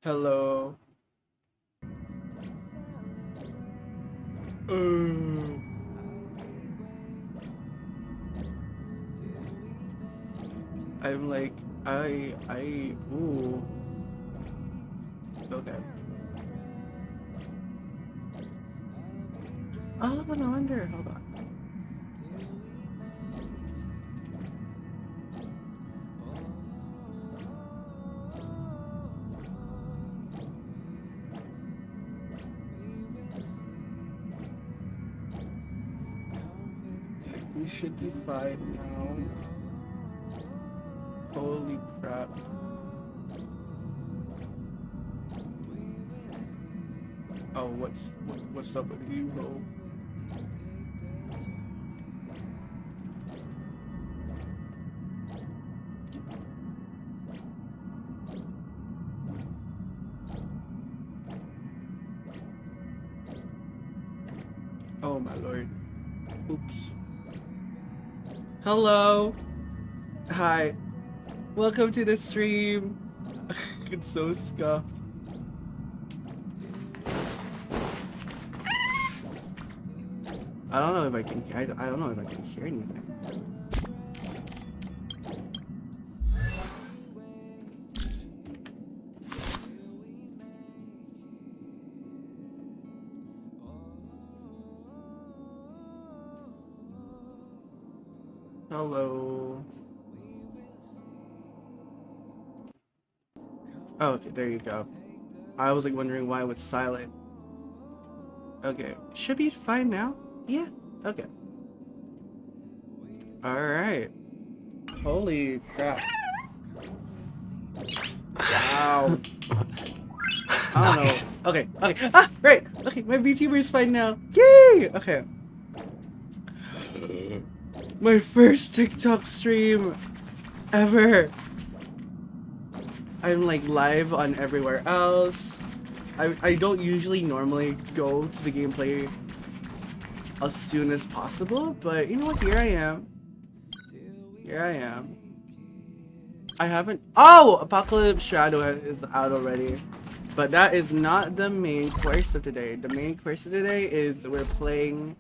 Hello. Uh, I'm like, ooh. Okay. Oh, no wonder. Hold on. We should be fine now. Holy crap. Oh, what's up with you, bro? Oh my lord. Oops. Hello. Hi. Welcome to the stream. It's so scuffed. I don't know if I can. I don't know if I can hear anything. Hello. Oh, okay, there you go. I was like wondering why it was silent. Okay, should be fine now. Yeah. Okay. All right. Holy crap. Wow. I don't Nice. know. Okay. Okay. Ah, right. Okay, my VTuber is fine now. Yay. Okay. My first TikTok stream ever. I'm like live on everywhere else. I don't usually normally go to the gameplay as soon as possible, but you know what? Here I am. Here I am. I haven't. Oh, Apocalypse Shadow is out already, but that is not the main course of today. The main course of today is we're playing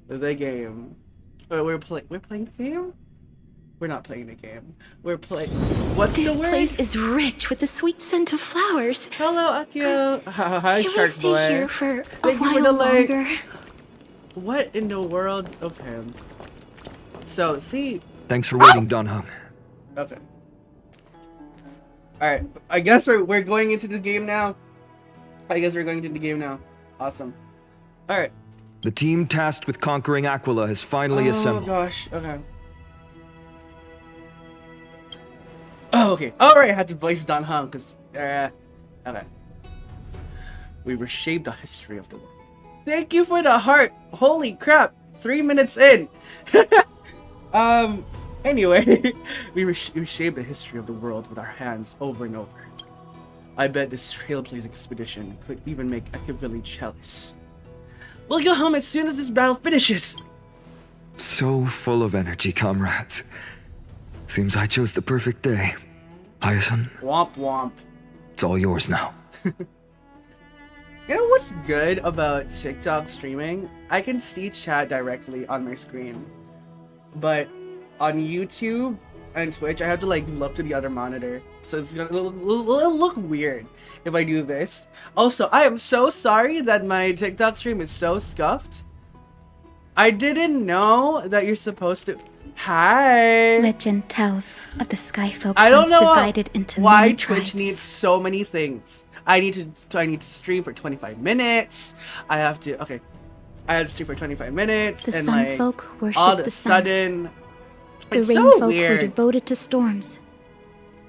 the game. We're playing the game. We're not playing the game. We're playing. What's This the word? place is rich with the sweet scent of flowers. Hello, Akio. Hi, Can we Shark stay Boy. here for Thank a you for while the like. longer? What in the world? Okay. So, see. Thanks for waiting, Don Hung. Okay. Alright. I guess we're going into the game now. Awesome. Alright. The team tasked with conquering Aquila has finally assembled. Oh gosh. Okay. Oh, okay. Alright, I had to voice Don Hung because. Okay. We reshaped the history of the world. Thank you for the heart. Holy crap. 3 minutes in. Anyway, we reshaped the history of the world with our hands over and over. I bet this trailblazing expedition could even make Ekavili jealous. We'll go home as soon as this battle finishes. So full of energy, comrades. Seems I chose the perfect day. Hyacinth, Womp womp. it's all yours now. You know what's good about TikTok streaming? I can see chat directly on my screen. But on YouTube and Twitch, I have to like look to the other monitor. So it's gonna look weird if I do this. Also, I am so sorry that my TikTok stream is so scuffed. I didn't know that you're supposed to... Hi! Legend tells of the Skyfolk I don't once know divided into why many Twitch tribes. needs so many things. I need to stream for 25 minutes. I have to stream for 25 minutes. The and Sunfolk like, worship all of a the sun. sudden, The it's so Rainfolk were weird. devoted to storms.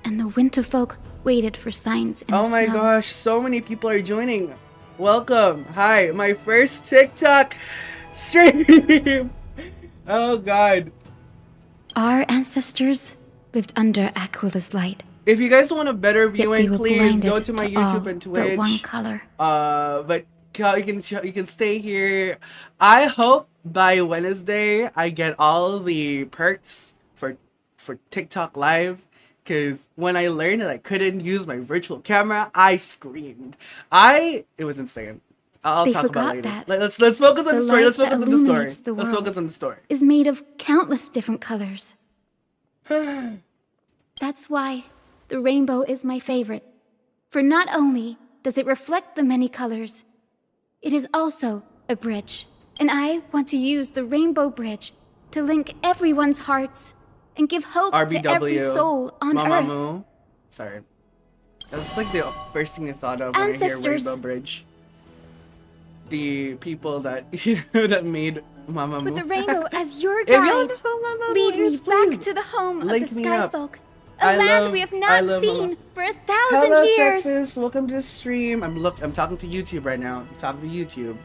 And the Winterfolk waited for signs in the Oh my snow. gosh, so many people are joining. Welcome. Hi, my first TikTok stream. Oh god. Our ancestors lived under Aquila's light. If you guys want a better Yet they viewing, were please blinded go to my all YouTube and but one Twitch. color. But you can stay here. I hope by Wednesday I get all the perks for TikTok Live, Because when I learned that I couldn't use my virtual camera, I screamed. It was insane. I'll They talk about it forgot later. that Let's focus on the the story. light Let's focus that on the story. illuminates the Let's world focus on the story. is made of countless different colors. That's why the rainbow is my favorite. For not only does it reflect the many colors, it is also a bridge. And I want to use the rainbow bridge to link everyone's hearts and give hope RBW, to every soul on Earth. Mamamoo. Sorry. That's like the first thing I thought of when I hear Ancestors. Rainbow Bridge. The people that that made Mamamoo. With the rainbow as your If y'all guide, know who Mamamoo lead me is, back please to the home link of the me Sky up. Folk, I a land love- we have I not love seen Mama. for 1,000 Hello, years. Texas. Welcome to the stream. I'm talking to YouTube right now. I'm talking to YouTube.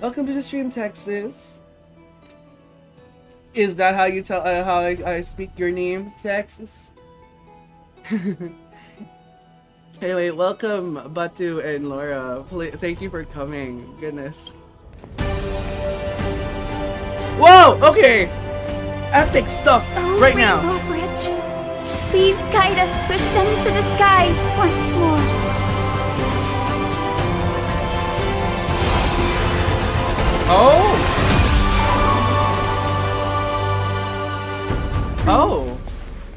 Welcome to the stream, Texas. Is that how you tell how I speak your name, Texas? Anyway, welcome Batu and Laura. Thank you for coming. Goodness. Whoa! Okay. Epic stuff Oh, right Rainbow now. Bridge, please guide us to ascend to the skies once more. Oh. Oh.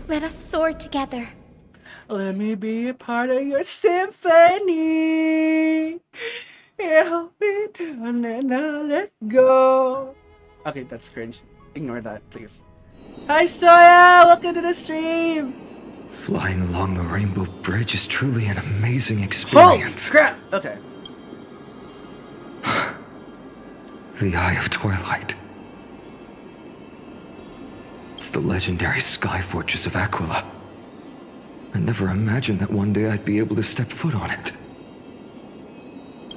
Let us soar together. Let me be a part of your symphony. Help me down and I'll let go. Okay, that's cringe. Ignore that, please. Hi, Soya! Welcome to the stream! Flying along the Rainbow Bridge is truly an amazing Holy experience. crap! Okay. The Eye of Twilight. It's the legendary sky fortress of Aquila. I never imagined that one day I'd be able to step foot on it.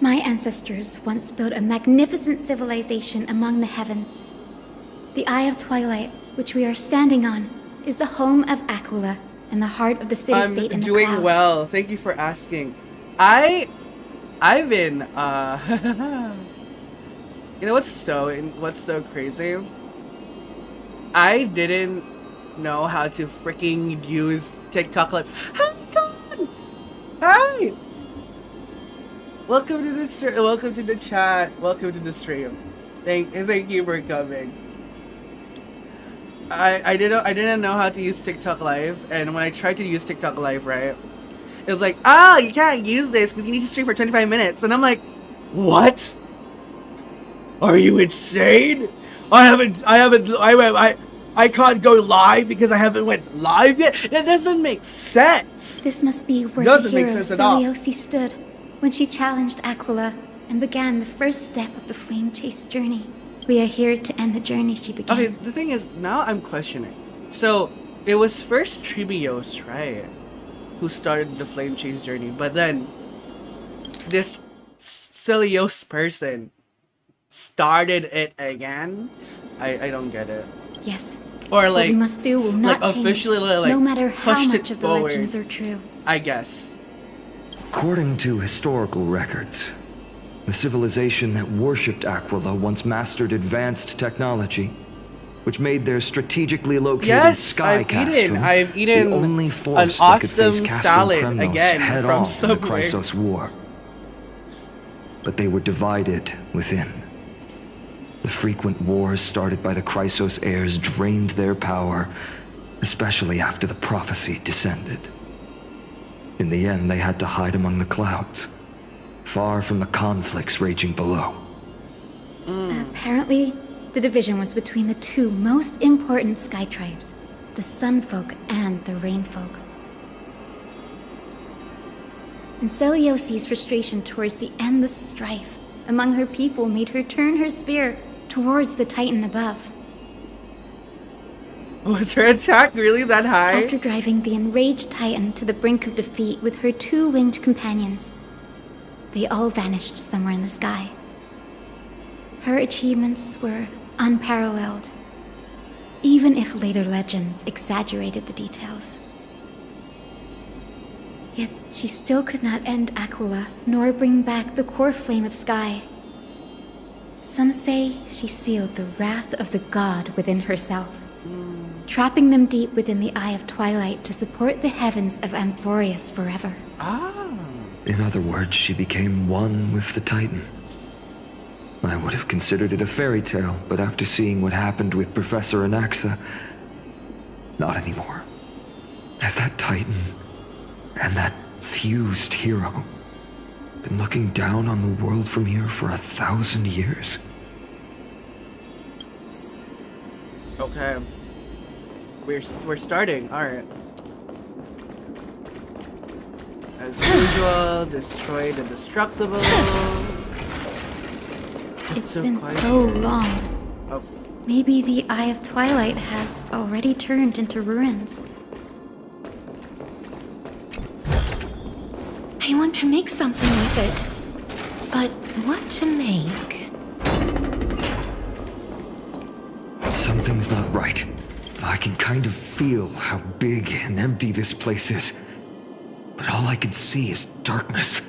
My ancestors once built a magnificent civilization among the heavens. The Eye of Twilight, which we are standing on, is the home of Aquila and the heart of the city-state in I'm the doing clouds. well. Thank you for asking. I've been you know what's so crazy? I didn't know how to freaking use TikTok Live. Hi, Don! Hi! Welcome to the welcome to the chat. Welcome to the stream. Thank you for coming. I didn't know how to use TikTok Live, and when I tried to use TikTok Live, right, it was like, oh, you can't use this because you need to stream for 25 minutes, and I'm like, what? Are you insane? I can't go live because I haven't went live yet. That doesn't make sense. This must be where Doesn't the make hero sense at all. Celiosi stood when she challenged Aquila and began the first step of the flame chase journey. We are here to end the journey she began. Okay, the thing is, now I'm questioning. So, it was first Tribios, right, who started the flame chase journey, but then this Celios person started it again? I don't get it. Yes. Or What like, we must do will not change, officially like no matter how pushed much it of the forward, legends are true. I guess. According to historical records, the civilization that worshipped Aquila once mastered advanced technology, which made their strategically located Yes, sky castrum I've eaten the only an force that could face awesome Castrum salad Kremnos again head from on in the Subway. Chrysos War. But they were divided within. The frequent wars started by the Chrysos heirs drained their power, especially after the prophecy descended. In the end, they had to hide among the clouds, far from the conflicts raging below. Apparently, the division was between the two most important sky tribes, the Sun Folk and the Rain Folk. And Celiosi's frustration towards the endless strife among her people made her turn her spear towards the Titan above. Was her attack really that high? After driving the enraged Titan to the brink of defeat with her two-winged companions, they all vanished somewhere in the sky. Her achievements were unparalleled, even if later legends exaggerated the details. Yet she still could not end Aquila, nor bring back the core flame of sky. Some say she sealed the wrath of the god within herself. trapping them deep within the Eye of Twilight to support the heavens of Amphorius forever. Ah. In other words, she became one with the Titan. I would have considered it a fairy tale, but after seeing what happened with Professor Anaxa, not anymore. Has that Titan and that fused hero been looking down on the world from here for 1,000 years? Okay. We're starting. All right. As usual, destroy the destructible. It's been so long. Oh. Maybe the Eye of Twilight has already turned into ruins. I want to make something with it. But what to make? Something's not right. I can kind of feel how big and empty this place is. But all I can see is darkness.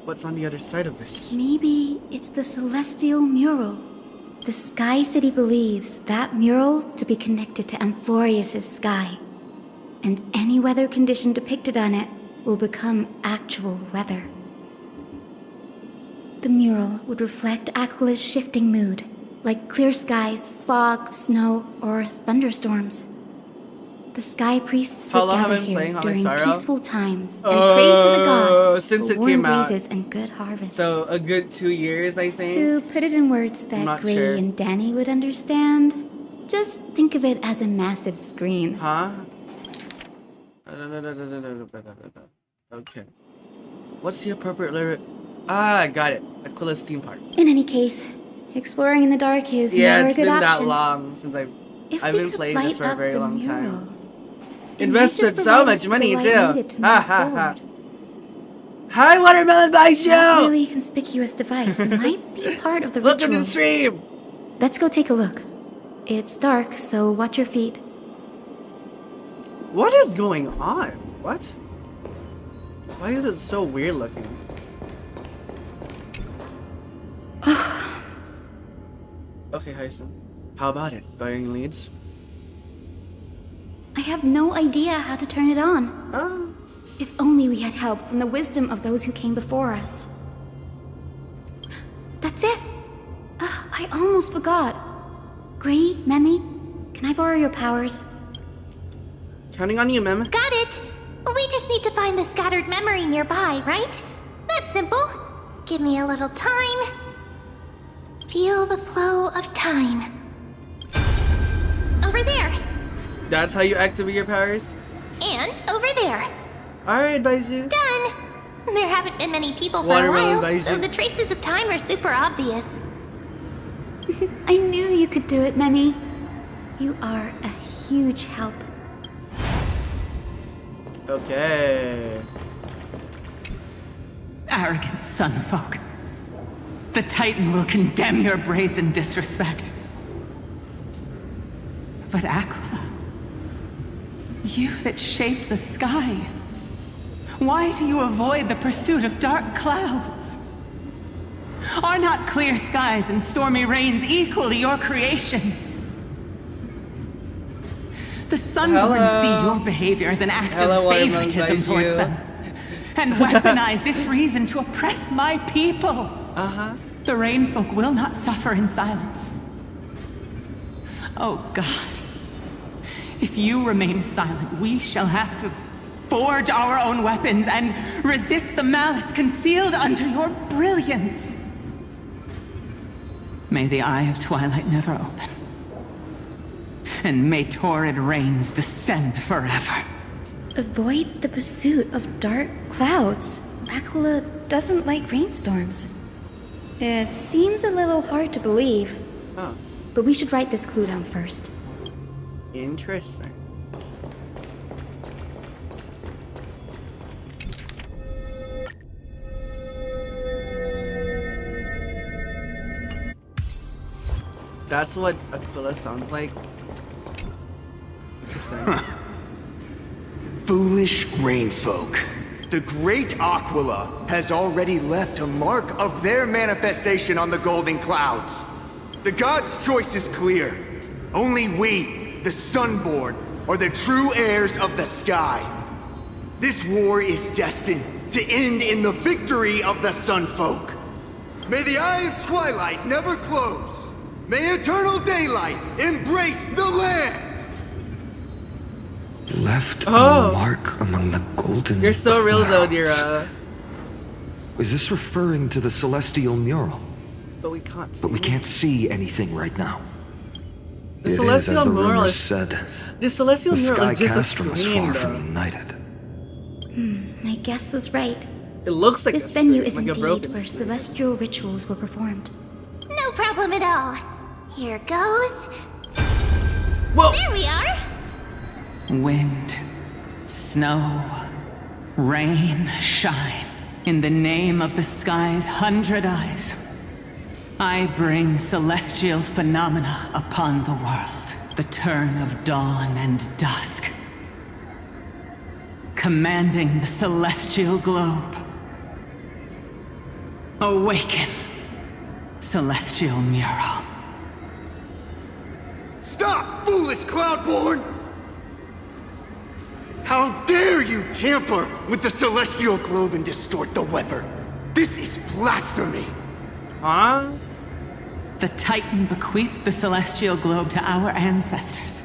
What's on the other side of this? Maybe it's the Celestial Mural. The Sky City believes that mural to be connected to Amphorius' sky. And any weather condition depicted on it will become actual weather. The mural would reflect Aquila's shifting mood, like clear skies, fog, snow, or thunderstorms. The Sky Priests How would long have gather I been here playing during Holysara? peaceful times and pray to the god since for it warm came out. breezes and good harvests. So a good 2 years, I think. To put it in words I'm that not Gray sure. and Danny would understand, just think of it as a massive screen. Huh? Okay. What's the appropriate lyric? Ah, I got it. Aquila's theme park. In any case, exploring in the dark is Yeah, never a it's good been that option. long since I've If been we could playing this light for a up very the long mural, time. it might just Invested so provide us much with money the light too. needed to Ha move ha ha. forward. Hi, Watermelon That Baisho! really conspicuous device might be part of the Welcome to ritual. the stream! Let's go take a look. It's dark, so watch your feet. What is going on? What? Why is it so weird looking? Okay, Hyson. How about it? Got any leads? I have no idea how to turn it on. Oh. If only we had help from the wisdom of those who came before us. That's it! I almost forgot. Gray, Memi, can I borrow your powers? Counting on you, Mem. Got it! We just need to find the scattered memory nearby, right? That's simple. Give me a little time. Feel the flow of time. Over there. That's how you activate your powers? And over there. Alright, Baiju. Done! There haven't been many people for a Watermelon while, so Baiju. the traces of time are super obvious. I knew you could do it, Memi. You are a huge help. Okay. Arrogant sunfolk. The Titan will condemn your brazen disrespect. But Aquila, you that shape the sky, why do you avoid the pursuit of dark clouds? Are not clear skies and stormy rains equally your creations? The Sunborn Hello. see your behavior as an act Hello, of Watermelon favoritism towards Baiju. them, and weaponize this reason to oppress my people. Uh-huh. The Rainfolk will not suffer in silence. Oh God, if you remain silent, we shall have to forge our own weapons and resist the malice concealed under your brilliance. May the Eye of Twilight never open. And may torrid rains descend forever. Avoid the pursuit of dark clouds. Aquila doesn't like rainstorms. It seems a little hard to believe, Oh. but we should write this clue down first. Interesting. That's what Aquila sounds like. Interesting. Foolish rainfolk. The great Aquila has already left a mark of their manifestation on the golden clouds. The god's choice is clear. Only we, the Sunborn, are the true heirs of the sky. This war is destined to end in the victory of the Sunfolk. May the Eye of Twilight never close. May eternal daylight embrace the land. Left Oh. a mark among the golden You're so real though, clouds. Dira. Is this referring to the celestial mural? But we can't see. But we can't see anything right now. The It is celestial as the mural rumors is. said. The celestial The mural sky is just cast a from us screen, far from though. united. My guess was right. It looks like This a venue screen, is like a indeed broken where screen. celestial rituals were performed. No problem at all. Here goes. Whoa! There we are. Wind, snow, rain, shine. In the name of the sky's 100 eyes, I bring celestial phenomena upon the world. The turn of dawn and dusk. Commanding the celestial globe. Awaken, celestial mural. Stop, foolish Cloudborn! How dare you tamper with the celestial globe and distort the weather? This is blasphemy! Huh? The Titan bequeathed the celestial globe to our ancestors,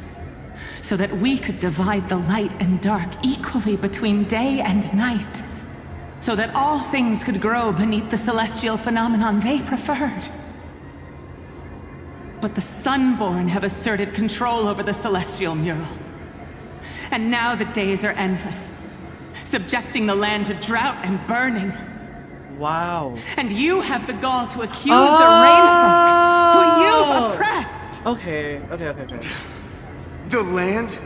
so that we could divide the light and dark equally between day and night, so that all things could grow beneath the celestial phenomenon they preferred. But the Sunborn have asserted control over the celestial mural. And now the days are endless, subjecting the land to drought and burning. Wow. And you have the gall to accuse the Rainfolk, who you've oppressed! Okay. The land?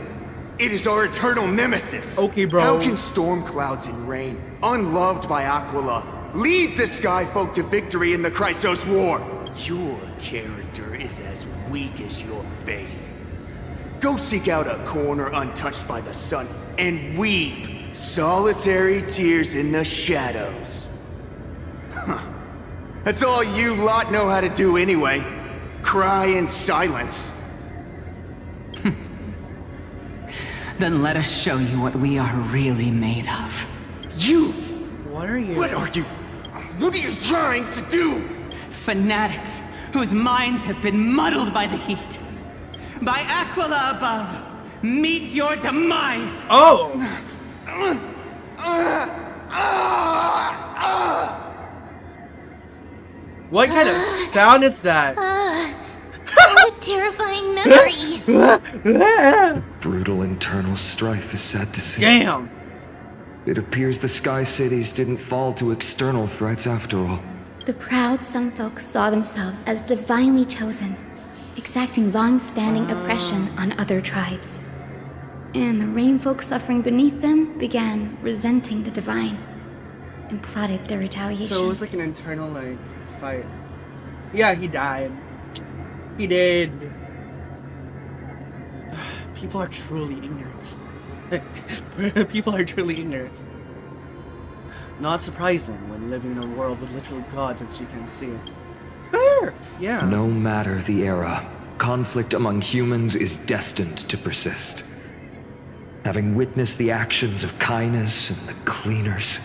It is our eternal nemesis. Okay, bro. How can storm clouds and rain, unloved by Aquila, lead the Sky Folk to victory in the Chrysos War? Your character is as weak as your faith. Go seek out a corner untouched by the sun and weep solitary tears in the shadows. Huh. That's all you lot know how to do anyway. Cry in silence. Then let us show you what we are really made of. You! What are you? What are you? What are you trying to do? Fanatics whose minds have been muddled by the heat. By Aquila above, meet your demise! Oh! What kind of sound is that? What a terrifying memory. Brutal internal strife is sad to see. Damn! It appears the Sky Cities didn't fall to external threats after all. The proud Sunfolk saw themselves as divinely chosen, exacting long-standing oppression on other tribes. And the Rainfolk suffering beneath them began resenting the divine and plotted their retaliation. So it was like an internal, like, fight. Yeah, he died. He did. People are truly ignorant. People are truly ignorant. Not surprising when living in a world with literal gods that you can see. Yeah. No matter the era, conflict among humans is destined to persist. Having witnessed the actions of Kindness and the Cleaners,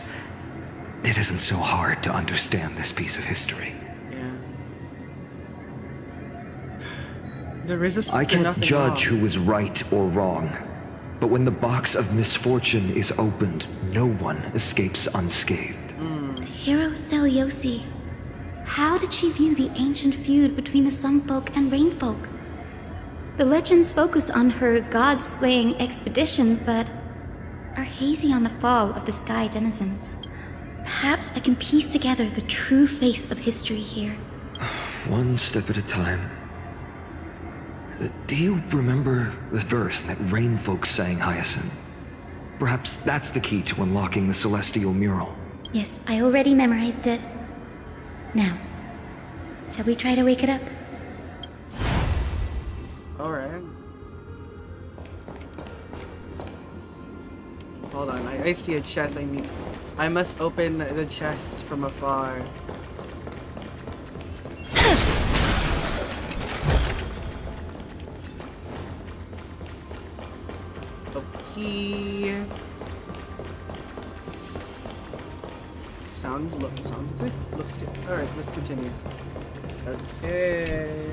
it isn't so hard to understand this piece of history. Yeah. The resistance I did can't nothing judge wrong. who was right or wrong, but when the box of misfortune is opened, no one escapes unscathed. Hero Celiosi. How did she view the ancient feud between the Sunfolk and Rainfolk? The legends focus on her god-slaying expedition, but are hazy on the fall of the sky denizens. Perhaps I can piece together the true face of history here. One step at a time. Do you remember the verse that Rainfolk sang, Hyacinth? Perhaps that's the key to unlocking the celestial mural. Yes, I already memorized it. Now, shall we try to wake it up? Alright. Hold on, I see a chest. I must open the chest from afar. Okay. Sounds good. Looks good. All right, let's continue. Okay.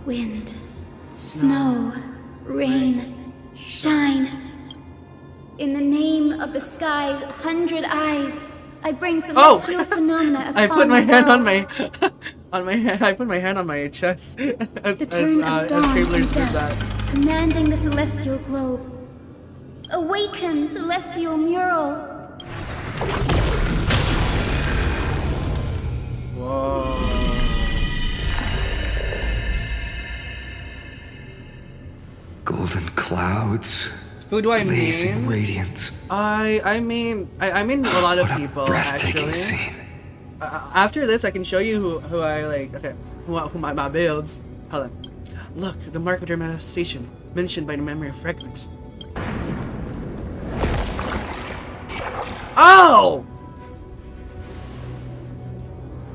Wind, snow, rain, shine. In the name of the sky's 100 eyes, I bring celestial phenomena upon I put my the hand on world. my on my hand. I put my hand on my chest as The turn of dawn Travelers and did dusk, that. commanding the celestial globe. Awaken, celestial mural. Whoa. Golden clouds, Who do I blazing mean? radiance. I mean a lot of What a people breathtaking actually. scene. After this, I can show you who I like. Okay, who my builds. Hold on. Look, the mark of their manifestation mentioned by the memory fragment. Oh!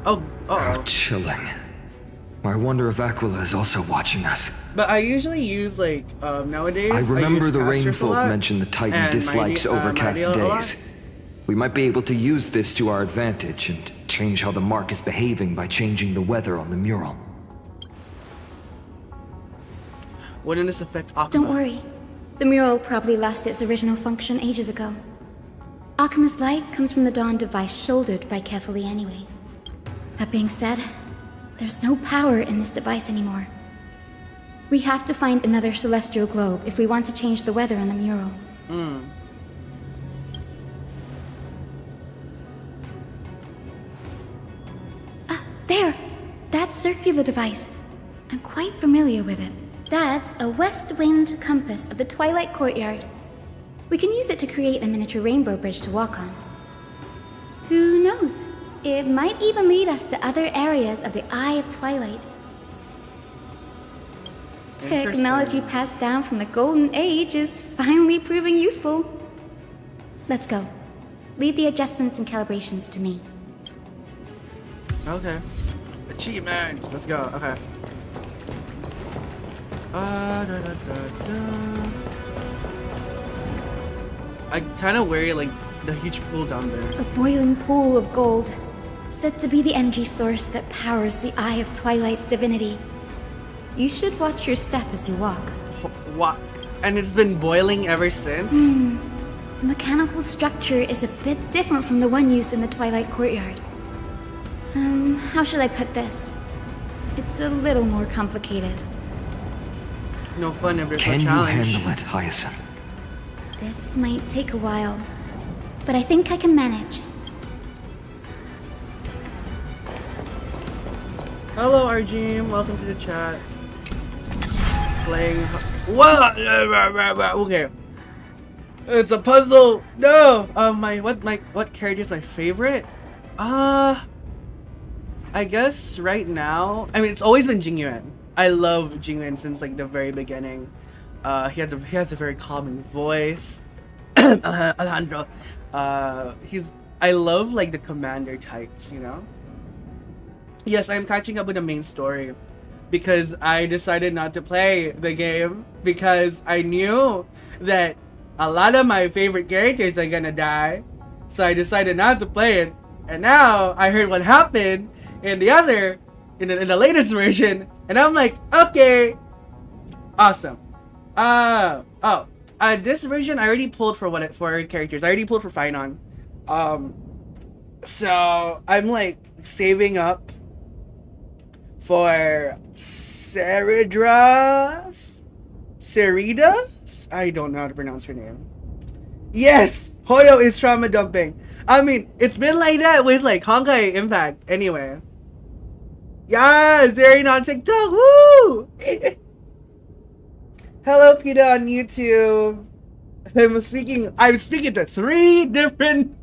Oh, How chilling. I wonder if Aquila is also watching us. But I usually use like nowadays. I remember use the casters a Rainfolk lot, mentioned the Titan and dislikes Mighty- overcast Mighty a lot. days. We might be able to use this to our advantage and change how the mark is behaving by changing the weather on the mural. Wouldn't this affect Aquila? Don't worry. The mural probably lost its original function ages ago. Alchemist's light comes from the dawn device shouldered by Kefali anyway. That being said, there's no power in this device anymore. We have to find another celestial globe if we want to change the weather on the mural. Ah, there! That's circular device. I'm quite familiar with it. That's a west wind compass of the Twilight Courtyard. We can use it to create a miniature rainbow bridge to walk on. Who knows? It might even lead us to other areas of the Eye of Twilight. Technology passed down from the Golden Age is finally proving useful. Let's go. Leave the adjustments and calibrations to me. Okay. Achievement. Let's go. Okay. Da, da, da, da. I kind of worry like the huge pool down there. A boiling pool of gold, said to be the energy source that powers the Eye of Twilight's divinity. You should watch your step as you walk. What? And it's been boiling ever since? The mechanical structure is a bit different from the one used in the Twilight Courtyard. How should I put this? It's a little more complicated. No fun if there's Can no you challenge. handle it, Hyacinth? This might take a while, but I think I can manage. Hello, Arjim. Welcome to the chat. Playing. What? Okay. It's a puzzle. No. What character is my favorite? I guess right now. I mean, it's always been Jingyuan. I love Jingyuan since like the very beginning. He has a very calming voice. Alejandro. I love like the commander types, you know. Yes, I'm catching up with the main story because I decided not to play the game because I knew that a lot of my favorite characters are gonna die. So I decided not to play it. And now I heard what happened in the latest version, and I'm like, okay, awesome. This version I already pulled for characters. I already pulled for Finon. So I'm like saving up for Seridas? I don't know how to pronounce her name. Yes! Hoyo is trauma dumping. I mean, it's been like that with like Honkai Impact anyway. Yes! Zeri on TikTok! Woo! Hello, Peter on YouTube. I'm speaking to 3 different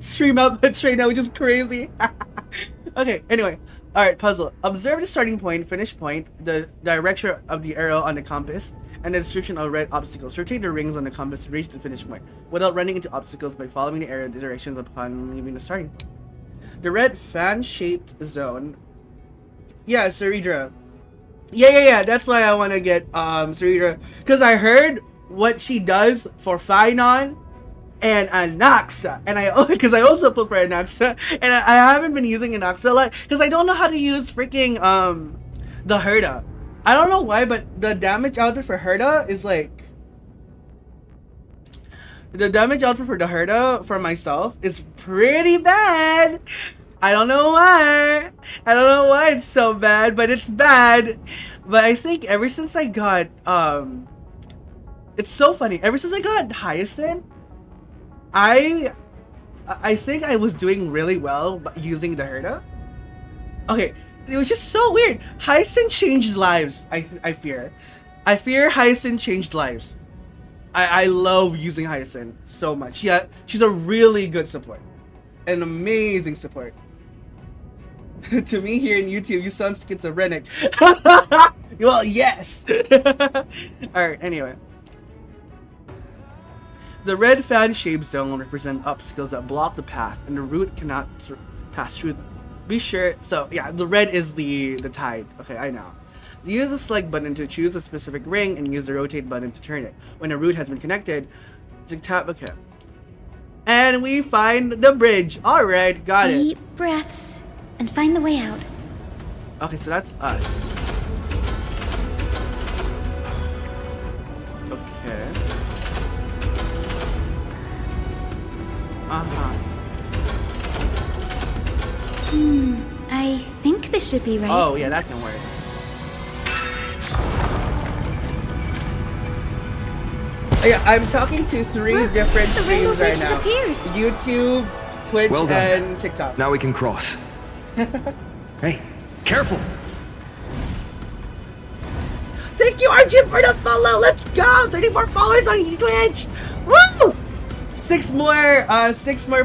stream outputs right now, which is crazy. Okay, anyway. Alright, puzzle. Observe the starting point, finish point, the direction of the arrow on the compass, and the description of red obstacles. Rotate the rings on the compass to reach the finish point without running into obstacles by following the arrow directions upon leaving the starting point. The red fan-shaped zone. Yeah, Ceridra. Yeah. That's why I want to get Ceridra, because I heard what she does for Finon and Anaxa, and because I also put for Anaxa, and I haven't been using Anaxa a lot because I don't know how to use freaking the Herda. I don't know why, but the damage output for Herda is like the myself is pretty bad. I don't know why. It's so bad, but it's bad. But I think ever since I got it's so funny. Ever since I got Hyacinth, I think I was doing really well using the Herda. Okay, it was just so weird. Hyacinth changed lives. I fear Hyacinth changed lives. I love using Hyacinth so much. Yeah, she's a really good support, an amazing support. To me here in YouTube, you sound schizophrenic. Well, yes. Alright, anyway. The red fan-shaped zone represent obstacles that block the path, and the route cannot pass through them. Be sure. So yeah, the red is the tide. Okay, I know. Use the select button to choose a specific ring, and use the rotate button to turn it. When a route has been connected, to tap OK. And we find the bridge. All right, got it. Deep breaths and find the way out. Okay, so that's us. Okay. I think this should be right. Oh, yeah, that can work. Yeah, I'm talking to three Look, different the rainbow streams right bridge has now. appeared. YouTube, Twitch, Well done. and TikTok. Now we can cross. Hey, careful! Thank you, RG, for the follow. Let's go! 34 followers on Twitch. Woo! Six more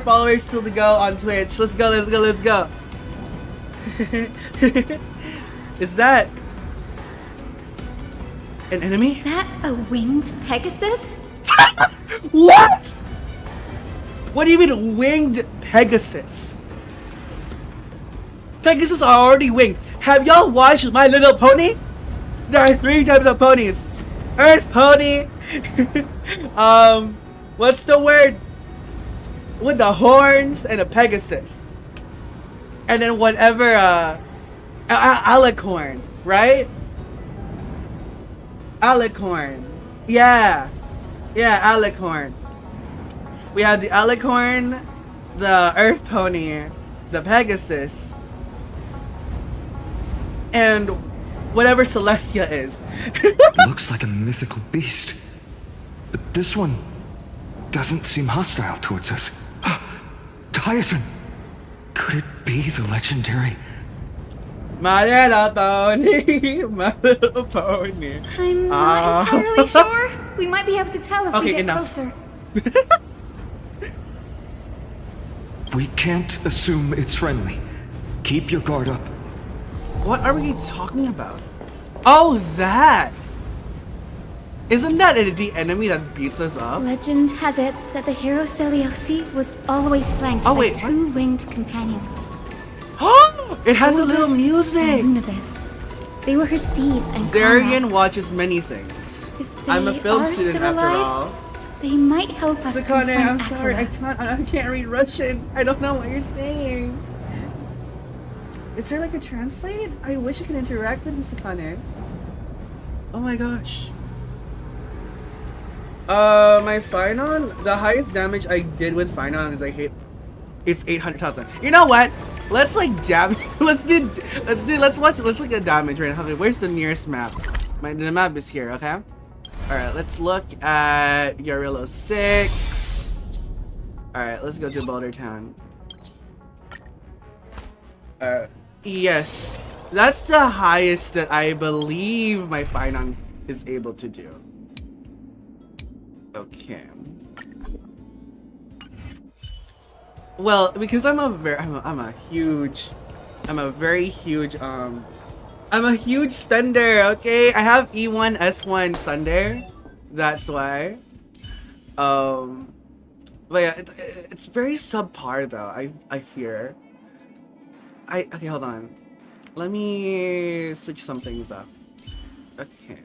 followers still to go on Twitch. Let's go. Is that an enemy? Is that a winged Pegasus? What? What do you mean winged Pegasus? Pegasus are already winged. Have y'all watched My Little Pony? There are 3 types of ponies. Earth pony. What's the word? With the horns and a Pegasus. And then whatever, alicorn, right? Alicorn. Yeah, alicorn. We have the alicorn, the earth pony, the Pegasus, and whatever Celestia is. Looks like a mythical beast. But this one doesn't seem hostile towards us. Hyacinth! Could it be the legendary? My little pony, my little pony. I'm not entirely sure. We might be able to tell if we get closer. We can't assume it's friendly. Keep your guard up. What are we talking about? Oh, that! Isn't that the enemy that beats us up? Legend has it that the hero Celiosi was always flanked by 2 winged companions. Oh! It has a little Solus music! and Lunabis. They were her steeds and Zarian comrades. watches many things. If they I'm a film are student still after alive, all. they might help us Sakane, confront I'm sorry, Aquila. I can't read Russian. I don't know what you're saying. Is there like a translate? I wish I could interact with Sakane. Oh my gosh. My Finon, the highest damage I did with Finon is it's 800,000. You know what? Let's like let's look at damage right now. Okay, where's the nearest map? The map is here, okay? Alright, let's look at Yarillo 6. Alright, let's go to Boulder Town. Yes. That's the highest that I believe my Finon is able to do. Okay. Well, because I'm a very huge I'm a huge spender, okay? I have E1, S1 Sunday. That's why. But yeah, it's very subpar though, I fear. Okay, hold on. Let me switch some things up. Okay.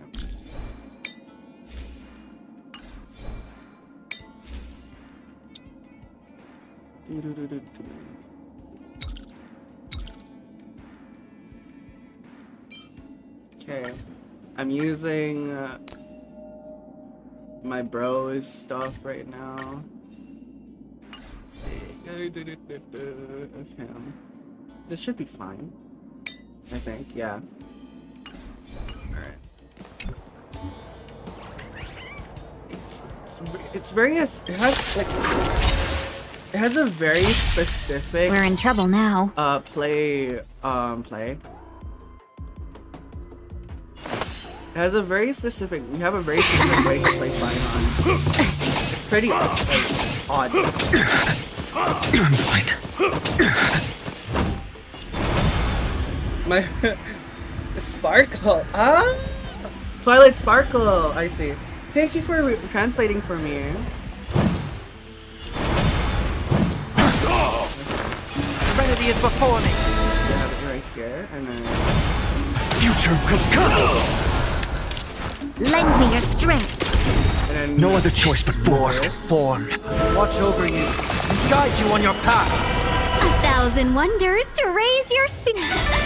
Okay, I'm using my bro's stuff right now. Okay, this should be fine. I think, yeah. Alright. It's very, it has a very specific We're in trouble now. play. It has a very specific, we have a very specific way to play Final. It's pretty odd. I'm fine. My Sparkle. Ah, Twilight Sparkle. I see. Thank you for translating for me. Serenity is before me. I have it right here, and then. Future will come. Lend me your strength. And then No other choice but form. Watch over you and guide you on your path. 1,000 wonders to raise your speed.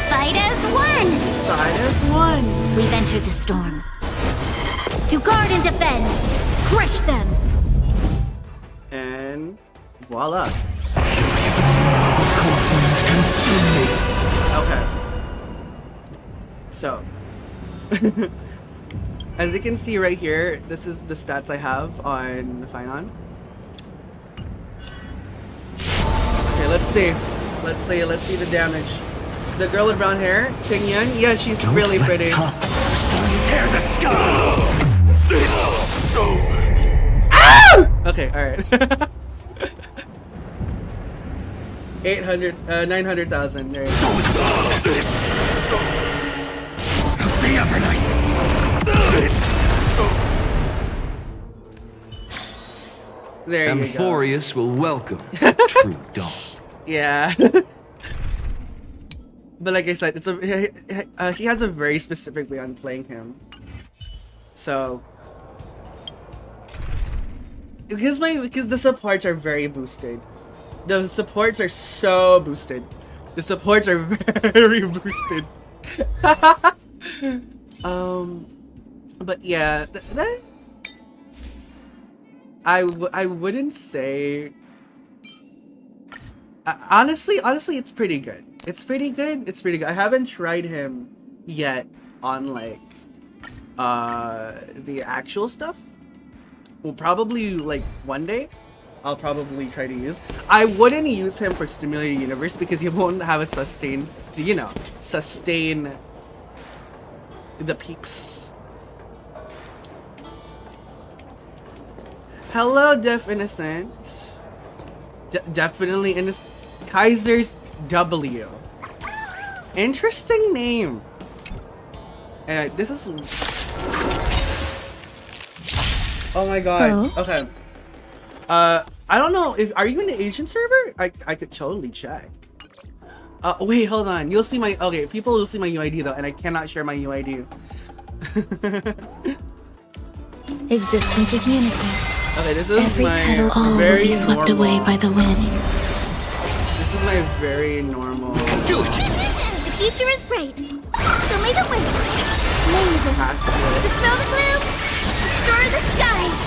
Fight as one. Side as one. We've entered the storm. To guard and defend. Crush them. And voila. Cold winds consume me. Okay. So, as you can see right here, this is the stats I have on Finon. Okay, let's see. Let's see the damage. The girl with brown hair, Ting Yun, yeah, she's Don't really let pretty. top sun tear the sky. Okay, alright. 900,000. There you go. The upper night. There you go. Amphorius will welcome THRU H. Yeah. But like I said, it's he has a very specific way on playing him. So because the supports are very boosted. The supports are so boosted. The supports are very boosted. But yeah, I wouldn't say. Honestly, it's pretty good. It's pretty good. I haven't tried him yet on like the actual stuff. Well, probably like one day I'll probably try to use. I wouldn't use him for Stimulated Universe because he won't have a sustain to, you know, sustain the peeps. Hello, Deaf Innocent. Definitely Innocent. Kaiser's W. Interesting name. And this is. Oh my god. Hello? Okay. I don't know if are you in the Asian server? I could totally check. Wait, hold on. You'll see my people will see my UID though, and I cannot share my UID. Existence is unity. Okay, this is Every my petal all will very be swept normal. away by the wind. This is my very normal. Do it. The future is bright. Show me the way. Leave us. Password. To smell the gloom. Destroy the skies.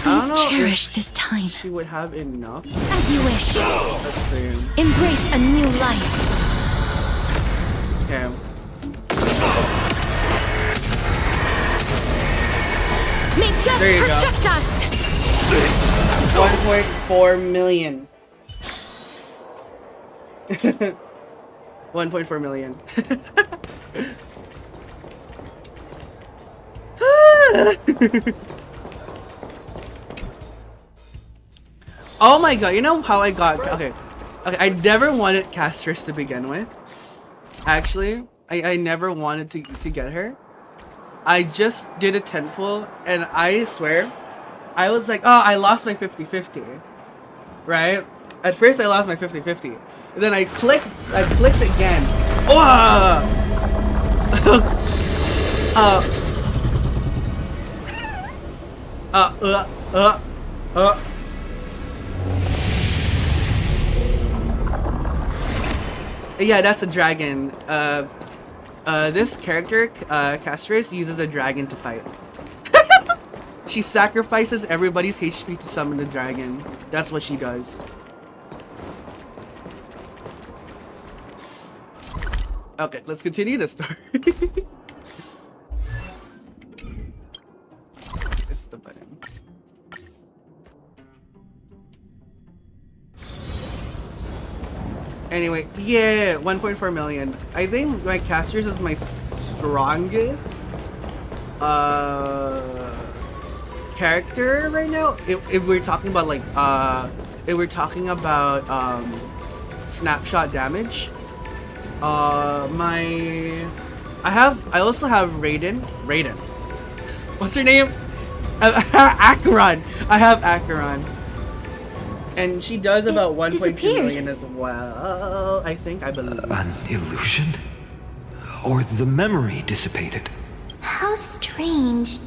I don't Please know cherish if this time. she would have enough. As you wish. Let's see. Embrace a new life. Okay. May death There you go. protect us. 1.4 million. 1.4 million. Oh my god, you know how I got... Okay. Okay, I never wanted Casters to begin with. Actually, I never wanted to get her. I just did a 10 pull, and I swear, I was like, oh, I lost my 50-50. Right? At first, I lost my 50-50. Then I clicked again. Oh! Yeah, that's a dragon. This character, Castris, uses a dragon to fight. She sacrifices everybody's HP to summon the dragon. That's what she does. Okay, let's continue the story. It's the button. Anyway, yeah, 1.4 million. I think my casters is my strongest character right now. If we're talking about like if we're talking about snapshot damage. I also have Raiden. What's her name? Acheron. I have Acheron. And she does about 1.2 million as well, I believe. An illusion? Or the memory dissipated? How strange.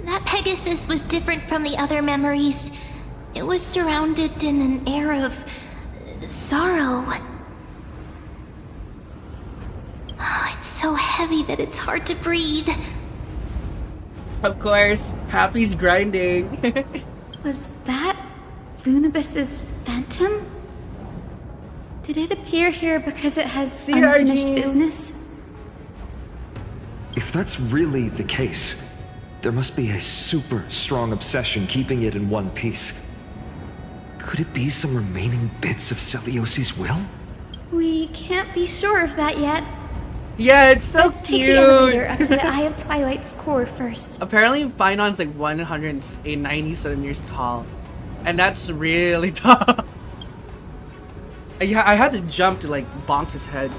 That Pegasus was different from the other memories. It was surrounded in an air of sorrow. Oh, it's so heavy that it's hard to breathe. Of course, Happy's grinding. Was that Lunabis's phantom? Did it appear here because it has unfinished business? If that's really the case, there must be a super strong obsession keeping it in one piece. Could it be some remaining bits of Celiosi's will? We can't be sure of that yet. Yeah, it's so Let's cute. take the elevator up to the Eye of Twilight's core first. Apparently, Finon's like 190 centimeters tall. And that's really tall. I had to jump to like bonk his head.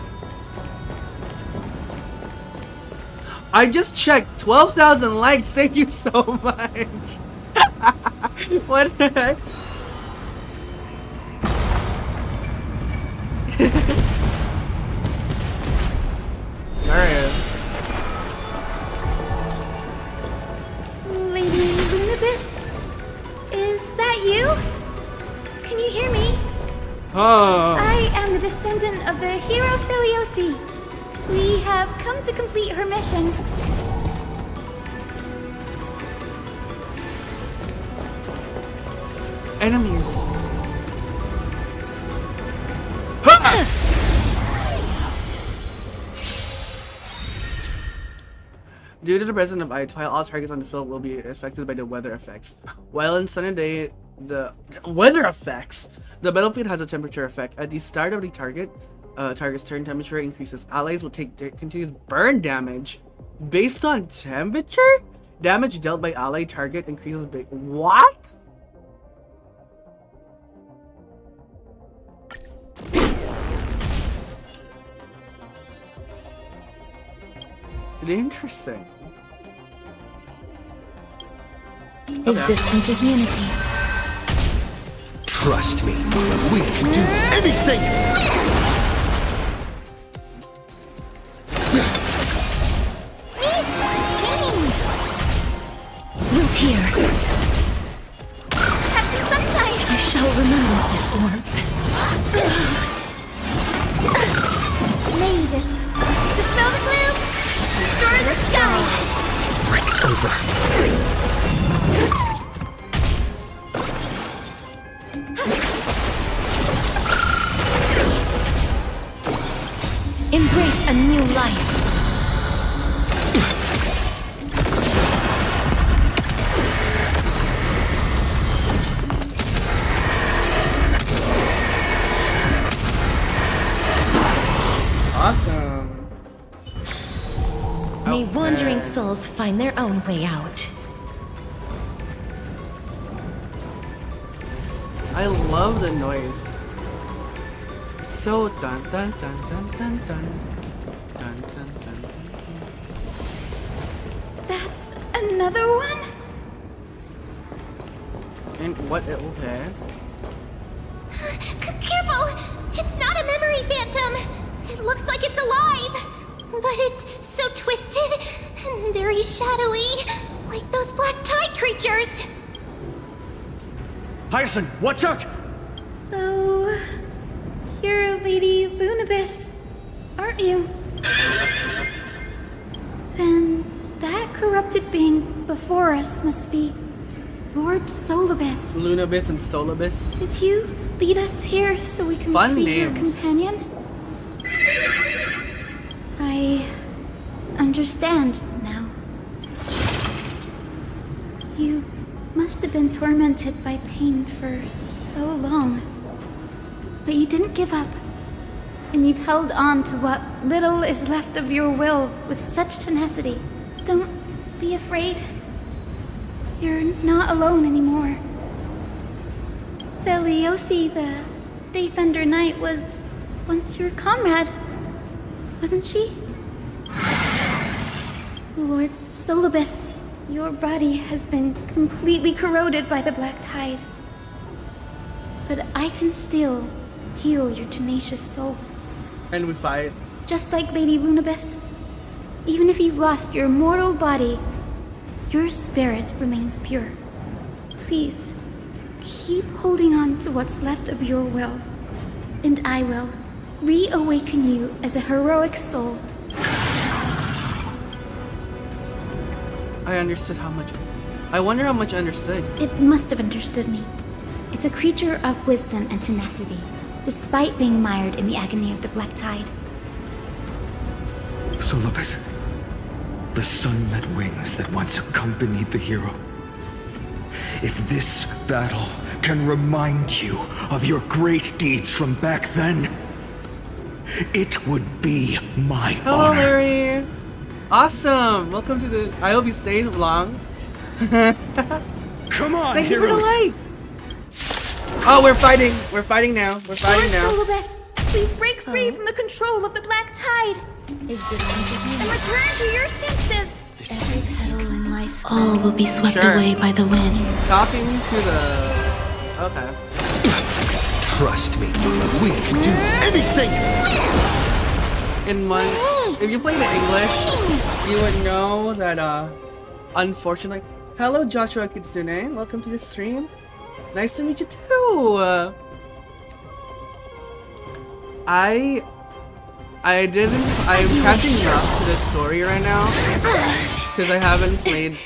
I just checked 12,000 likes. Thank you so much. What the heck? Alright. Lady Lunabis? Is that you? Can you hear me? Oh. I am the descendant of the hero Celiosi. We have come to complete her mission. Enemies. Due to the presence of ice, all targets on the field will be affected by the weather effects. While in sunny day, the weather effects, the battlefield has a temperature effect. At the start of the target's turn, temperature increases. Allies will take continuous burn damage based on temperature. Damage dealt by ally target increases by what? Interesting. Existence is unity. Trust me, we can do anything! Root here. Have some sunshine. I shall remember this warmth. Lady this. Dispel the gloom. Destroy the skies. Break's over. Embrace a new life. Awesome. May wandering souls find their own way out. I love the noise. So dun dun dun dun dun dun dun dun dun. That's another one? And what? Okay. Careful! It's not a memory phantom! It looks like it's alive! But it's so twisted and very shadowy, like those black tide creatures! Hyacinth, watch out! So, you're Lady Lunabis, aren't you? Then that corrupted being before us must be Lord Solibus. Lunabis and Solibus. Did you lead us here so we can Fun free your names. companion? I understand now. You must have been tormented by pain for so long. But you didn't give up. And you've held on to what little is left of your will with such tenacity. Don't be afraid. You're not alone anymore. Celiosi, the Day Thunder Knight, was once your comrade, wasn't she? Lord Solibus, your body has been completely corroded by the black tide. But I can still heal your tenacious soul. And we fight. Just like Lady Lunabis. Even if you've lost your mortal body, your spirit remains pure. Please, keep holding on to what's left of your will, and I will reawaken you as a heroic soul. I understood how much. I wonder how much I understood. It must have understood me. It's a creature of wisdom and tenacity, despite being mired in the agony of the black tide. Solibus, the sun-met wings that once accompanied the hero. If this battle can remind you of your great deeds from back then, it would be my Hello, honor. Larry. Awesome. Welcome to the. I hope you stay long. Come on, Thank you for the heroes! light. Oh, we're fighting. We're fighting now. We're fighting now. Lord Solibus, please break free from the control of the black tide. And return to your senses. Every petal in life's all will be swept Sure. away by the wind. Talking to the. Okay. Trust me, we can do anything! In months, if you play the English, you would know that. Unfortunately. Hello, Joshua Kitsune. Welcome to the stream. Nice to meet you too. I'm catching up to the story right now because I haven't played.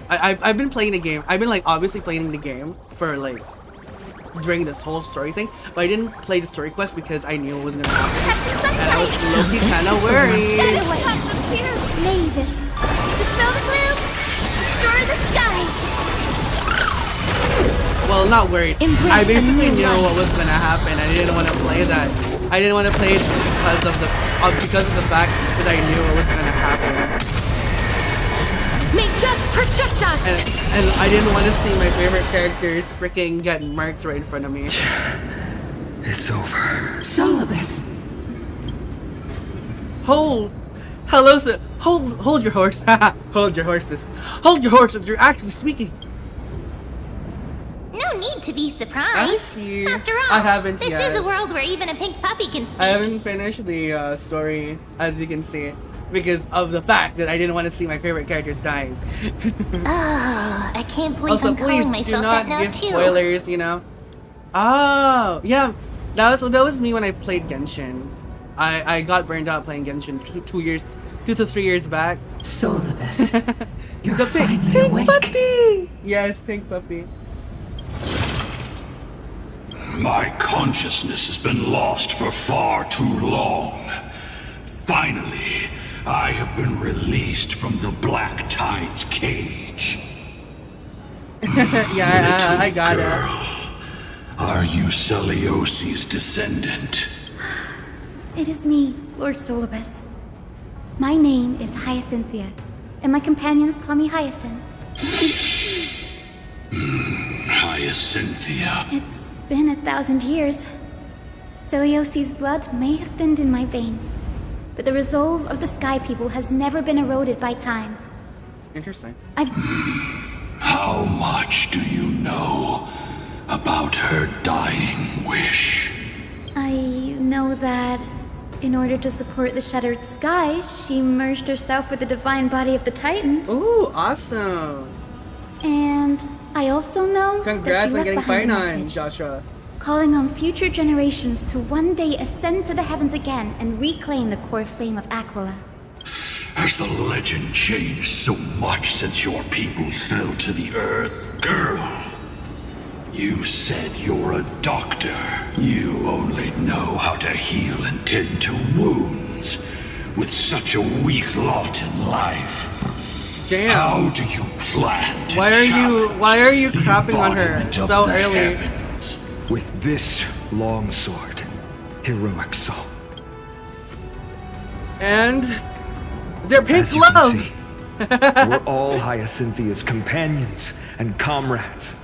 I've been playing the game. I've been like obviously playing the game for like during this whole story thing, but I didn't play the story quest because I knew it wasn't gonna happen. And I was low-key kind of worried. Mavis, dispel the gloom, destroy the skies. Well, not worried. Embrace I a basically new knew life. what was gonna happen. I didn't want to play that. I didn't want to play it because of the fact that I knew what was gonna happen. May death protect us! And I didn't want to see my favorite characters freaking get marked right in front of me. It's over. Solibus. Hello, sir. Hold your horse. Hold your horses. Hold your horses. You're actually speaking. No need to be I surprised. see. After all, I haven't this yet. is a world where even a pink puppy can speak. I haven't finished the story, as you can see, because of the fact that I didn't want to see my favorite characters dying. Oh, I can't believe Also, I'm please calling do myself not that now give too. spoilers, you know. Oh, yeah, that was me when I played Genshin. I got burned out playing Genshin 2 to 3 years back. Solibus. You're The finally pink awake. puppy. Yes, pink puppy. My consciousness has been lost for far too long. Finally, I have been released from the Black Tide's cage. Yeah, I got it. Girl, are you Celiosi's descendant? It is me, Lord Solibus. My name is Hyacinthia, and my companions call me Hyacinth. Hyacinthia. It's been 1,000 years. Celiosi's blood may have thinned in my veins, but the resolve of the Sky People has never been eroded by time. Interesting. How much do you know about her dying wish? I know that in order to support the Shattered Sky, she merged herself with the divine body of the Titan. Ooh, awesome. And I also know that Congrats she on left getting behind a Finite, message, Joshua. calling on future generations to one day ascend to the heavens again and reclaim the core flame of Aquila. Has the legend changed so much since your people fell to the earth? Girl, you said you're a doctor. You only know how to heal and tend to wounds. With such a weak lot in life, Damn. how do you plan to Why are you the crapping on her embodiment of so the early? heavens? With this long sword, heroic soul. And their pink As you can glove. see, we're all Hyacinthia's companions and comrades.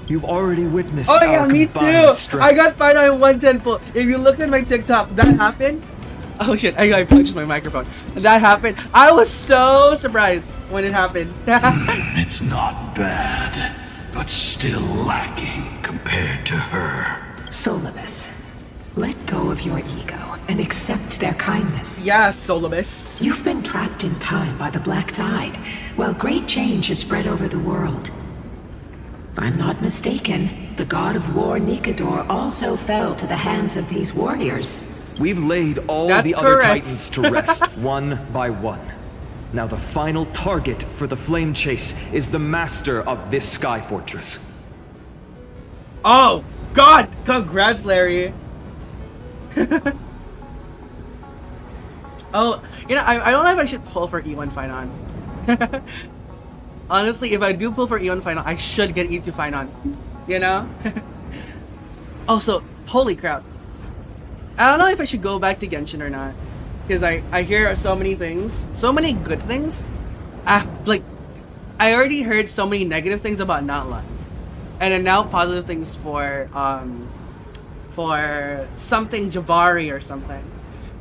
You've already witnessed Oh yeah, our me combined too. strength. I got Finite 110 full. If you look at my TikTok, that happened. Oh shit, I punched my microphone. That happened. I was so surprised when it happened. It's not bad, but still lacking compared to her. Solibus, let go of your ego and accept their kindness. Yes, Solibus. You've been trapped in time by the Black Tide, while great change has spread over the world. If I'm not mistaken, the god of war Nikador also fell to the hands of these warriors. We've laid all That's the other correct. titans to rest, one by one. Now the final target for the flame chase is the master of this sky fortress. Oh God! Congrats, Larry. Oh, you know, I don't know if I should pull for E1 Finon. Honestly, if I do pull for E1 Finon, I should get E2 Finon. You know? Also, holy crap. I don't know if I should go back to Genshin or not. Because I hear so many things. So many good things. Like, I already heard so many negative things about Natlan. And then now positive things for something Javari or something.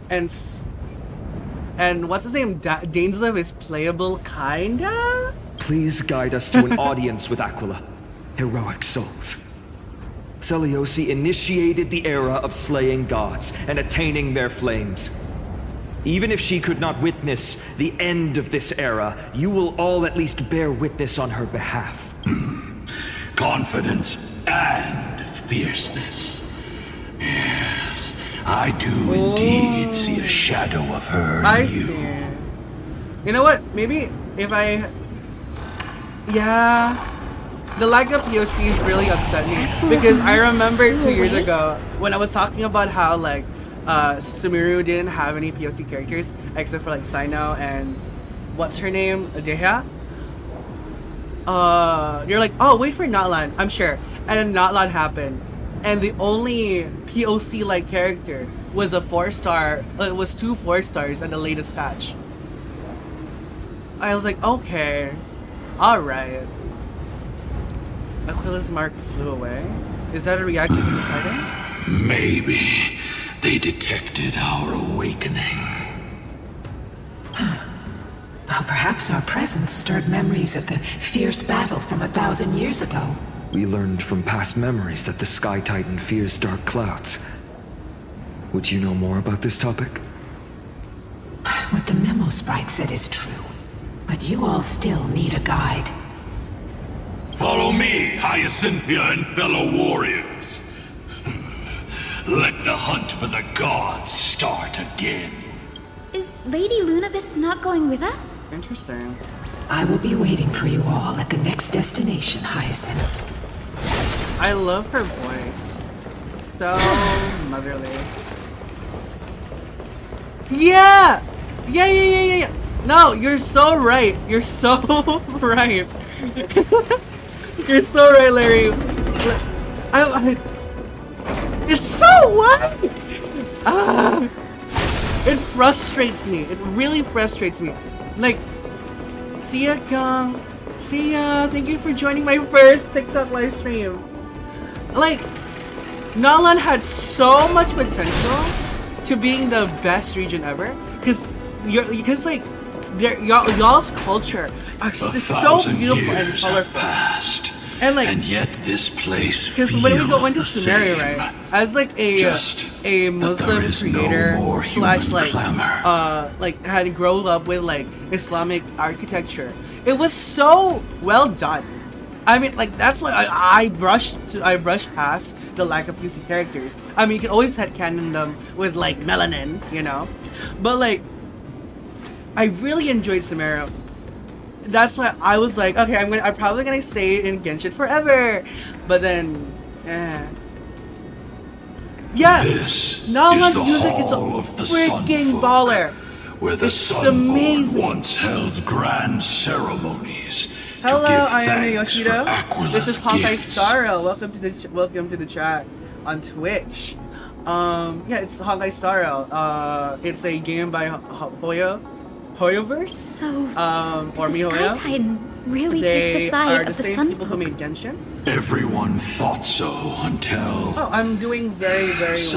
And what's his name? Dainslev is playable, kinda? Please guide us to an audience with Aquila. Heroic souls. Celiosi initiated the era of slaying gods and attaining their flames. Even if she could not witness the end of this era, you will all at least bear witness on her behalf. Confidence and fierceness. Yes, I do indeed see a shadow of her in I you. see. You know what? Maybe if I... Yeah... The lack of POCs really upset me. Because I remember 2 years ago when I was talking about how like Sumeru didn't have any POC characters except for like Sino and what's her name? Deha? You're like, oh, wait for Natlan, I'm sure. And then Natlan happened. And the only POC like character was a 4-star, it was 2 4-stars in the latest patch. I was like, okay, alright. Aquila's mark flew away? Is that a reaction from the Titan? Maybe they detected our awakening. Well, perhaps our presence stirred memories of the fierce battle from 1,000 years ago. We learned from past memories that the Sky Titan fears dark clouds. Would you know more about this topic? What the memo sprite said is true, but you all still need a guide. Follow me, Hyacinthia and fellow warriors. Let the hunt for the gods start again. Is Lady Lunabis not going with us? Interesting. I will be waiting for you all at the next destination, Hyacinth. I love her voice. So motherly. Yeah! Yeah. No, you're so right. You're so right. You're so right, Larry. It's so what? It frustrates me. It really frustrates me. Like, see ya, Kang. See ya. Thank you for joining my first TikTok live stream. Like, Nalan had so much potential to being the best region ever, because like y'all's culture is so beautiful and colorful. Passed, and like, and yet this place because feels when we go into the Sumeria, same. right, as like a Muslim creator slash like had grown up with like Islamic architecture, it was so well done. I mean, like, that's why I brushed past the lack of PC characters. I mean, you can always headcanon them with like melanin, you know, but like, I really enjoyed Sumeria. That's why I was like, okay, I'm probably gonna stay in Genshin forever, but then, yeah, This Nalan's is the music is a hall of the freaking Sunfolk, baller. where the It's Sun amazing. Lord once held grand ceremonies Hello, to give I am thanks for Yoshido. Aquila's This is Honkai gifts. Starro. Welcome to the chat on Twitch. Yeah, it's Honkai Starro. It's a game by Hoyoverse. So, Or did the Sky MiHoYo. Titan really take They the are side the of the same Sun people who made Genshin. Everyone thought so until Oh, I'm doing very, very well. Thank you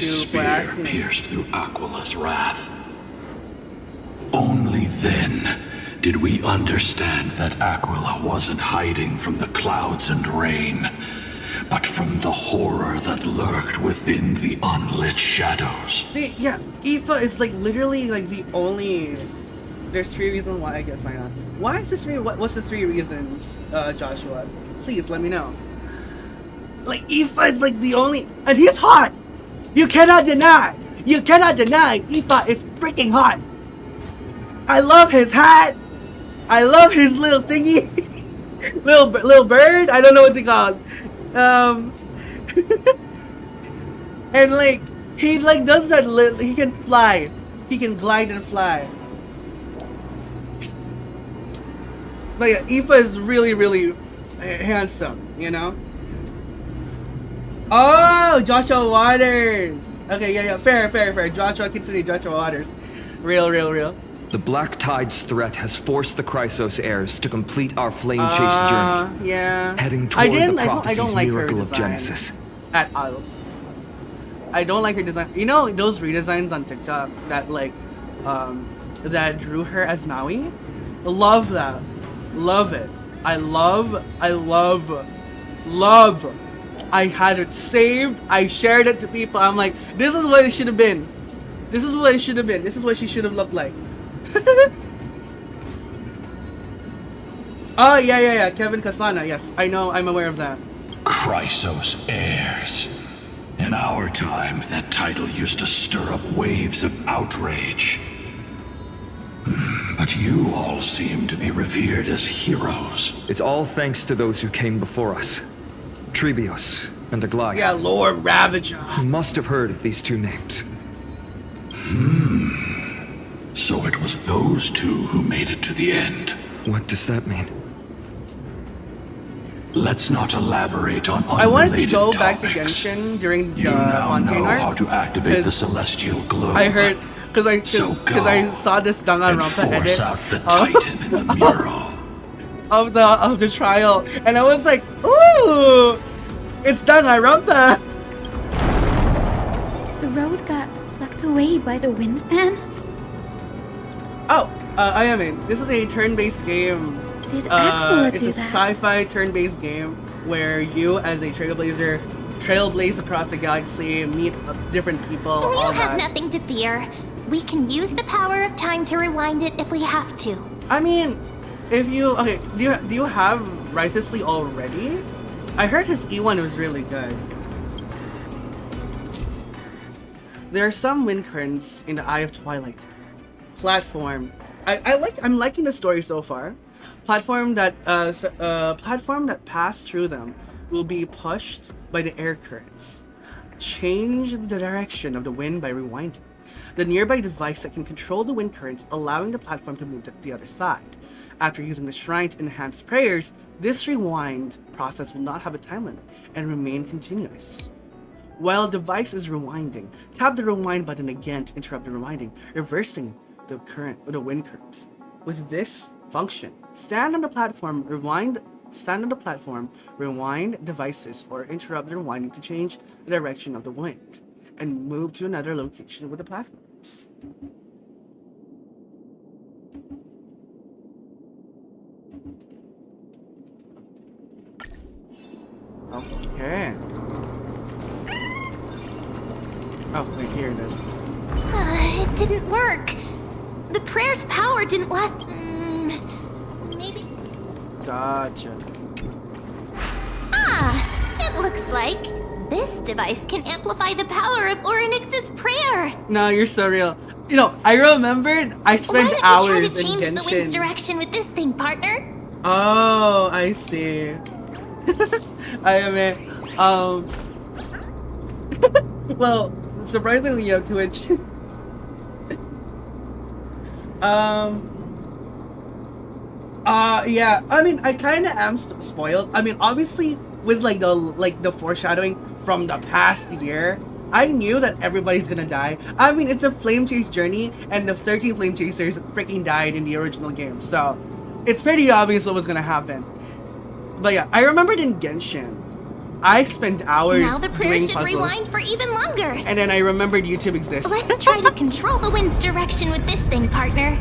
Saliosi's for spear asking. pierced through Aquila's wrath. Only then did we understand that Aquila wasn't hiding from the clouds and rain, but from the horror that lurked within the unlit shadows. See, yeah, Aoife is like literally like the only. There's 3 reasons why I get fine on. Why is the 3? What's the 3 reasons, Joshua? Please let me know. Like, Aoife is like the only, and he's hot. You cannot deny. You cannot deny. Aoife is freaking hot. I love his hat. I love his little thingy. little bird. I don't know what's it called. And like he like does that. He can fly. He can glide and fly. But yeah, Aoife is really, really handsome, you know? Oh, Joshua Waters! Okay, yeah, fair. Joshua Kitsune, Joshua Waters. Real. The Black Tide's threat has forced the Chrysos heirs to complete our flame chase journey, Yeah. heading toward the I don't prophecy's like her miracle of design Genesis. at all. I don't like her design. You know those redesigns on TikTok that like, that drew her as Maui? Love that. Love it. I love. I had it saved. I shared it to people. I'm like, this is what it should have been. This is what it should have been. This is what she should have looked like. Oh, yeah. Kevin Kasana. Yes, I know. I'm aware of that. Chrysos heirs. In our time, that title used to stir up waves of outrage. But you all seem to be revered as heroes. It's all thanks to those who came before us. Trebios and Aglaya. Yeah, Lord Ravager. You must have heard of these 2 names. So it was those 2 who made it to the end. What does that mean? Let's not elaborate on unrelated I wanted to go back to topics. Genshin during the You now Fontaine know arc. how to activate the 'cause celestial glow. I heard because I saw this and Danganronpa force edit out the Titan in the mural. of the trial, and I was like, ooh, it's Danganronpa. The road got sucked away by the wind fan? Oh, I am. This is a turn-based game. Did Aquila It's do a that? sci-fi turn-based game where you, as a trailblaze across the galaxy, meet different people. You all have that. nothing to fear. We can use the power of time to rewind it if we have to. I mean, if you do you have Righteously already? I heard his E1 was really good. There are some wind currents in the Eye of Twilight. Platform. I'm liking the story so far. Platform that pass through them will be pushed by the air currents. Change the direction of the wind by rewinding. The nearby device that can control the wind currents, allowing the platform to move to the other side. After using the shrine to enhance prayers, this rewind process will not have a time limit and remain continuous. While the device is rewinding, tap the rewind button again to interrupt the rewinding, reversing the wind current. With this function, stand on the platform, rewind stand on the platform, rewind devices, or interrupt their winding to change the direction of the wind, and move to another location with the platforms. Okay. Oh, wait, here it is. It didn't work. The prayer's power didn't last. Maybe. Gotcha. It looks like this device can amplify the power of Orynyx's prayer. No, you're so real. You know, I remembered I spent hours Why don't in you try to change the wind's Genshin. direction with this thing, partner? Oh, I see. I mean, well, surprisingly, you have Twitch. Yeah. I mean, I kind of am spoiled. I mean, obviously, with like the foreshadowing from the past year, I knew that everybody's gonna die. I mean, it's a flame chase journey, and the 13 flame chasers freaking died in the original game, so it's pretty obvious what was gonna happen. But yeah, I remembered in Genshin, I spent hours Now the prayer doing should puzzles, rewind for even longer. and then I remembered YouTube exists. Let's try to control the wind's direction with this thing, partner.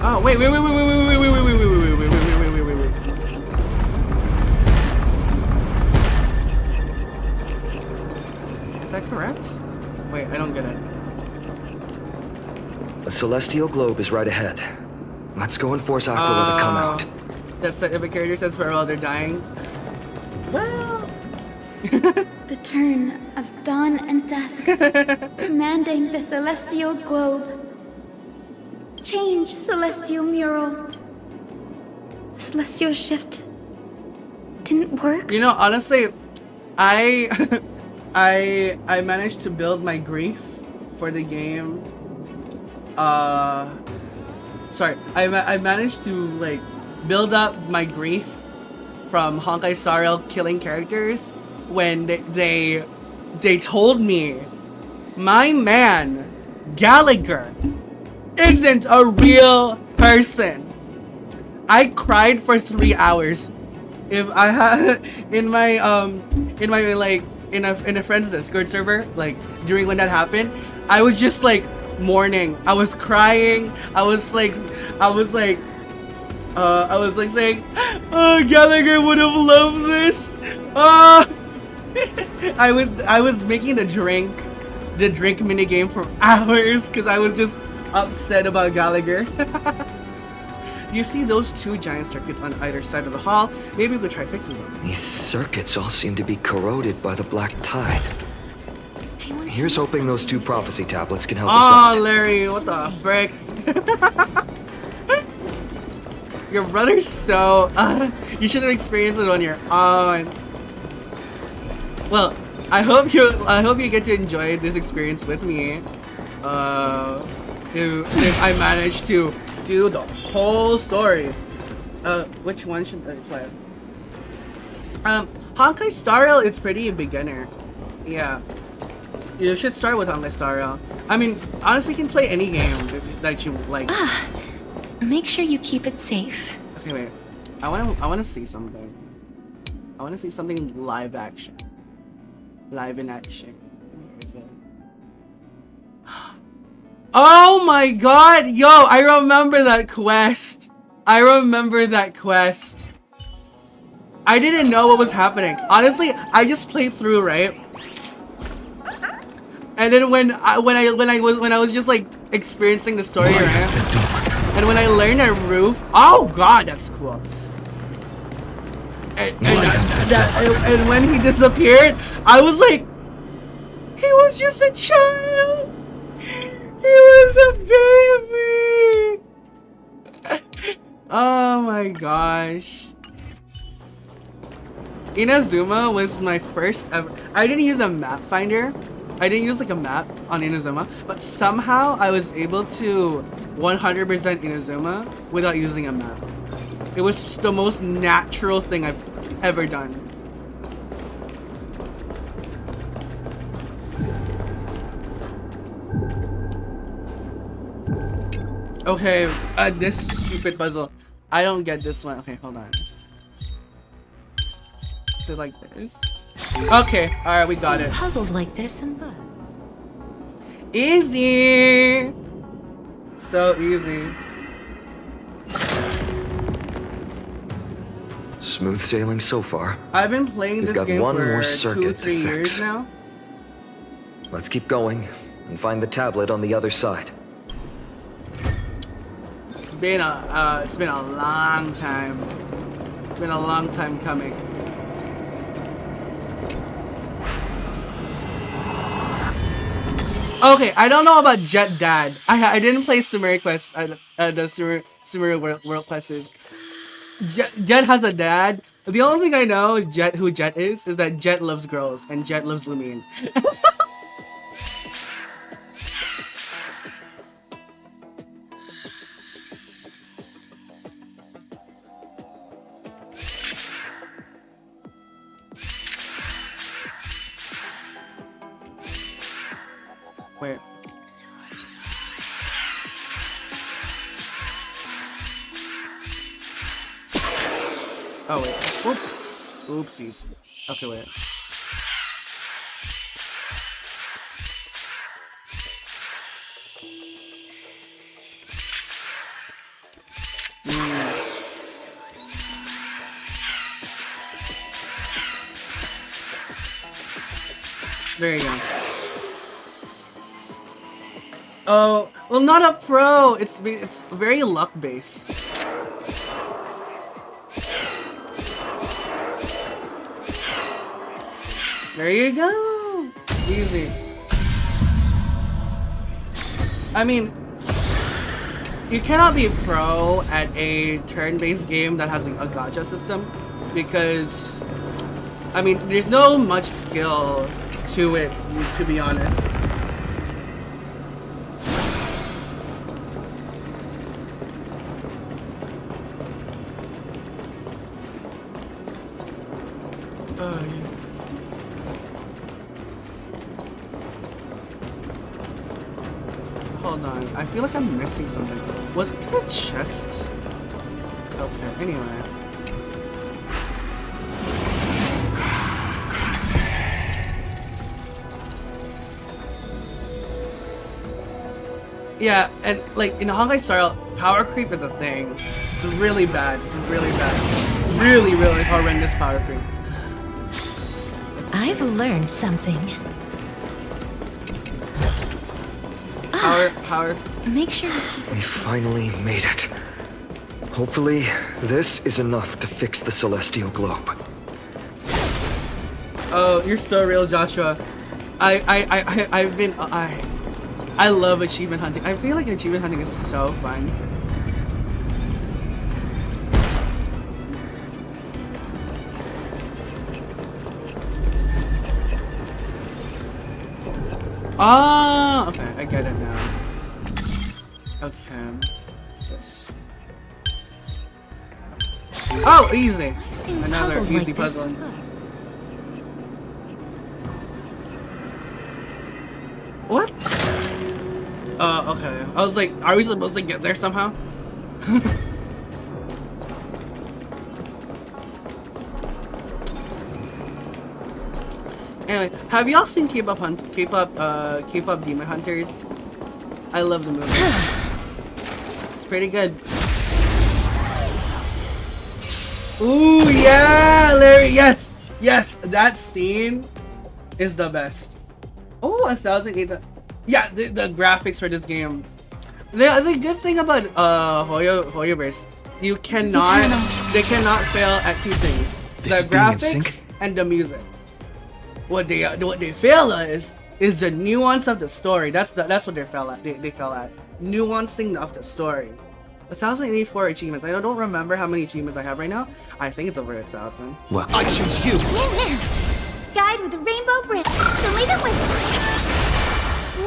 Oh wait. Is that correct? Wait, I don't get it. A celestial globe is right ahead. Let's go and force Aquila to come out. That's if a character says farewell, they're dying. Well. The turn of dawn and dusk, commanding the celestial globe. Change, celestial mural. The celestial shift didn't work. You know, honestly, I I managed to build my grief for the game. Sorry, I managed to like build up my grief from Honkai Star Rail killing characters when they told me my man Gallagher isn't a real person. I cried for 3 hours. If I had in a friend's Discord server, like during when that happened, I was just like mourning. I was crying. I was like saying, "Oh, Gallagher would have loved this." I was making the drink mini game for hours because I was just upset about Gallagher. You see those two giant circuits on either side of the hall? Maybe we could try fixing them. These circuits all seem to be corroded by the black tide. Here's hoping those two prophecy tablets can help us out. Oh, Larry, what the frick? Your brother's so... you should have experienced it on your own. Well, I hope you get to enjoy this experience with me. If I manage to do the whole story. Which one should I play? Honkai Star Rail is pretty beginner. Yeah. You should start with Honkai Star Rail. I mean, honestly, you can play any game that you like. Make sure you keep it safe. Okay, wait. I wanna see something. I wanna see something live action. Live in action. Where is it? Oh my god! Yo, I remember that quest. I didn't know what was happening. Honestly, I just played through, right? And then when I was just like experiencing the story, right? And when I learned that roof, oh god, that's cool. And when he disappeared, I was like, he was just a child. He was a baby. Oh my gosh. Inazuma was my first ever. I didn't use a map finder. I didn't use like a map on Inazuma, but somehow I was able to 100% Inazuma without using a map. It was the most natural thing I've ever done. Okay, this stupid puzzle. I don't get this one. Okay, hold on. Is it like this? Okay, alright, we got it. Puzzles like this and but. Easy! So easy. Smooth sailing so far. I've been playing We've this got game one for more 2-3 circuit to years fix. now. Let's keep going and find the tablet on the other side. It's been a long time. It's been a long time coming. Okay, I don't know about Jet Dad. I didn't play Sumeria Quest. The Sumeria World Quest is. Jet has a dad. The only thing I know who Jet is that Jet loves girls and Jet loves Lumine. Wait. Oh wait. Oops. Oopsies. Okay, wait. There you go. Oh, well, not a pro. It's very luck based. There you go. Easy. I mean, you cannot be a pro at a turn-based game that has a gacha system because, I mean, there's no much skill to it, to be honest. Hold on, I feel like I'm missing something. Was it a chest? Okay, anyway. Yeah, and like in Honkai Star, power creep is a thing. It's really bad. It's really bad. Really, really horrendous power creep. I've learned something. Power. Make sure you keep We finally made it. Hopefully, this is enough to fix the celestial globe. Oh, you're so real, Joshua. I love achievement hunting. I feel like achievement hunting is so fun. Ah, okay, I get it now. Okay, this. Oh, easy. I've seen Another puzzles easy like this puzzle. and but. What? Okay. I was like, are we supposed to get there somehow? Anyway, have y'all seen K-pop Demon Hunters? I love the movie. It's pretty good. Ooh, yeah, Larry, yes! Yes, that scene is the best. Oh, 1,800. Yeah, the graphics for this game. The good thing about Hoyoverse, they cannot fail at two things: This is the being in graphics sync? and the music. What they fail at is the nuance of the story. That's what they fail at. They fail at nuancing of the story. 1,084 achievements. I don't remember how many achievements I have right now. I think it's over 1,000. Well, I choose you. Guide with the rainbow bridge. The leader with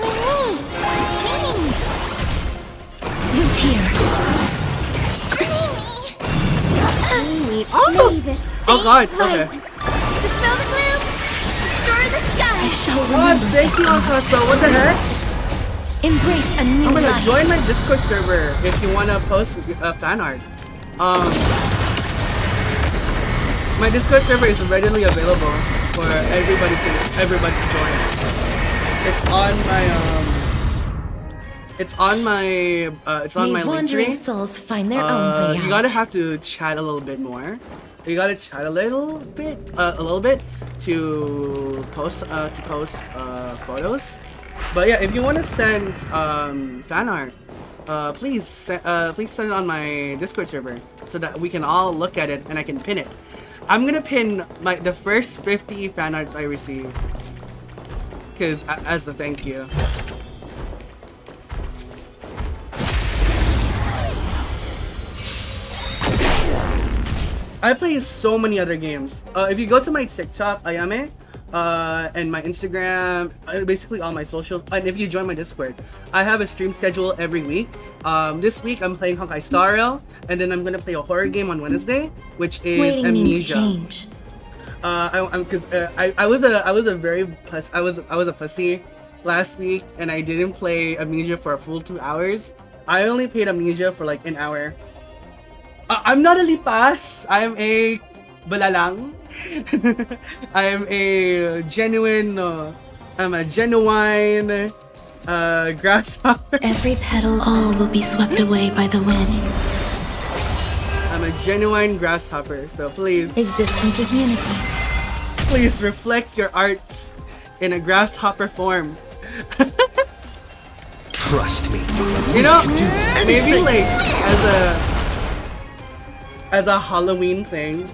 Mini. Who's here? Mini. Oh! May this Oh god, fate light. okay. Dispel the gloom. Destroy the sky. I shall What? remember Thank this you, hour. Alfonso. What the heck? Embrace a new I'm gonna life. join my Discord server if you wanna post fan art. My Discord server is readily available for everybody to join. It's on my link wandering tree. souls find their own way out. You gotta have to chat a little bit more. You gotta chat a little bit to post photos. But yeah, if you want to send fan art, please send it on my Discord server so that we can all look at it and I can pin it. I'm gonna pin the first 50 fan arts I receive, cause as a thank you. I play so many other games. If you go to my TikTok, Ayame, and my Instagram, basically all my social, and if you join my Discord, I have a stream schedule every week. This week I'm playing Honkai Star Rail, and then I'm gonna play a horror game on Wednesday, which is Waiting means Amnesia. change. I was a pussy last week, and I didn't play Amnesia for a full 2 hours. I only played Amnesia for like an hour. I'm not a lipas. I'm a balalang. I'm a genuine grasshopper. Every petal, all will be swept away by the wind. I'm a genuine grasshopper, so please, Existence is unity. please reflect your art in a grasshopper form. Trust me. You know, maybe like as a Halloween thing,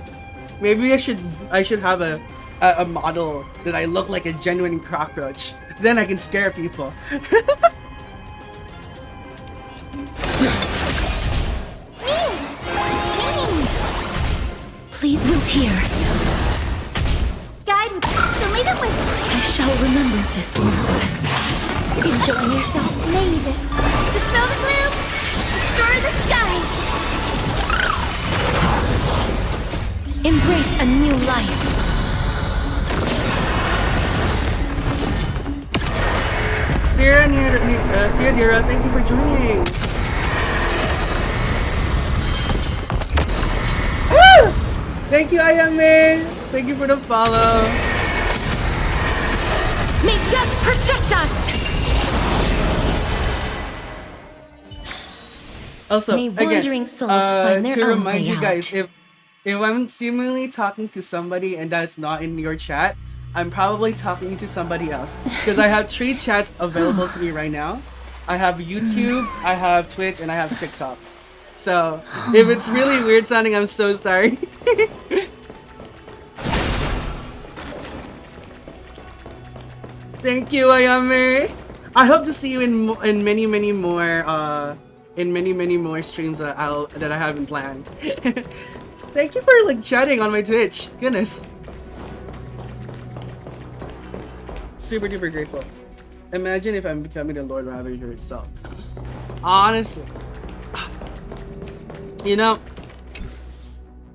maybe I should have a model that I look like a genuine cockroach. Then I can scare people. Please root here. Guide, so leave it with I shall remember this one. Enjoy yourself. Mavis. Dispel the gloom. Destroy the skies. Embrace a new life. Sierra Dira, thank you for joining. Woo! Thank you, Ayame. Thank you for the follow. May death protect us. Also, May wandering souls again, find their to own remind way you guys, out. if I'm seemingly talking to somebody and that's not in your chat, I'm probably talking to somebody else. Because I have 3 chats available to me right now. I have YouTube, I have Twitch, and I have TikTok. So, if it's really weird sounding, I'm so sorry. Thank you, Ayame. I hope to see you in many more streams that I haven't planned. Thank you for like chatting on my Twitch. Goodness. Super duper grateful. Imagine if I'm becoming the Lord Ravager itself. Honestly. You know,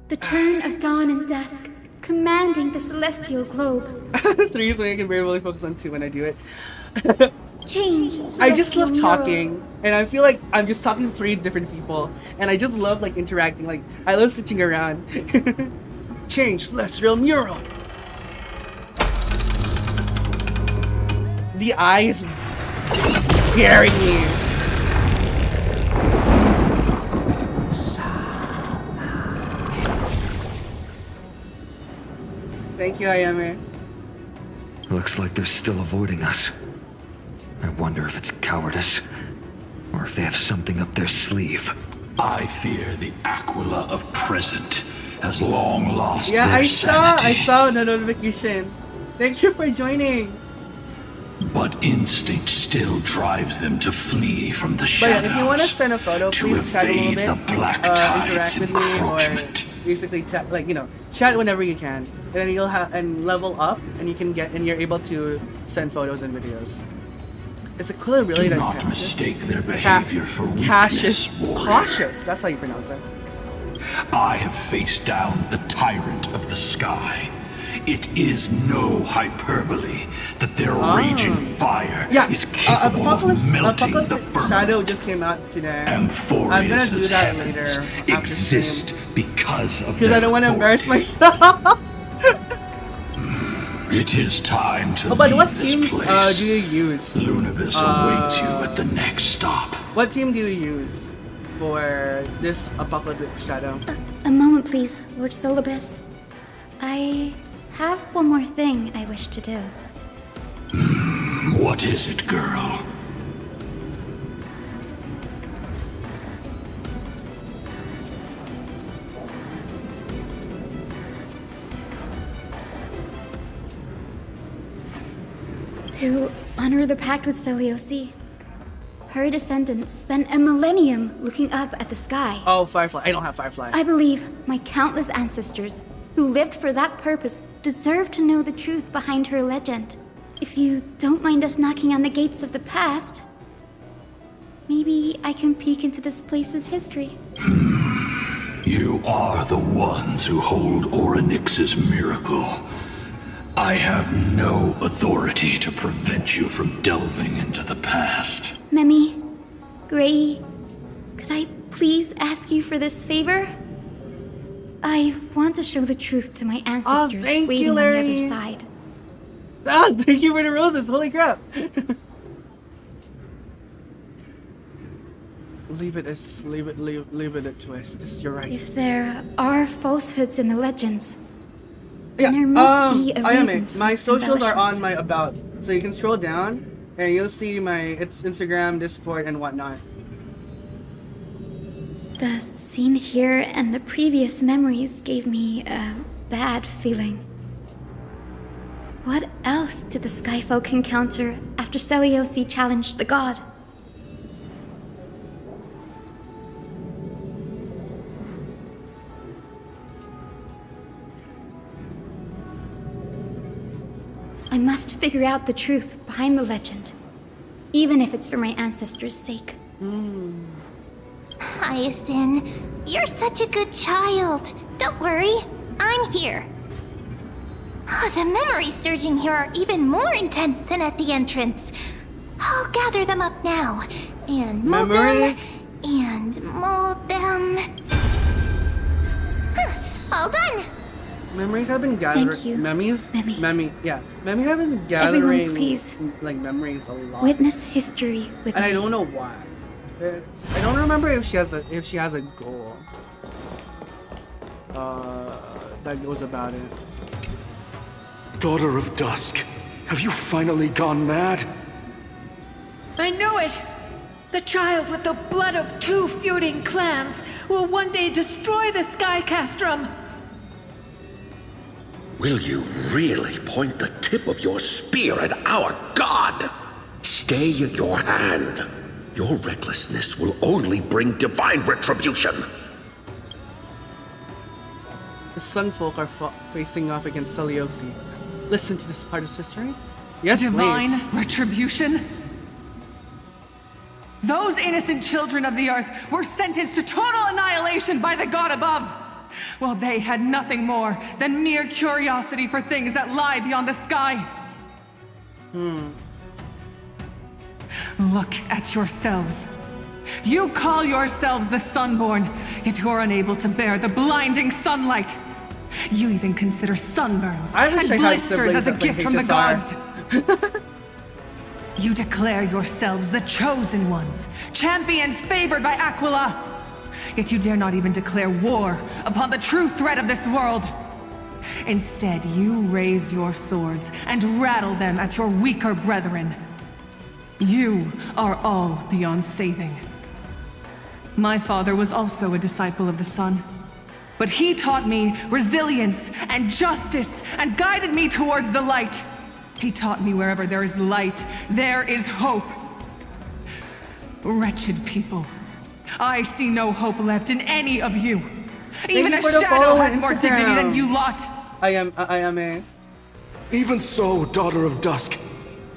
The turn of dawn and dusk, commanding the celestial globe. 3 is when I can very well focus on 2 when I do it. Change. I just love celestial mural. talking, and I feel like I'm just talking to 3 different people, and I just love like interacting. Like I love switching around. Change celestial mural. The eye is scaring me. Thank you, Ayame. Looks like they're still avoiding us. I wonder if it's cowardice, or if they have something up their sleeve. I fear the Aquila of present has long lost Yeah, their I sanity. saw the notification. Thank you for joining. But instinct still drives them to flee from the But shadows. yeah, if you want to send a photo, to please chat a little evade bit. the black Interact tide's with me, or encroachment. basically chat, like chat whenever you can, and then you'll have and level up, and you're able to send photos and videos. It's a cool ability Do that not Cassius- mistake their behavior for Cassius, weakness, warrior. cautious. That's how you pronounce it. I have faced down the tyrant of the sky. It is no hyperbole that their raging fire Yeah, is capable of melting the Apocalypse Shadow firmament. just came out today. Amphorius' do that later heavens after exist because of Because their I don't want to embarrass authority. myself. It is time to But what leave this teams place. do you use? Lunavis awaits you at the next stop. What team do you use for this Apocalypse Shadow? A moment, please, Lord Solibus. I have one more thing I wish to do. What is it, girl? To honor the pact with Celiosi, her descendants spent a millennium looking up at the sky. Oh, Firefly. I don't have Firefly. I believe my countless ancestors who lived for that purpose deserve to know the truth behind her legend. If you don't mind us knocking on the gates of the past, maybe I can peek into this place's history. You are the ones who hold Orynyx's miracle. I have no authority to prevent you from delving into the past. Memi, Gray, could I please ask you for this favor? I want to show the truth to my ancestors thank waiting you, on the Larry. other side. Ah, thank you for the roses. Holy crap. leave it at twist. You're right. If there are falsehoods in the legends, Yeah, there must be a I am reason it. for My its socials are on embellishment. my about, so you can scroll down and you'll see it's Instagram, Discord, and whatnot. The scene here and the previous memories gave me a bad feeling. What else did the Skyfolk encounter after Celiosi challenged the god? I must figure out the truth behind the legend, even if it's for my ancestors' sake. Hyacinth, you're such a good child. Don't worry, I'm here. The memories surging here are even more intense than at the entrance. I'll gather them up now, and mold Memories? them, and mold them. All done. Memories have been gathering. Thank you, Memories? Memi. Memi have been gathering. Everyone, please. Like memories a lot. Witness history with And me. I don't know why. I don't remember if she has a goal. That goes about it. Daughter of Dusk, have you finally gone mad? I knew it! The child with the blood of 2 feuding clans will one day destroy the Sky Castrum! Will you really point the tip of your spear at our god? Stay your hand. Your recklessness will only bring divine retribution. The Sunfolk are facing off against Celiosi. Listen to this part of history. Yes, Divine please. retribution? Those innocent children of the earth were sentenced to total annihilation by the god above, while they had nothing more than mere curiosity for things that lie beyond the sky. Look at yourselves. You call yourselves the Sunborn, yet you're unable to bear the blinding sunlight. You even consider sunburns I wish and I had blisters siblings as a that played gift from the HSR. gods. You declare yourselves the chosen ones, champions favored by Aquila. Yet you dare not even declare war upon the true threat of this world. Instead, you raise your swords and rattle them at your weaker brethren. You are all beyond saving. My father was also a disciple of the sun, but he taught me resilience and justice and guided me towards the light. He taught me wherever there is light, there is hope. Wretched people, I see no hope left in any of you. Even you a for the shadow follow has on more dignity than Instagram. you lot. I am a. Even so, Daughter of Dusk,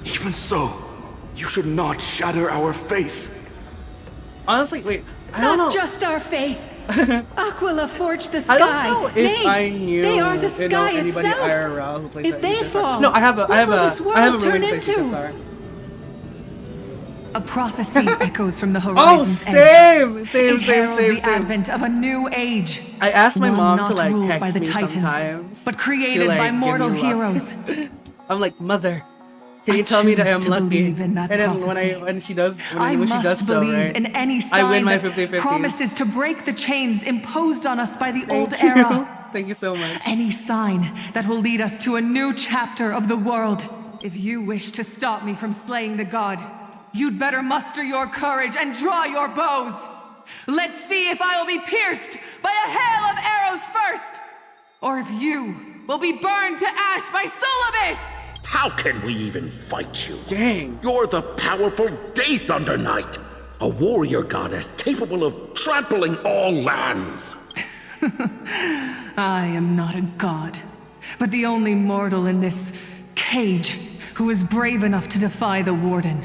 even so, you should not shatter our faith. Honestly, wait. I don't know. Not just our faith, Aquila forged the I sky. don't know if Nay, I knew they are the you know, sky anybody itself. IRL who plays If that they music. fall, No, I have a what will this world turn really into? THR. A prophecy echoes from the Oh, horizon's edge. same, It heralds the advent of a new age. I asked my One mom not to like ruled text by the me Titans, sometimes, but to, created like, by give me mortal luck. heroes. I'm like, mother, can I you tell me that choose I'm to lucky? believe in that And then prophecy. when she does, I when she must does so, believe right? in any I sign win my that 50-50. promises to break the chains imposed on us by the Thank old you. era. Thank you so much. Any sign that will lead us to a new chapter of the world. If you wish to stop me from slaying the god, you'd better muster your courage and draw your bows. Let's see if I will be pierced by a hail of arrows first, or if you will be burned to ash by Solavis! How can we even fight you? Dang. You're the powerful Day Thunder Knight, a warrior goddess capable of trampling all lands. I am not a god, but the only mortal in this cage who is brave enough to defy the Warden.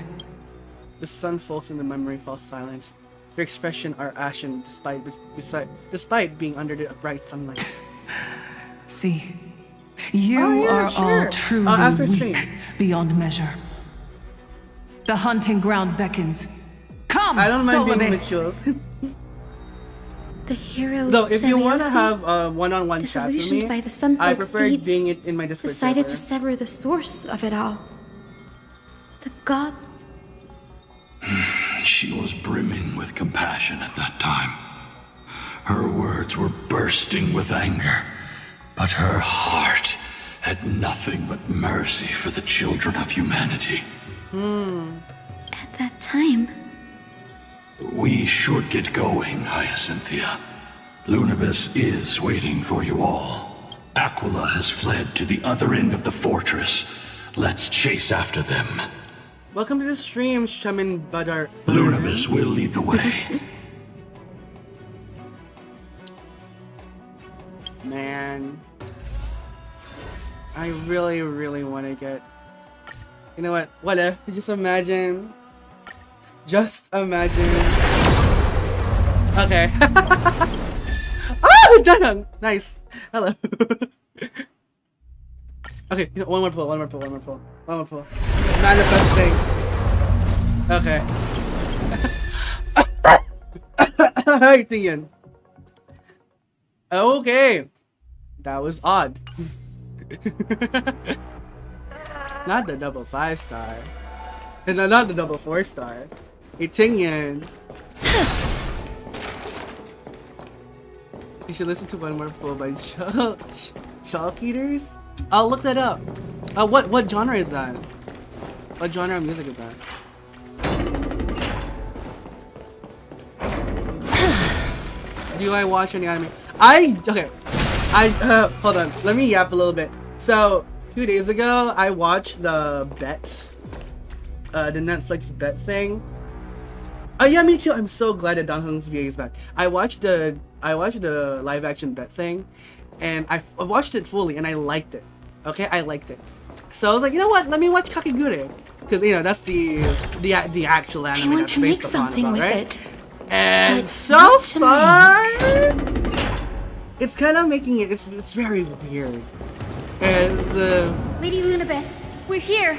The sun falls and the memory falls silent. Your expression are ashen despite being under the bright sunlight. See, you are all truly after weak stream. beyond measure. The hunting ground beckons. Come, I don't mind being Solavis. rituals. The hero Though, if you want to Seleucid, have one-on-one chat with disillusioned me, by the Sunfloke's I prefer deeds, being it in my Discord decided to server. sever the source of it all. The god. She was brimming with compassion at that time. Her words were bursting with anger, but her heart had nothing but mercy for the children of humanity. At that time, We should get going, Hyacinthia. Lunabis is waiting for you all. Aquila has fled to the other end of the fortress. Let's chase after them. Welcome to the stream, Shaman Badar. Lunabis will lead the way. Man, I really want to get. You know what? What if? Just imagine. Okay. Oh, done. Nice. Hello. Okay, you know, one more pull. Manifesting. Okay. Hi, Tian. Okay. That was odd. Not the double 5-star. And not the double 4-star. Hey, Tingyan. You should listen to One More Pull by Chalk Eaters? I'll look that up. What genre is that? What genre of music is that? Do I watch any anime? Hold on. Let me yap a little bit. So, 2 days ago, I watched the the Netflix bet thing. Oh yeah, me too. I'm so glad that Don Hung's VA is back. I watched the live action bet thing, and I watched it fully, and I liked it. Okay, I liked it. So I was like, you know what? Let me watch Kakegurui, because you know that's the actual anime. I want that's to make based upon something about, with right? it. And But so not to far, it's kind of making it. It's very weird. And Lady Lunabis, we're here.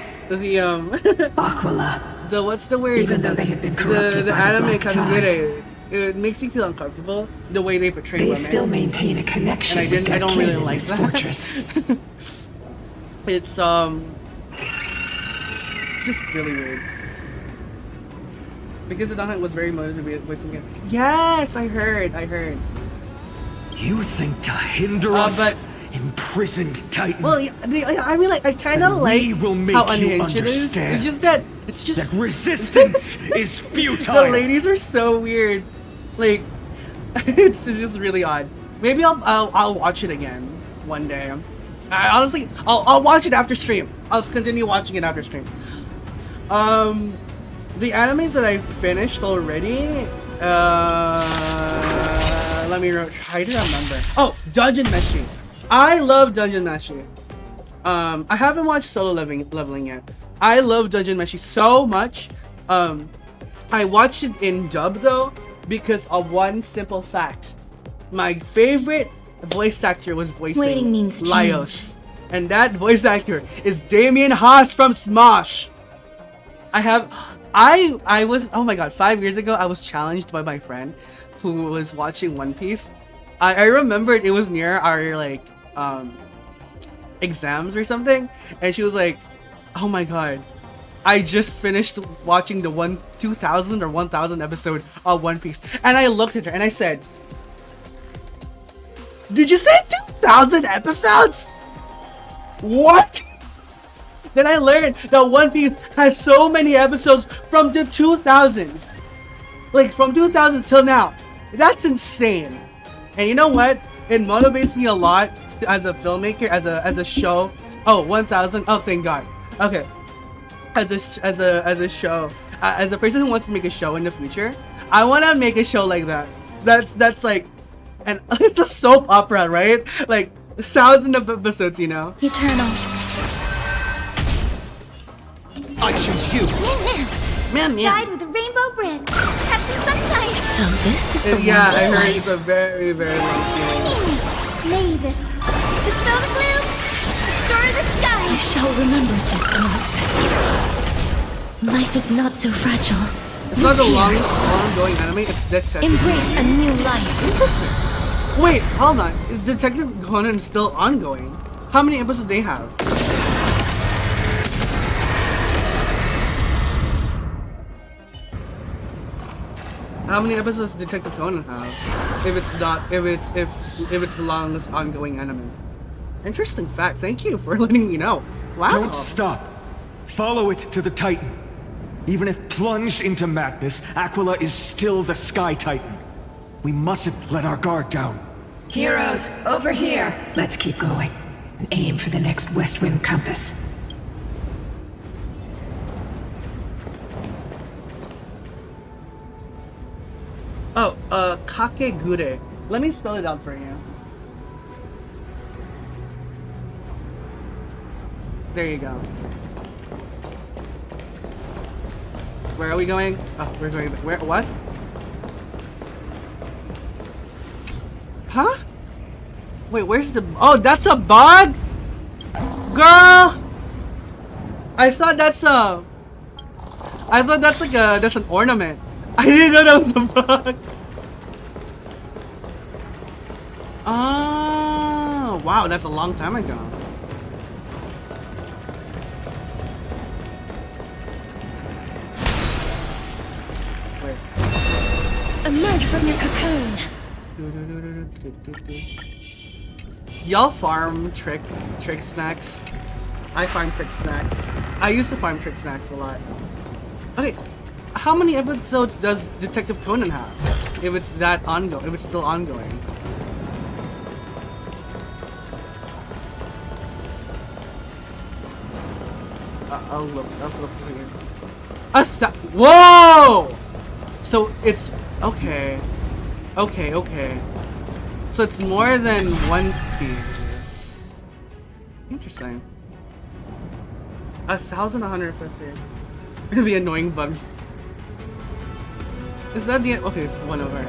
Aquila. What's the word? Even though they had been corrupted the by anime the Black Tide, Kakegurui, it makes me feel uncomfortable the way they portray they women. still maintain a connection And with I their don't kin really in like this that. fortress. It's just really weird. Because the Donut was very motivated with him. Yes, I heard. You think to hinder us, but imprisoned Titan? well, I mean, like, I kind of Then like we will make how you unhinged it is. understand It's just that that resistance is futile. the ladies are so weird. Like, it's just really odd. Maybe I'll watch it again one day. Honestly, I'll watch it after stream. I'll continue watching it after stream. The animes that I finished already. Let me try to remember. Oh, Dungeon Meshi. I love Dungeon Meshi. I haven't watched Solo Leveling yet. I love Dungeon Meshi so much. I watched it in dub though because of one simple fact. my favorite voice actor was voicing Waiting means change. Laios. And that voice actor is Damien Haas from Smosh. I was, oh my god, 5 years ago, I was challenged by my friend who was watching One Piece. I remembered it was near our, like, exams or something. And she was like, oh my god, I just finished watching the 2000 or 1000 episode of One Piece. And I looked at her and I said, did you say 2000 episodes? What? Then I learned that One Piece has so many episodes from the 2000s. Like, from 2000s till now. That's insane. And you know what? It motivates me a lot as a filmmaker, as a show. Oh, 1000. Oh, thank God. Okay. As a show, as a person who wants to make a show in the future, I want to make a show like that. That's like, and it's a soap opera, right? Like 1,000 of episodes, you know. Eternal. I choose you. Man, Guide with a rainbow bridge. Have some sunshine. So this is the Yeah, one. I heard it's a very, very long series. Mavis. Dispel the gloom. Restore the I sky. shall remember this oath. Life is not so fragile. It's not a Look long, here. ongoing anime. It's Detective. Embrace a new life. Wait, hold on. Is Detective Conan still ongoing? How many episodes do they have? How many episodes does Detective Conan have? If it's not, if it's the longest ongoing anime. Interesting fact. Thank you for letting me know. Wow. Don't stop. Follow it to the Titan. Even if plunged into madness, Aquila is still the Sky Titan. We mustn't let our guard down. Heroes, over here. Let's keep going and aim for the next west wind compass. Oh, Kakegure. Let me spell it out for you. There you go. Where are we going? Oh, we're going. Where? What? Huh? Wait, where's the? Oh, that's a bug, girl. I thought that's a. I thought that's like a. That's an ornament. I didn't know that was a bug. Oh, wow, that's a long time ago. Wait. Emerge from your cocoon. Y'all farm trick snacks. I farm trick snacks. I used to farm trick snacks a lot. Okay, how many episodes does Detective Conan have? If it's that ongoing, if it's still ongoing. I'll look here. Whoa! So it's okay. Okay. So it's more than One Piece. Interesting. 1,150. The annoying bugs. Is that the okay? It's one over.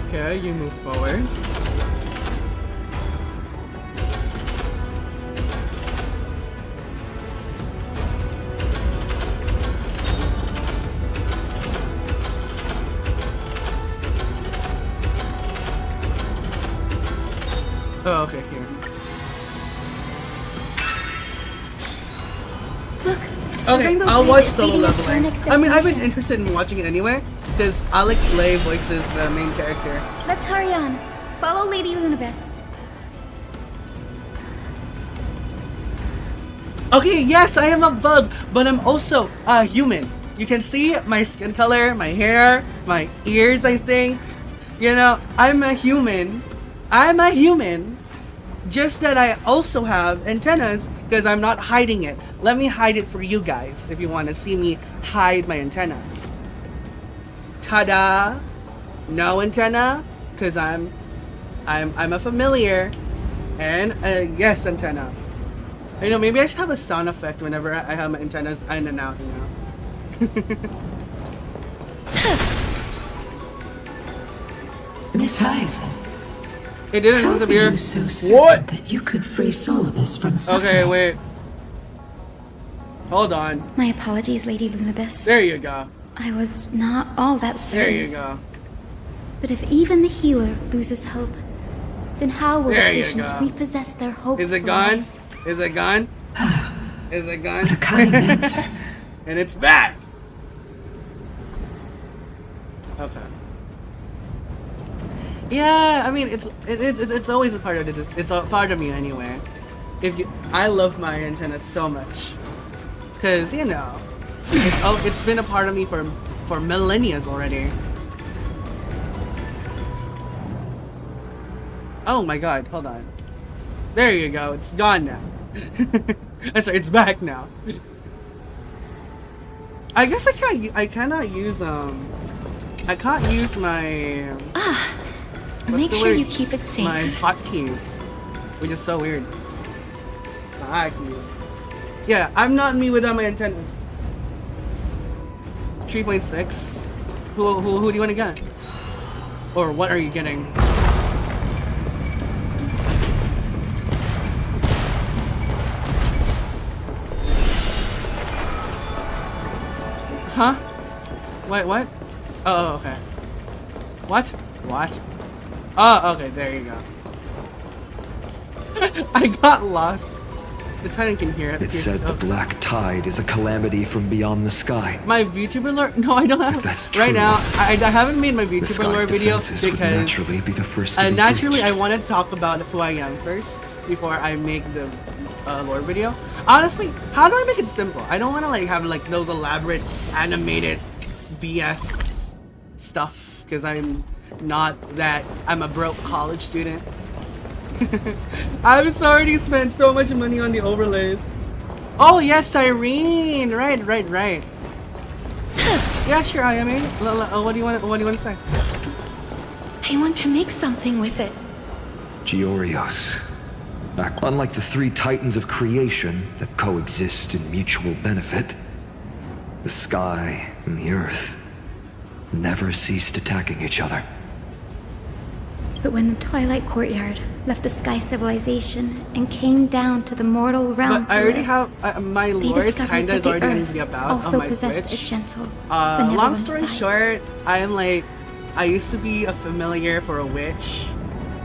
Okay, you move forward. Oh, okay, here. Look. Okay, I'll watch Solo Leveling. I mean, I've been interested in watching it anyway, because Alex Lay voices the main character. Let's hurry on. Follow Lady Lunabis. Okay, yes, I am a bug, but I'm also a human. You can see my skin color, my hair, my ears, I think. You know, I'm a human. Just that I also have antennas because I'm not hiding it. Let me hide it for you guys if you want to see me hide my antenna. Ta-da! No antenna because I'm a familiar. And yes, antenna. You know, maybe I should have a sound effect whenever I have my antennas in and out, you know. Miss Heisel, It didn't how were disappear. you so certain that you could free Solibus from suffering? Okay, wait. Hold on. My apologies, Lady Lunabis. There you go. I was not all that There certain. you go. But if even the healer loses hope, then how will There the you patients go. repossess their hope Is it for gone? life? Is it gone? Is it gone? What a kind answer. And it's back. Okay. Yeah, I mean it's always a part of it. It's a part of me anyway. I love my antenna so much, cause you know, it's been a part of me for millennia already. Oh my God! Hold on. There you go. It's gone now. That's right. It's back now. I guess I cannot use I can't use my Make the sure word? you keep it safe. My hotkeys, which is so weird. My hotkeys. Yeah, I'm not me without my antennas. 3.6. Who do you want to get? Or what are you getting? Huh? Wait, what? Oh, okay. What? What? Oh, okay, there you go. I got lost. The Titan can hear it. It said the black tide is a calamity from beyond the sky. My VTuber lore? No, I don't have. If that's right true, now, I haven't made my The VTuber sky's lore video defenses would because naturally be the first to be naturally breached. I want to talk about who I am first before I make the lore video. Honestly, how do I make it simple? I don't want to like have like those elaborate animated BS stuff because I'm not that. I'm a broke college student. I've already spent so much money on the overlays. Oh yes, Irene. Right. Yeah, sure, I am. What do you want to say? I want to make something with it. Georios. Unlike the three titans of creation that coexist in mutual benefit, the sky and the earth never ceased attacking each other. But when the Twilight Courtyard left the Sky Civilization and came down to the mortal realm But I to already live, have my they lore is discovered kinda that is the already Earth gonna be about also on my possessed Twitch. a gentle, Long benevolent story side. short, I'm like, I used to be a familiar for a witch,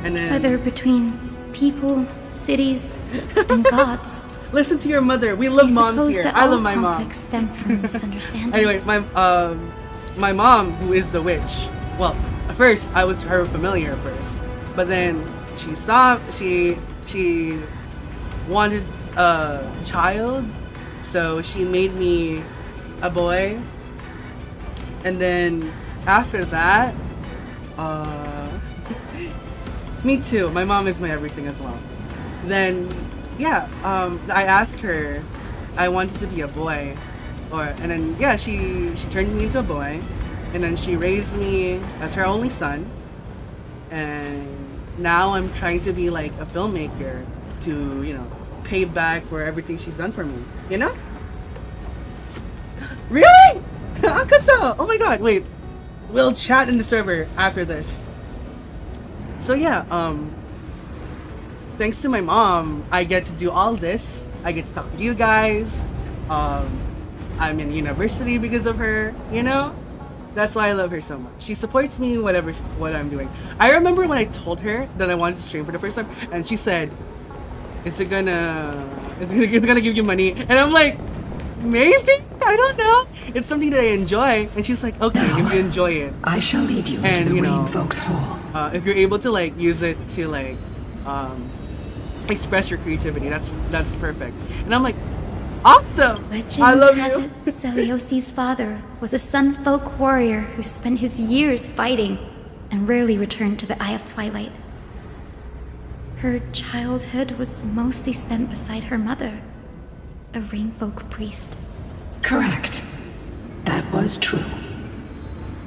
and then Whether between people, cities, and gods, listen to your mother. We love I moms suppose here. that I all love my mom. conflicts stem from misunderstandings. Anyways, my mom, who is the witch. Well, at first I was her familiar first, but then she wanted a child, so she made me a boy, and then after that, me too. My mom is my everything as well. Then, yeah, I asked her, I wanted to be a boy, and then yeah, she turned me into a boy, and then she raised me as her only son, and now I'm trying to be like a filmmaker to, you know, pay back for everything she's done for me, you know? Really? Akaso! Oh my god, wait. We'll chat in the server after this. So yeah, thanks to my mom, I get to do all this. I get to talk to you guys. I'm in university because of her, you know? That's why I love her so much. She supports me in what I'm doing. I remember when I told her that I wanted to stream for the first time, and she said, "Is it gonna give you money?" And I'm like, maybe? I don't know. It's something that I enjoy. And she's like, okay, Now, if you enjoy it. I shall lead you into the Rain Folks Hall. If you're able to like use it to like express your creativity, that's perfect. And I'm like, awesome! Legend I love has you. it Celiosi's father was a sun folk warrior who spent his years fighting and rarely returned to the Eye of Twilight. Her childhood was mostly spent beside her mother, a rainfolk priest. Correct. That was true.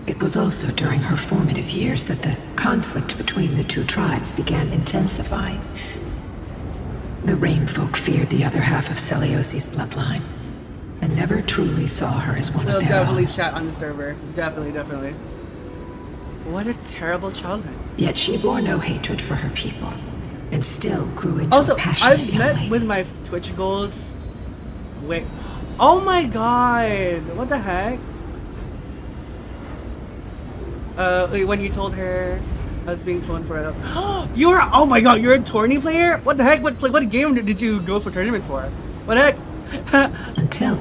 It was also during her formative years that the conflict between the two tribes began intensifying. The Rainfolk feared the other half of Celiosi's bloodline, and never truly saw her as one We'll of their definitely own. chat on the server. Definitely. What a terrible childhood. Yet she bore no hatred for her people, and still grew into Also, a passionate I've young met lady. with my Twitch goals. Wait. Oh my god. What the heck? Wait, when you told her I was being flown for a... You're... Oh my god, you're a tourney player? What the heck? What game did you go for tournament for? What the heck? Until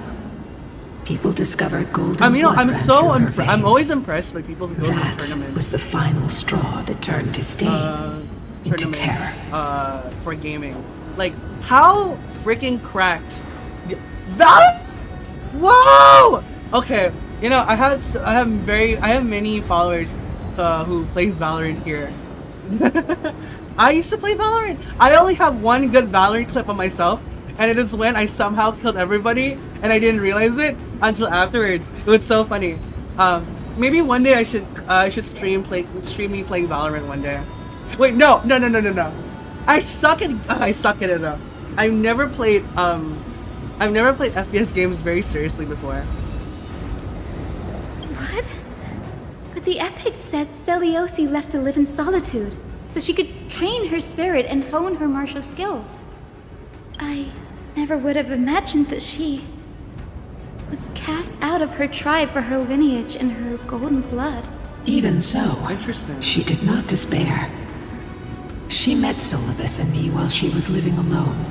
people discovered golden I mean, blood I'm ran so... through her I'm veins. always impressed by people who go to That tournaments. was the final straw that turned disdain into terror. For gaming. Like, how freaking cracked... That... Whoa! Okay, you know, I have many followers who plays Valorant here. I used to play Valorant. I only have one good Valorant clip of myself, and it is when I somehow killed everybody, and I didn't realize it until afterwards. It was so funny. Maybe one day I should stream me playing Valorant one day. Wait, no. I suck at it though. I've never played FPS games very seriously before. What? But the epic said Celiosi left to live in solitude, so she could train her spirit and hone her martial skills. I never would have imagined that she was cast out of her tribe for her lineage and her golden blood. Even so, Interesting. she did not despair. She met Solibus and me while she was living alone.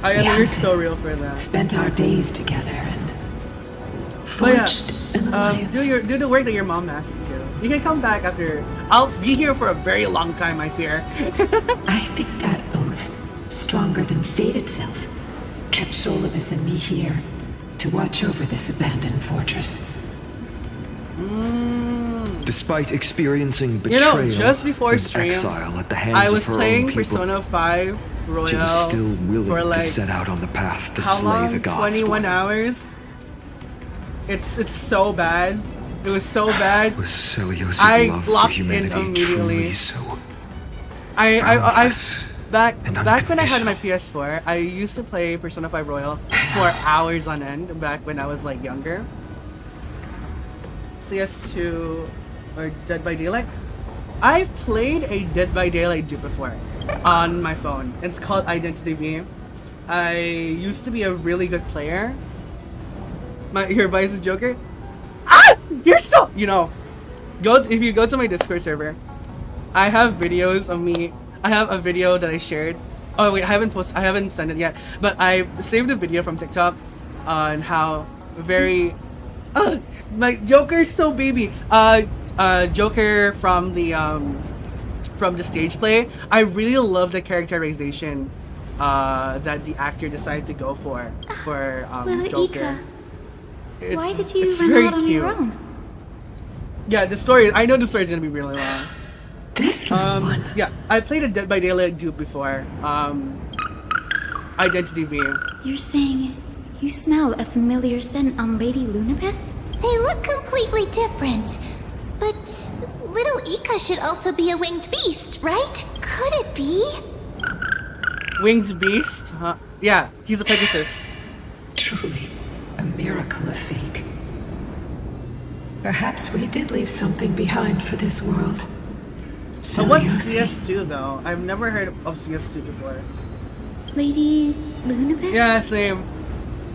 I We you're hunted, so real for that. spent our days together, and But yeah, forged an alliance. do the work that your mom asked you to. You can come back after. I'll be here for a very long time, I fear. I think that oath, stronger than fate itself, kept Solibus and me here to watch over this abandoned fortress. Despite experiencing You know, betrayal just before and stream, exile at the hands I was of her playing own people, Persona 5 Royal she was still willing for like to set out on the path to how slay long? the gods. 21 hours. It's so bad. It was so bad. Was Celios' I love for locked in humanity immediately. truly so I boundless back and when I had my unconditional? PS4, I used to play Persona 5 Royal for hours on end back when I was like younger. CS2 or Dead by Daylight. I've played a Dead by Daylight dupe before on my phone. It's called Identity V. I used to be a really good player. Your advice is Joker? Ah! You're so... You know, if you go to my Discord server, I have videos of me. I have a video that I shared. Oh wait, I haven't sent it yet. But I saved a video from TikTok on how very... my Joker's so baby. Joker from the stage play. I really love the characterization that the actor decided to go for Little Joker. Ika, why did you it's run very out on cute. your own? Yeah, the story. I know the story is gonna be really long. This little one. Yeah, I played a Dead by Daylight dupe before. Identity V. You're saying you smell a familiar scent on Lady Lunabis? They look completely different. But little Ika should also be a winged beast, right? Could it be? Winged beast? Huh? Yeah, he's a Pegasus. Truly, a miracle of fate. Perhaps we did leave something behind for this world. But what's Celiosi. CS2 though? I've never heard of CS2 before. Lady Lunabis? Yeah, same.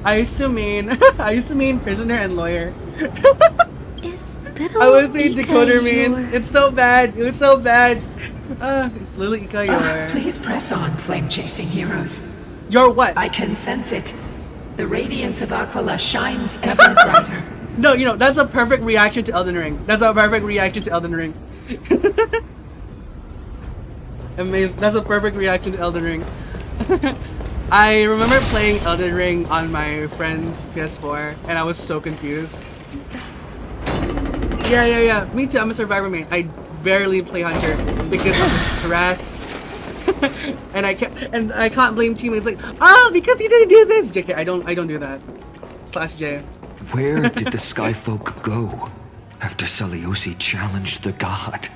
I used to mean prisoner and lawyer. Is little I was a Ika decoder main. your- It's so bad. It was so bad. It's Little Ika your... Please press on, flame-chasing heroes. Your what? I can sense it. The radiance of Aquila shines ever brighter. No, you know, that's a perfect reaction to Elden Ring. That's a perfect reaction to Elden Ring. Amazing. That's a perfect reaction to Elden Ring. I remember playing Elden Ring on my friend's PS4, and I was so confused. Yeah. Me too. I'm a survivor main. I barely play Hunter because of the stress, and I can't blame teammates like, because you didn't do this. JK, I don't do that. /J. Where did the Skyfolk go after Celiosi challenged the god?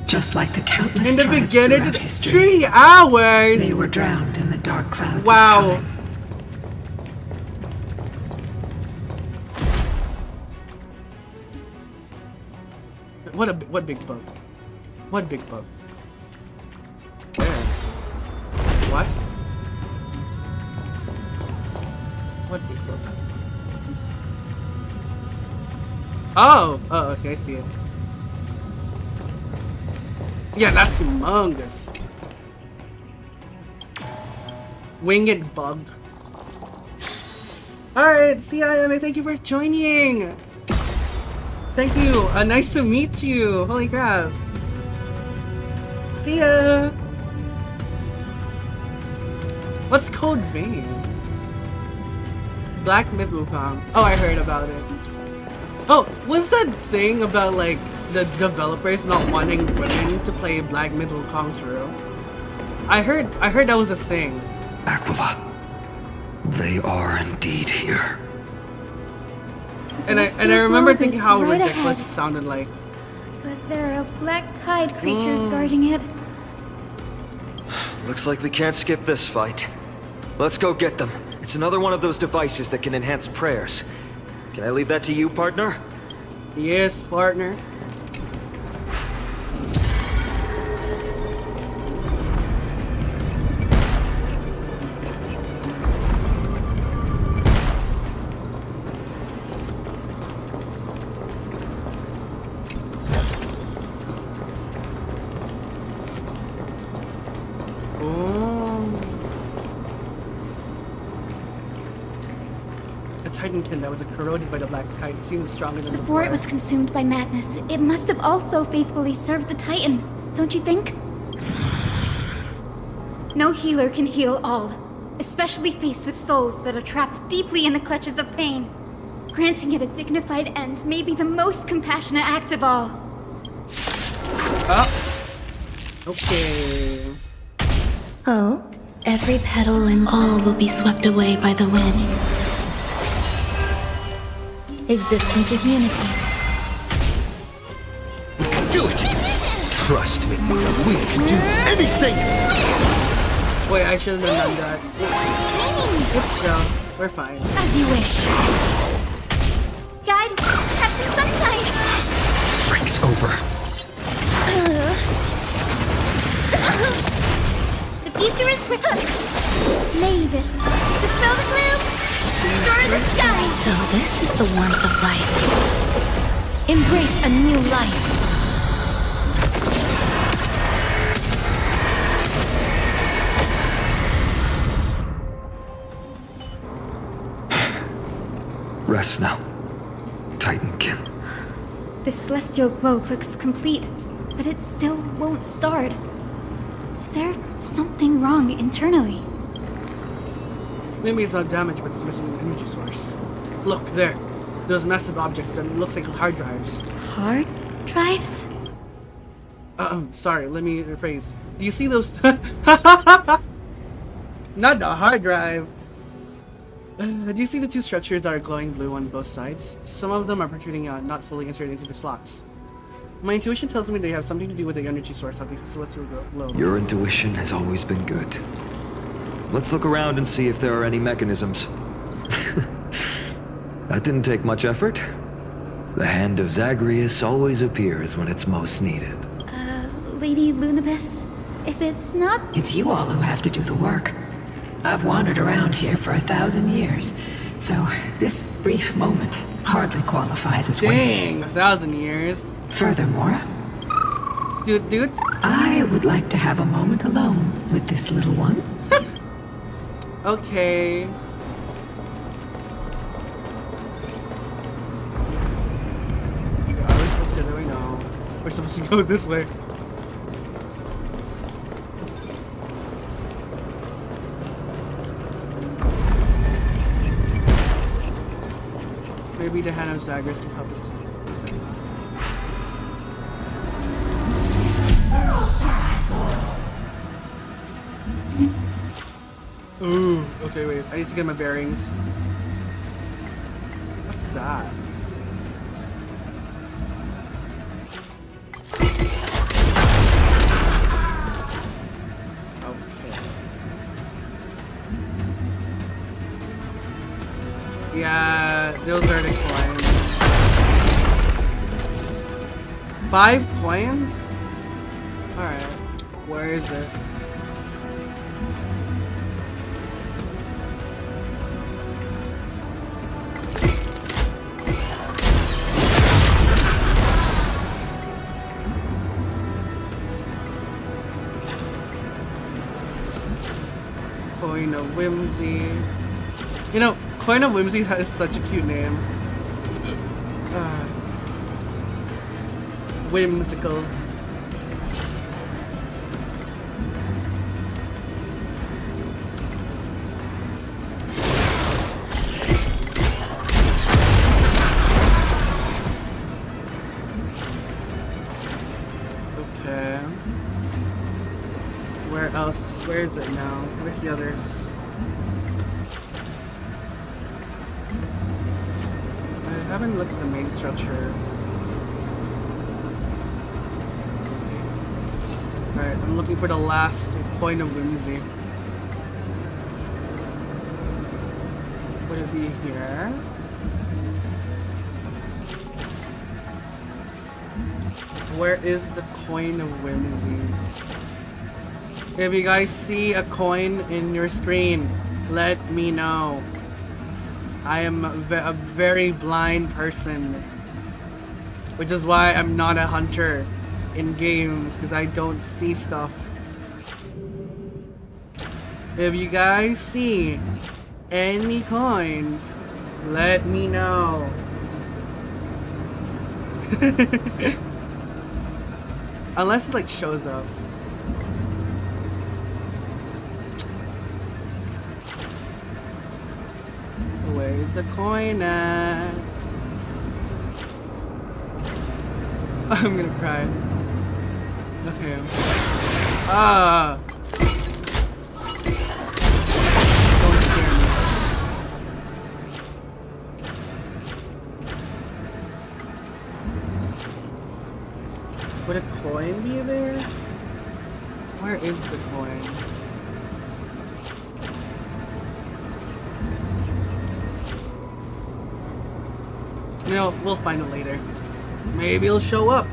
Just like the countless In the tribes beginning, throughout history, 3 hours. they were drowned in the dark clouds Wow. of time. What big bug? What big bug? Where? What? What big bug? Oh! Oh, okay, I see it. Yeah, that's humongous. Winged bug. Alright, CIMA, thank you for joining! Thank you! Nice to meet you! Holy crap! See ya! What's Code Vein? Black Myth Wukong. Oh, I heard about it. Oh, what's that thing about, like, the developers not wanting women to play Black Myth Wukong through? I heard that was a thing. Aquila. They are indeed here. And I remember globe thinking is how right ridiculous ahead. it sounded like. But there are black tide creatures guarding it. Looks like we can't skip this fight. Let's go get them. It's another one of those devices that can enhance prayers. Can I leave that to you, partner? Yes, partner. Titankin that was corroded by the black tide seems stronger than Before it was consumed by madness, it must have also faithfully served the Titan, don't you think? No healer can heal all, especially faced with souls that are trapped deeply in the clutches of pain. Granting it a dignified end may be the most compassionate act of all. Okay. Oh, every petal and all will be swept away by the wind. Existence is unity. We can do it! Trust me, we can do anything! Wait, I shouldn't have done that. Let's go. We're fine. As you wish. Guide, have some sunshine! Breaks over. The future is May this dispel the gloom, destroy the sky! So this is the warmth of life. Embrace a new life. Rest now, Titankin. The celestial globe looks complete, but it still won't start. Is there something wrong internally? Maybe it's not damaged, but it's missing an energy source. Look, there. Those massive objects that looks like hard drives. Hard drives? Sorry, let me rephrase. Do you see those? Not the hard drive. Do you see the two structures that are glowing blue on both sides? Some of them are protruding out, not fully inserted into the slots. My intuition tells me they have something to do with the energy source of the celestial globe. Your intuition has always been good. Let's look around and see if there are any mechanisms. That didn't take much effort. The hand of Zagreus always appears when it's most needed. Lady Lunabis, if it's not... It's you all who have to do the work. I've wandered around here for 1,000 years, so this brief moment hardly qualifies as Dang, 1,000 years. Furthermore, Dude. I would like to have a moment alone with this little one. Okay. Are we supposed to go this way? No. We're supposed to go this way. Maybe the hand of Zagreus can help us. Ooh, okay, wait. I need to get my bearings. What's that? Okay. Yeah, those are the climbs. 5 coins? Alright. Where is it? Coin of Whimsy. You know, Coin of Whimsy has such a cute name. Whimsical. Okay. Where else? Where is it now? Where's the others? I haven't looked at the main structure. Alright, I'm looking for the last Coin of Whimsy. Would it be here? Where is the Coin of Whimsies? If you guys see a coin in your screen, let me know. I am a very blind person, which is why I'm not a hunter in games, because I don't see stuff. If you guys see any coins, let me know. Unless it like shows up. Where's the coin at? I'm gonna cry. Okay. Ah. Don't scare me. Would a coin be there? Where is the coin? You know, we'll find it later. Maybe it'll show up.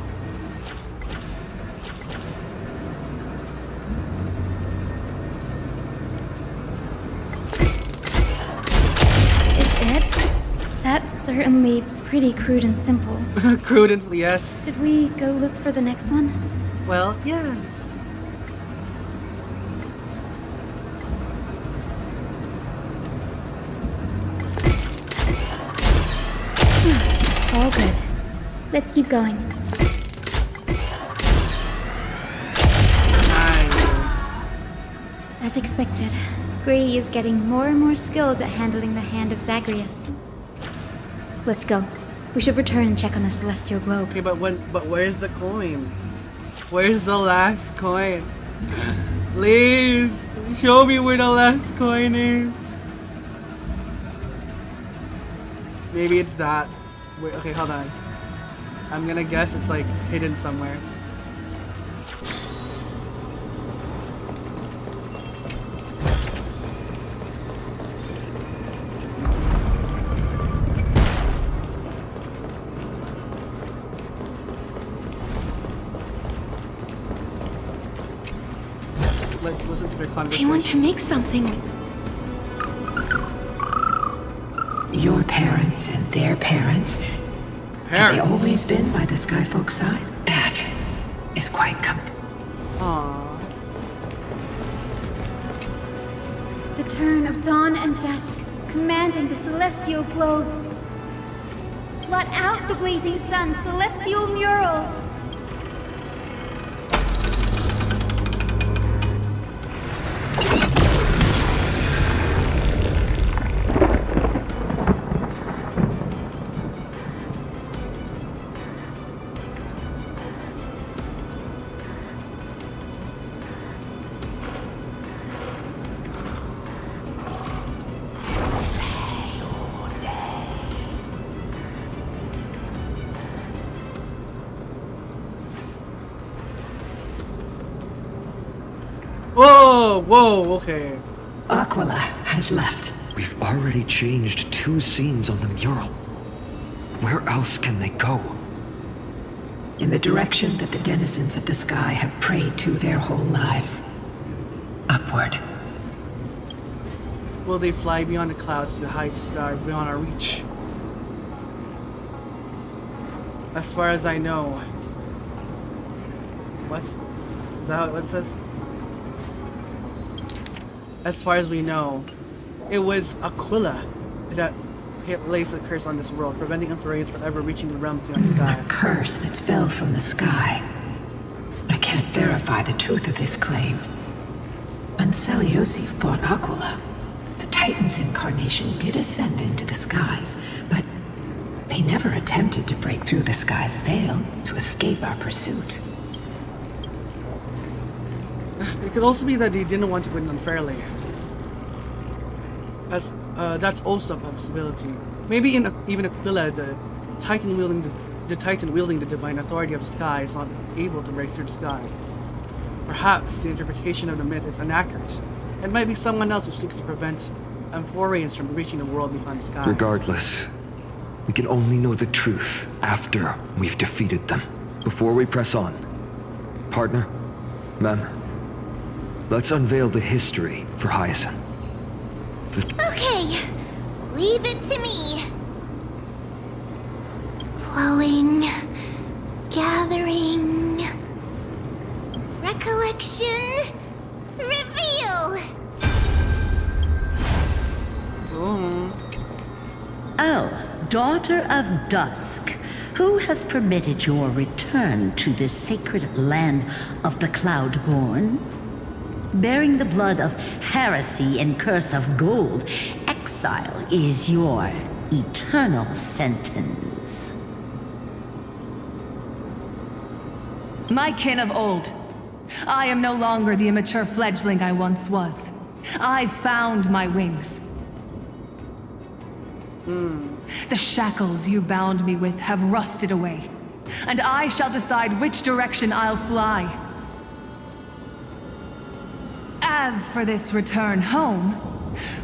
Is it? That's certainly pretty crude and simple. Crude and yes. Should we go look for the next one? Well, yes. All good. Let's keep going. Nice. As expected, Gray is getting more and more skilled at handling the hand of Zagreus. Let's go. We should return and check on the celestial globe. Okay, but where's the coin? Where's the last coin? Please show me where the last coin is. Maybe it's that. Wait, okay, hold on. I'm gonna guess it's like hidden somewhere. Let's listen to their conversation. I want to make something. Your parents and their parents. Have they always been by the Skyfolk's side? That is quite comforting. Aww. The turn of dawn and dusk, commanding the celestial globe. Blot out the blazing sun, celestial mural. Whoa, whoa, okay. Aquila has left. We've already changed 2 scenes on the mural. Where else can they go? in the direction that the denizens of the sky have prayed to their whole lives. Upward. Will they fly beyond the clouds to the heights that are beyond our reach? As far as I know. What? Is that what it says? As far as we know, it was Aquila that placed a curse on this world, preventing THRU H from ever reaching the realms beyond the sky. A curse that fell from the sky. I can't verify the truth of this claim. When Seliosi fought Aquila, the Titan's incarnation did ascend into the skies, but they never attempted to break through the sky's veil to escape our pursuit. It could also be that they didn't want to win unfairly. That's also a possibility. Maybe even Aquila, the Titan wielding the divine authority of the sky, is not able to break through the sky. Perhaps the interpretation of the myth is inaccurate. It might be someone else who seeks to prevent Amphoreans from reaching the world beyond the sky. Regardless, we can only know the truth after we've defeated them. Before we press on, partner, ma'am, let's unveil the history for Hyacinth. Okay, leave it to me. Flowing, gathering, recollection, reveal. Oh, daughter of dusk, who has permitted your return to this sacred land of the Cloudborn? Bearing the blood of heresy and curse of gold, exile is your eternal sentence. My kin of old, I am no longer the immature fledgling I once was. I found my wings. The shackles you bound me with have rusted away, and I shall decide which direction I'll fly. As for this return home,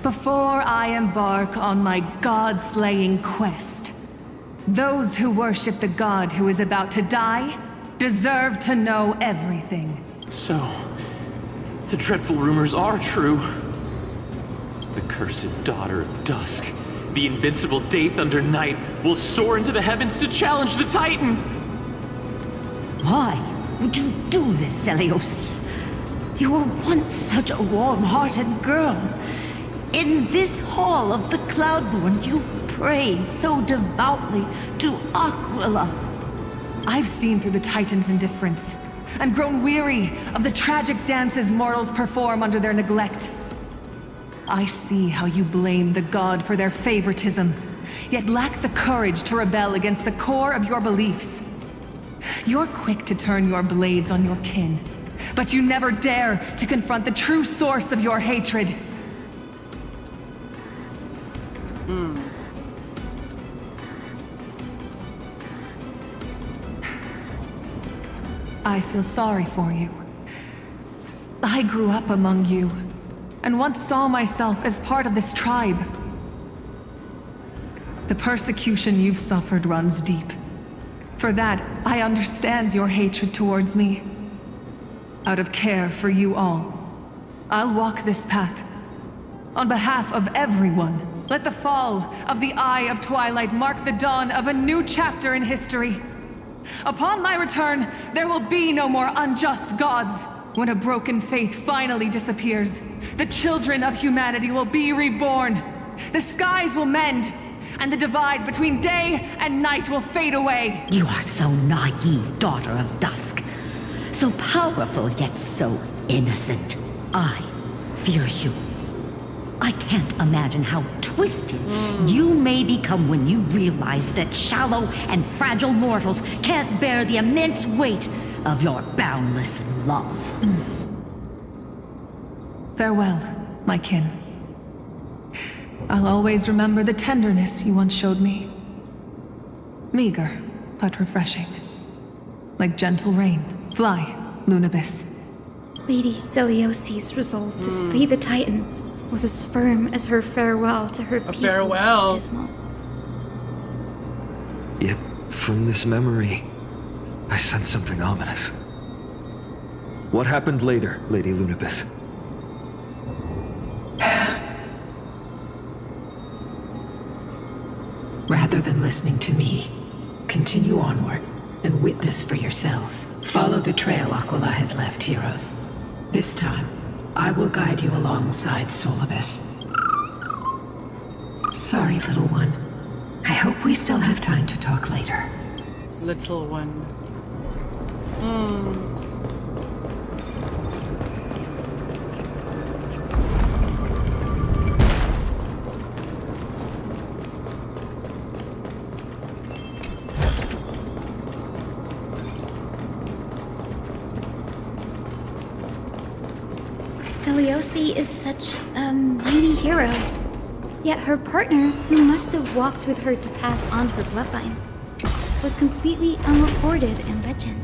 before I embark on my god-slaying quest, those who worship the god who is about to die deserve to know everything. So, the dreadful rumors are true. The cursed daughter of dusk, the invincible Day Thunder Knight, will soar into the heavens to challenge the Titan! Why would you do this, Seliosi? You were once such a warm-hearted girl. In this hall of the Cloudborn, you prayed so devoutly to Aquila. I've seen through the Titan's indifference, and grown weary of the tragic dances mortals perform under their neglect. I see how you blame the god for their favoritism, yet lack the courage to rebel against the core of your beliefs. You're quick to turn your blades on your kin, but you never dare to confront the true source of your hatred. I feel sorry for you. I grew up among you, and once saw myself as part of this tribe. The persecution you've suffered runs deep. For that, I understand your hatred towards me. Out of care for you all, I'll walk this path. On behalf of everyone, let the fall of the Eye of Twilight mark the dawn of a new chapter in history. Upon my return, there will be no more unjust gods. When a broken faith finally disappears, the children of humanity will be reborn. The skies will mend, and the divide between day and night will fade away. You are so naive, daughter of dusk. So powerful, yet so innocent. I fear you. I can't imagine how twisted you may become when you realize that shallow and fragile mortals can't bear the immense weight of your boundless love. Farewell, my kin. I'll always remember the tenderness you once showed me. Meager, but refreshing. Like gentle rain. Fly, Lunabis. Lady Celiosi's resolve to slay the Titan was as firm as her farewell to her people farewell. was dismal. Yet, from this memory, I sense something ominous. What happened later, Lady Lunibus? Rather than listening to me, continue onward and witness for yourselves. Follow the trail Aquila has left, heroes. This time, I will guide you alongside Solibus. Sorry, little one. I hope we still have time to talk later. Little one. Celiosi is such a mighty hero. Yet her partner, who must have walked with her to pass on her bloodline, was completely unrecorded in legend.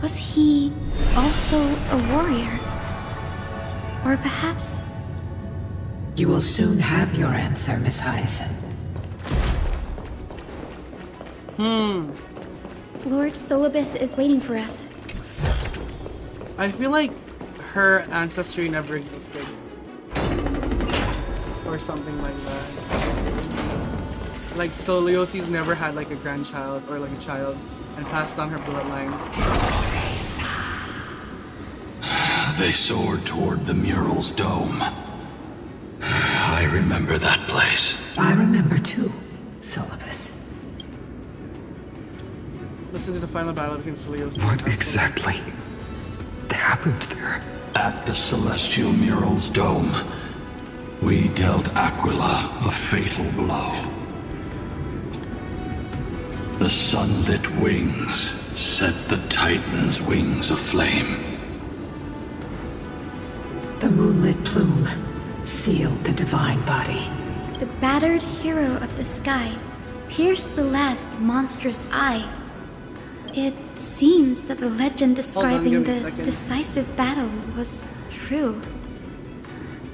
Was he also a warrior? Or perhaps... You will soon have your answer, Miss Hyacinth. Lord Solibus is waiting for us. I feel like her ancestry never existed. Or something like that. Like, Celiosi's never had like a grandchild or like a child and passed on her bloodline. They soared toward the mural's dome. I remember that place. I remember too, Solibus. Listen to the final battle between Celiosi. What exactly happened there? At the celestial mural's dome, we dealt Aquila a fatal blow. The sunlit wings set the Titan's wings aflame. The moonlit plume sealed the divine body. The battered hero of the sky pierced the last monstrous eye. It seems that the legend describing the decisive battle was true.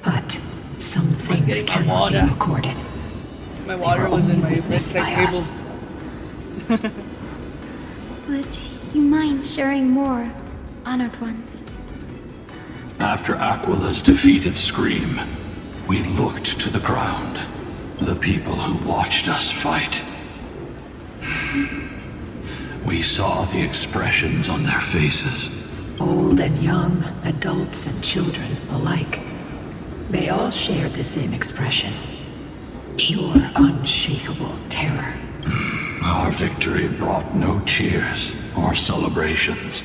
But some things cannot be recorded. My water was in my bedside table. Would you mind sharing more, honored ones? After Aquila's defeated scream, we looked to the ground. The people who watched us fight. We saw the expressions on their faces. Old and young, adults and children alike. They all shared the same expression. Pure, unshakable terror. Our victory brought no cheers or celebrations.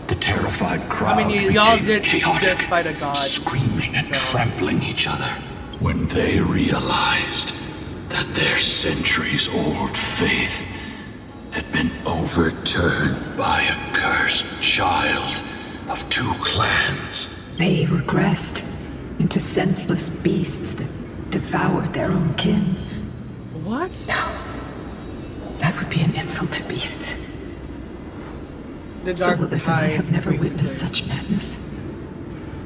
The terrified crowd y'all became did chaotic, just fight a god. screaming and trampling each other when they realized that their centuries-old faith had been overturned by a cursed child of two clans. They regressed into senseless beasts that devoured their own kin. What? No. That would be an insult to beasts. The dark Solibus and I have never basically. witnessed such madness.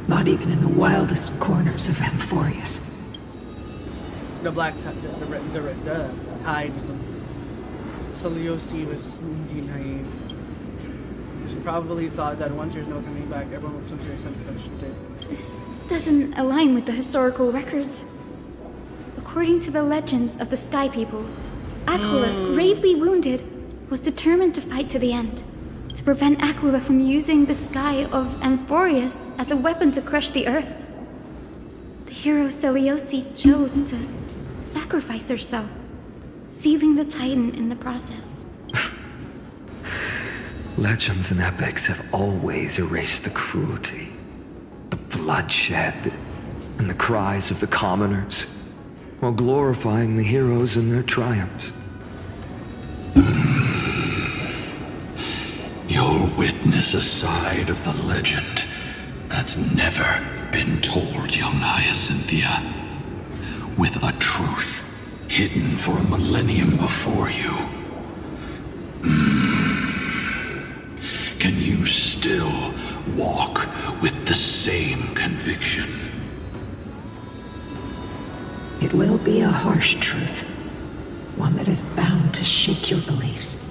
Not even in the wildest corners of Amphorius. The black tide, the tide. Celiosi was indeed naive. She probably thought that once there's no coming back, everyone would come to their senses as she did. This doesn't align with the historical records. According to the legends of the Sky People, Aquila, gravely wounded, was determined to fight to the end, to prevent Aquila from using the sky of Amphorius as a weapon to crush the earth. The hero Celiosi chose to sacrifice herself, sealing the Titan in the process. Legends and epics have always erased the cruelty, the bloodshed, and the cries of the commoners, while glorifying the heroes and their triumphs. You'll witness a side of the legend that's never been told, young Hyacinthia, with a truth hidden for a millennium before you. Can you still walk with the same conviction? It will be a harsh truth, one that is bound to shake your beliefs.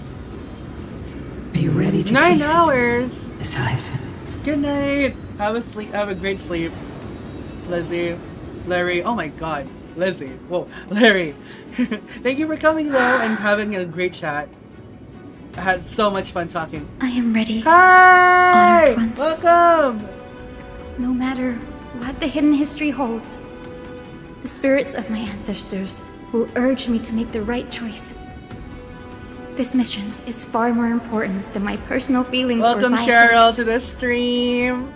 ready to 9 face it. hours. Besides, Good night. Have a sleep. Have a great sleep, Lizzie, Larry. Oh my God, Lizzie. Whoa, Larry. Thank you for coming though and having a great chat. I had so much fun talking. I am ready. Hi! Honored ones. Welcome! No matter what the hidden history holds, the spirits of my ancestors will urge me to make the right choice. This mission is far more important than my personal feelings Welcome, or biases. Cheryl, to the stream.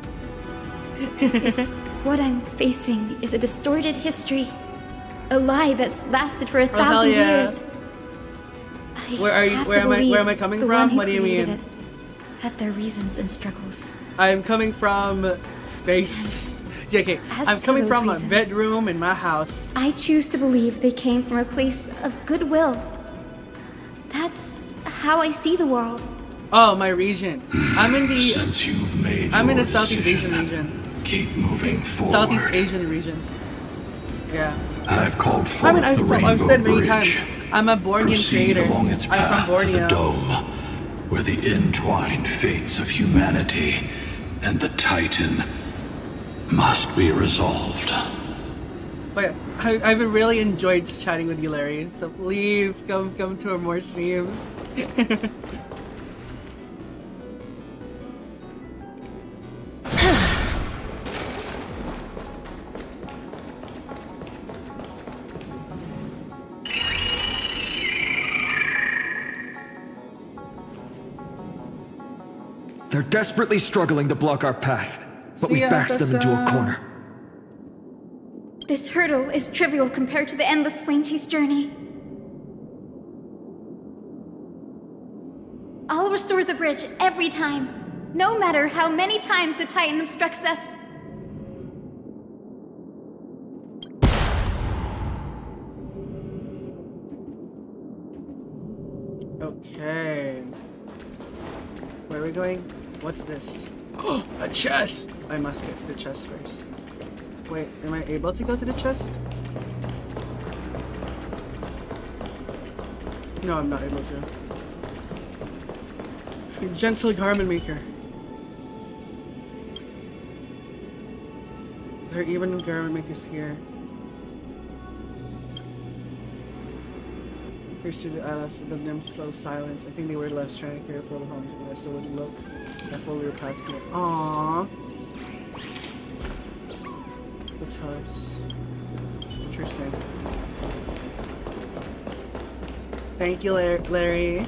If what I'm facing is a distorted history, a lie that's lasted for 1,000 yeah. years, Where are you? have Where to am I? believe Where am I coming the one from? who What do you created mean? it had their reasons and struggles. I'm coming from space. Yeah, okay. As I'm for coming those from reasons, a bedroom in my house. I choose to believe they came from a place of goodwill. That's how I see the world. Oh, my region. I'm in the. Since you've made I'm in your the Southeast decision, Asian region. keep moving forward. Southeast Asian region. Yeah. I've called forth I mean, the Rainbow I've said many Bridge. times. I'm a Bornean Proceed trader. along its I'm path from to the Borneo. dome, where the entwined fates of humanity and the Titan must be resolved. But I've really enjoyed chatting with you, Larry. So please come to our more streams. They're desperately struggling to block our path, but See we've ya, backed them into a Tessa. corner. This hurdle is trivial compared to the endless flame chase journey. I'll restore the bridge every time, no matter how many times the Titan obstructs us. Okay. Where are we going? What's this? Oh, a chest! I must get to the chest first. Wait, am I able to go to the chest? No, I'm not able to. Gentle garment maker. Is there even garment makers here? Here's to the Alice, the nymph fell silent. I think they were less trying to care for the homes because I still would look at fuller path here. Aww. What's hers? Interesting. Thank you, Larry.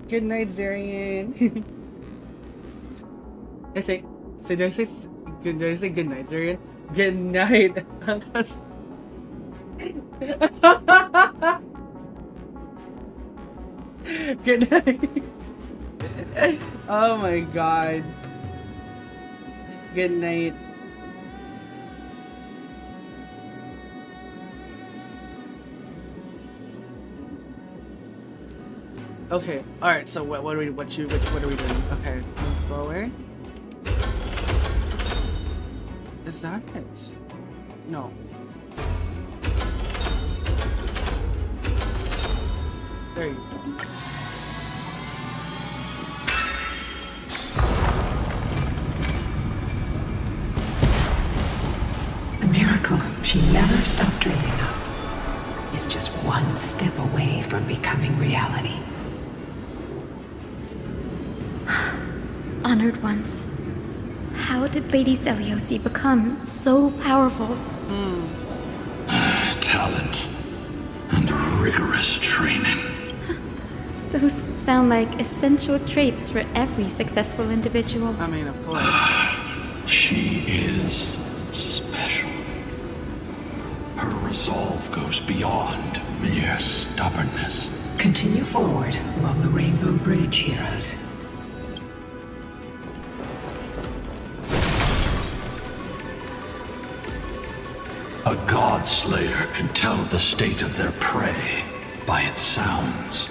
Good night, Zarian. I think. So did I say good night, Zarian? Good night. Good night. Oh my god. Good night. Okay. All right. So what are we? What are we doing? Okay. Move forward. Is that it? No. There you go. the miracle she never stopped dreaming of is just one step away from becoming reality. Honored ones, how did Lady Celiosi become so powerful? Talent and rigorous training. Those sound like essential traits for every successful individual. I mean, of course. She is special. Her resolve goes beyond mere stubbornness. Continue forward along the Rainbow Bridge, heroes. A god slayer can tell the state of their prey by its sounds.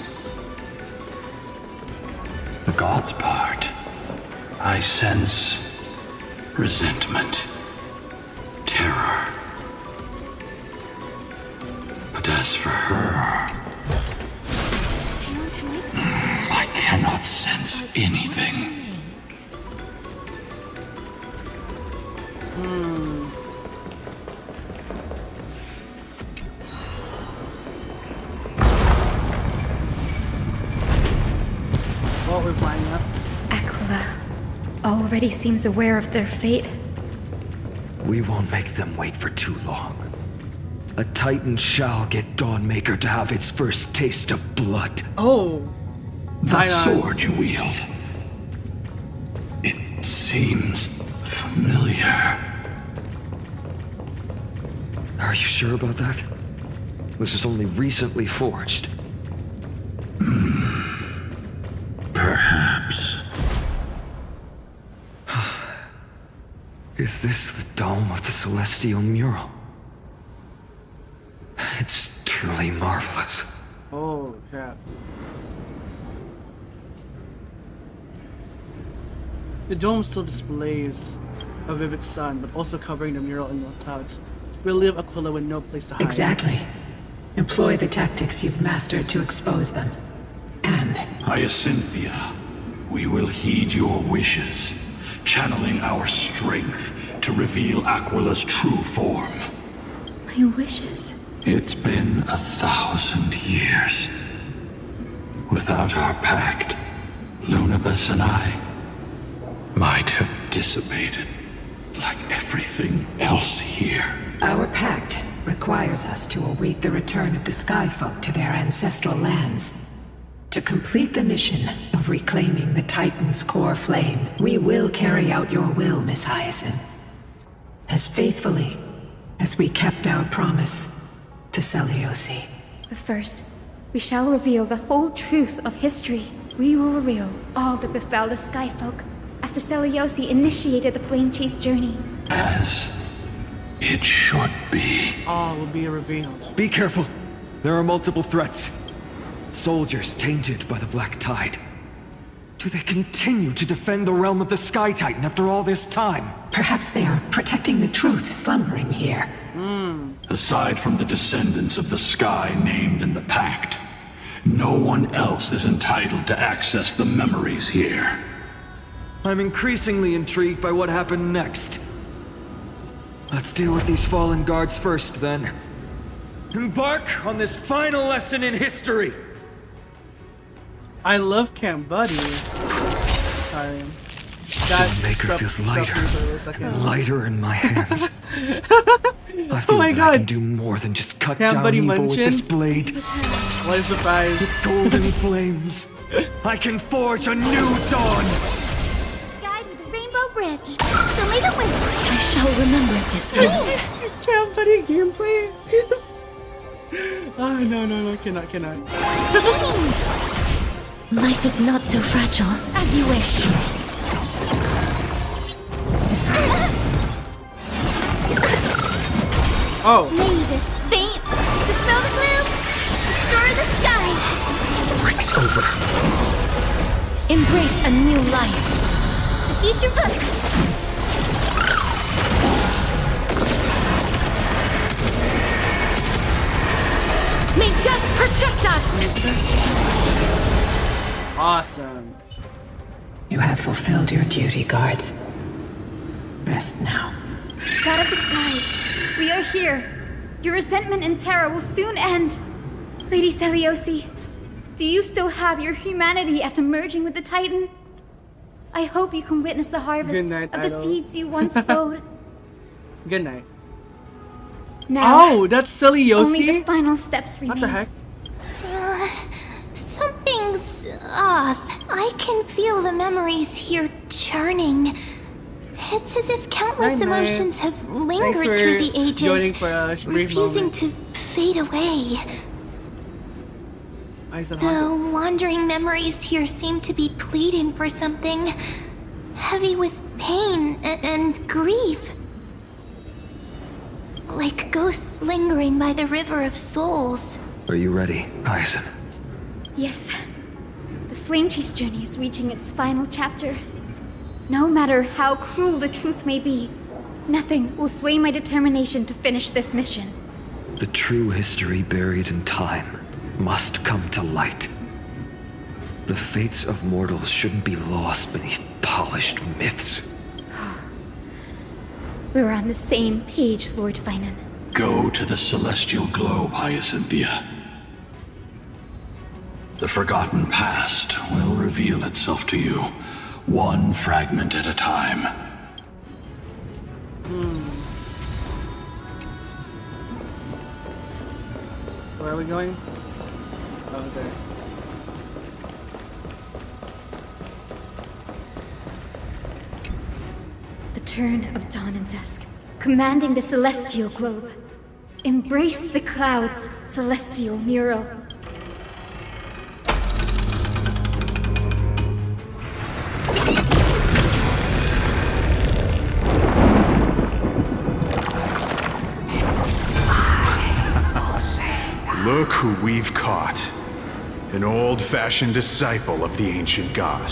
The god's part, I sense resentment, terror, As for her, I cannot sense anything. Well, we're flying up. Aquila already seems aware of their fate. We won't make them wait for too long. A Titan shall get Dawnmaker to have its first taste of blood. Oh. That sword you wield. It seems familiar. Are you sure about that? This is only recently forged. Perhaps. Is this the dome of the Celestial Mural? It's truly marvelous. Oh, crap. The dome still displays a vivid sun, but also covering the mural in the clouds. We'll leave Aquila with no place to hide. Exactly. Employ the tactics you've mastered to expose them. And... Hyacinthia, we will heed your wishes, channeling our strength to reveal Aquila's true form. My wishes? It's been 1,000 years. Without our pact, Lunabus and I might have dissipated like everything else here. Our pact requires us to await the return of the Skyfolk to their ancestral lands. To complete the mission of reclaiming the Titan's core flame, we will carry out your will, Miss Hyacinth. As faithfully as we kept our promise to Seliosi. But first, we shall reveal the whole truth of history. We will reveal all that befell the Skyfolk after Seliosi initiated the Flame Chase journey. As it should be. All will be revealed. Be careful. There are multiple threats. Soldiers tainted by the Black Tide. Do they continue to defend the realm of the Sky Titan after all this time? Perhaps they are protecting the truth slumbering here. Aside from the descendants of the sky named in the pact, no one else is entitled to access the memories here. I'm increasingly intrigued by what happened next. Let's deal with these fallen guards first, then. Embark on this final lesson in history! I love Camp Buddy. Sorry. Dawnmaker feels lighter and lighter in my hands. I feel my that God. I can do more than just cut Camp down Buddy evil with this Munchin? blade. What a surprise. With golden flames, I can forge a new dawn! Guide with the Rainbow Bridge. So may the wind. I shall remember this one. Camp Buddy gameplay. Oh, no, cannot. Life is not so fragile. As you wish. Oh. May this faint, dispel the gloom, destroy the skies. The break's over. Embrace a new life. The future book. May death protect us! Awesome. You have fulfilled your duty, guards. Rest now. God of the sky, we are here. Your resentment and terror will soon end. Lady Seliosi, do you still have your humanity after merging with the Titan? I hope you can witness the harvest Good night, of the Idol. seeds you once sowed. Good night. Now, Oh, that's Seliosi? only the final steps remain. What the heck? Something's off. I can feel the memories here churning. It's as if countless Night, night. emotions have Thanks lingered for through the ages, joining for a brief refusing moment. to fade away. I said The haunted. wandering memories here seem to be pleading for something heavy with pain and grief. Like ghosts lingering by the river of souls. Are you ready, Hyacinth? Yes. The Flame Chase journey is reaching its final chapter. No matter how cruel the truth may be, nothing will sway my determination to finish this mission. The true history buried in time must come to light. The fates of mortals shouldn't be lost beneath polished myths. We're on the same page, Lord Finan. Go to the celestial globe, Hyacinthia. The forgotten past will reveal itself to you, one fragment at a time. Where are we going? Oh, there. The turn of dawn and dusk, commanding the celestial globe. Embrace the clouds, celestial mural. Look who we've caught. An old-fashioned disciple of the ancient god.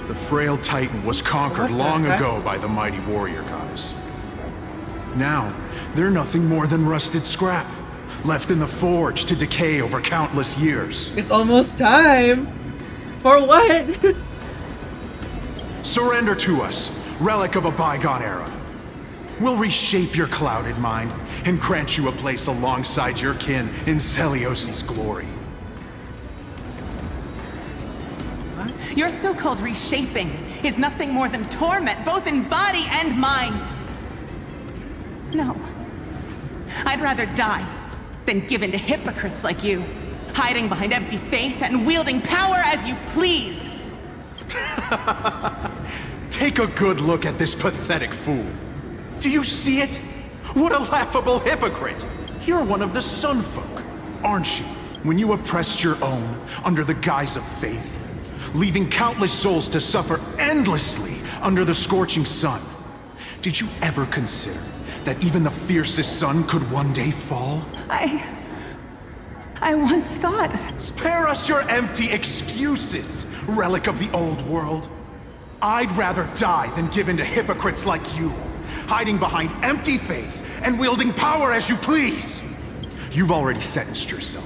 The frail Titan was conquered long ago by the mighty warrior goddess. Now, they're nothing more than rusted scrap, left in the forge to decay over countless years. It's almost time! For what? Surrender to us, relic of a bygone era. We'll reshape your clouded mind and grant you a place alongside your kin in Celiosi's glory. Your so-called reshaping is nothing more than torment, both in body and mind. No. I'd rather die than give in to hypocrites like you, hiding behind empty faith and wielding power as you please. Take a good look at this pathetic fool. Do you see it? What a laughable hypocrite! You're one of the Sun Folk, aren't you? When you oppressed your own under the guise of faith, leaving countless souls to suffer endlessly under the scorching sun. Did you ever consider that even the fiercest sun could one day fall? I once thought... Spare us your empty excuses, relic of the old world. I'd rather die than give in to hypocrites like you, hiding behind empty faith and wielding power as you please. You've already sentenced yourself.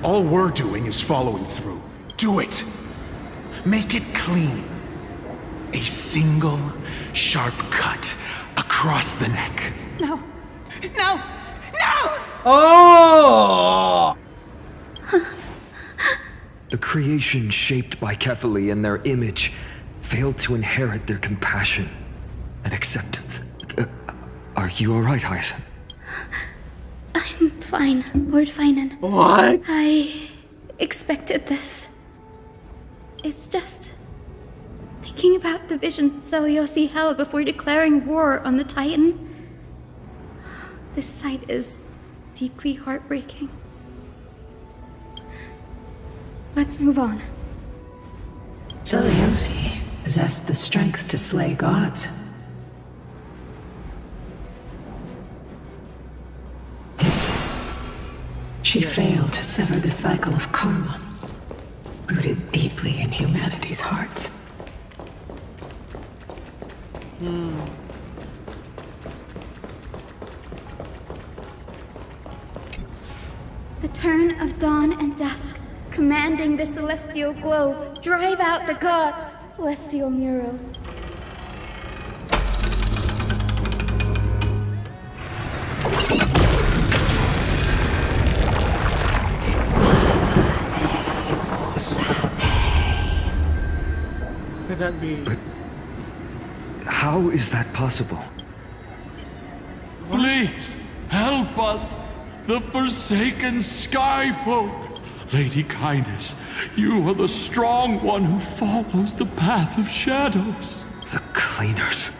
All we're doing is following through. Do it. Make it clean. A single sharp cut across the neck. No. No! No! Oh! The creation shaped by Kefali and their image failed to inherit their compassion and acceptance. Are you alright, Hyacinth? I'm fine, Lord Finan. What? I expected this. It's just thinking about the vision Celiosi held before declaring war on the Titan. This sight is deeply heartbreaking. Let's move on. Celiosi possessed the strength to slay gods. She failed to sever the cycle of karma, rooted deeply in humanity's hearts. The turn of dawn and dusk, commanding the celestial globe. Drive out the gods, celestial mural. Could that be? But how is that possible? Please, help us, the forsaken Skyfolk. Lady Kindness, you are the strong one who follows the path of shadows. The Cleaners.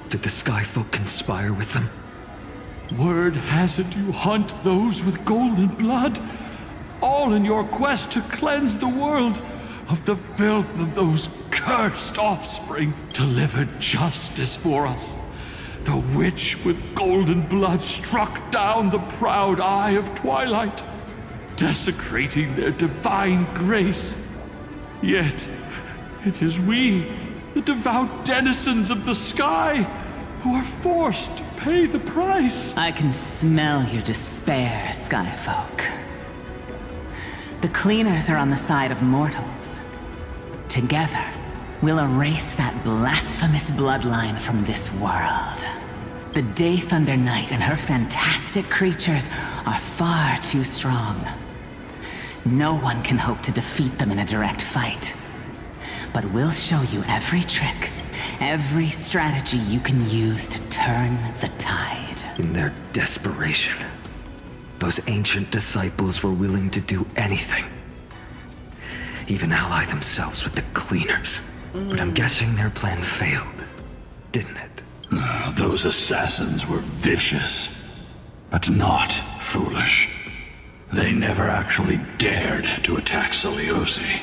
Did the Skyfolk conspire with them? Word has it you hunt those with golden blood, all in your quest to cleanse the world of the filth of those cursed offspring. Delivered justice for us. The witch with golden blood struck down the proud eye of twilight, desecrating their divine grace. Yet, it is we, the devout denizens of the sky, who are forced to pay the price. I can smell your despair, Skyfolk. The cleaners are on the side of mortals. Together, we'll erase that blasphemous bloodline from this world. The Day Thunder Knight and her fantastic creatures are far too strong. No one can hope to defeat them in a direct fight. But we'll show you every trick, every strategy you can use to turn the tide. In their desperation, those ancient disciples were willing to do anything. Even ally themselves with the cleaners. But I'm guessing their plan failed, didn't it? Those assassins were vicious, but not foolish. They never actually dared to attack Seliosi.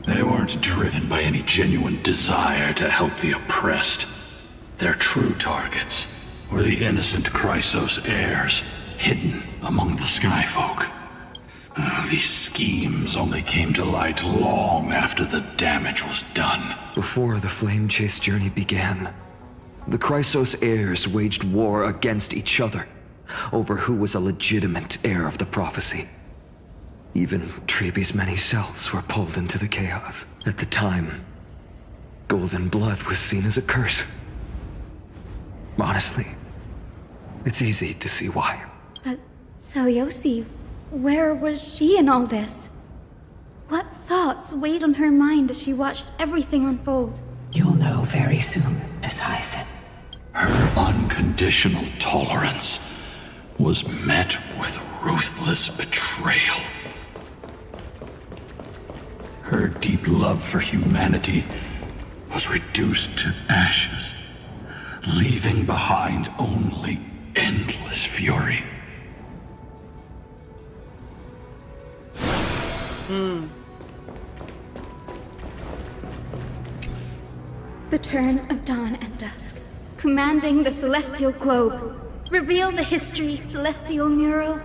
They weren't driven by any genuine desire to help the oppressed. Their true targets were the innocent Chrysos heirs, hidden among the Skyfolk. These schemes only came to light long after the damage was done. Before the Flame Chase journey began, the Chrysos heirs waged war against each other over who was a legitimate heir of the prophecy. Even Trebi's many selves were pulled into the chaos. At the time, golden blood was seen as a curse. Honestly, it's easy to see why. But Seliosi, where was she in all this? What thoughts weighed on her mind as she watched everything unfold? You'll know very soon, Miss Hyacinth. Her unconditional tolerance was met with ruthless betrayal. Her deep love for humanity was reduced to ashes, leaving behind only endless fury. The turn of dawn and dusk, commanding the celestial globe. Reveal the history, celestial mural.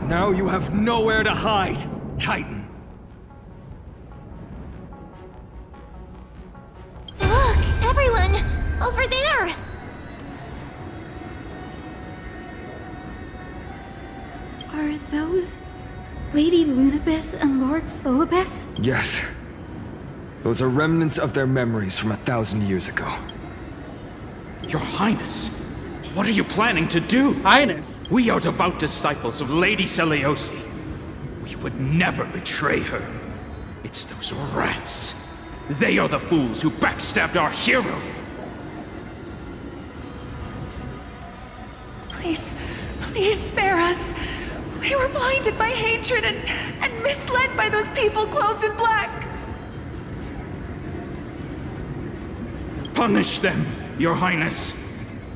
Now you have nowhere to hide, Titan. Look, everyone! Over there! Are those Lady Lunabis and Lord Solibus? Yes. Those are remnants of their memories from 1,000 years ago. Your Highness, what are you planning to do? Highness? We are devout disciples of Lady Seliosi. We would never betray her. It's those rats. They are the fools who backstabbed our hero. Please, please spare us. We were blinded by hatred and misled by those people clothed in black. Punish them, Your Highness.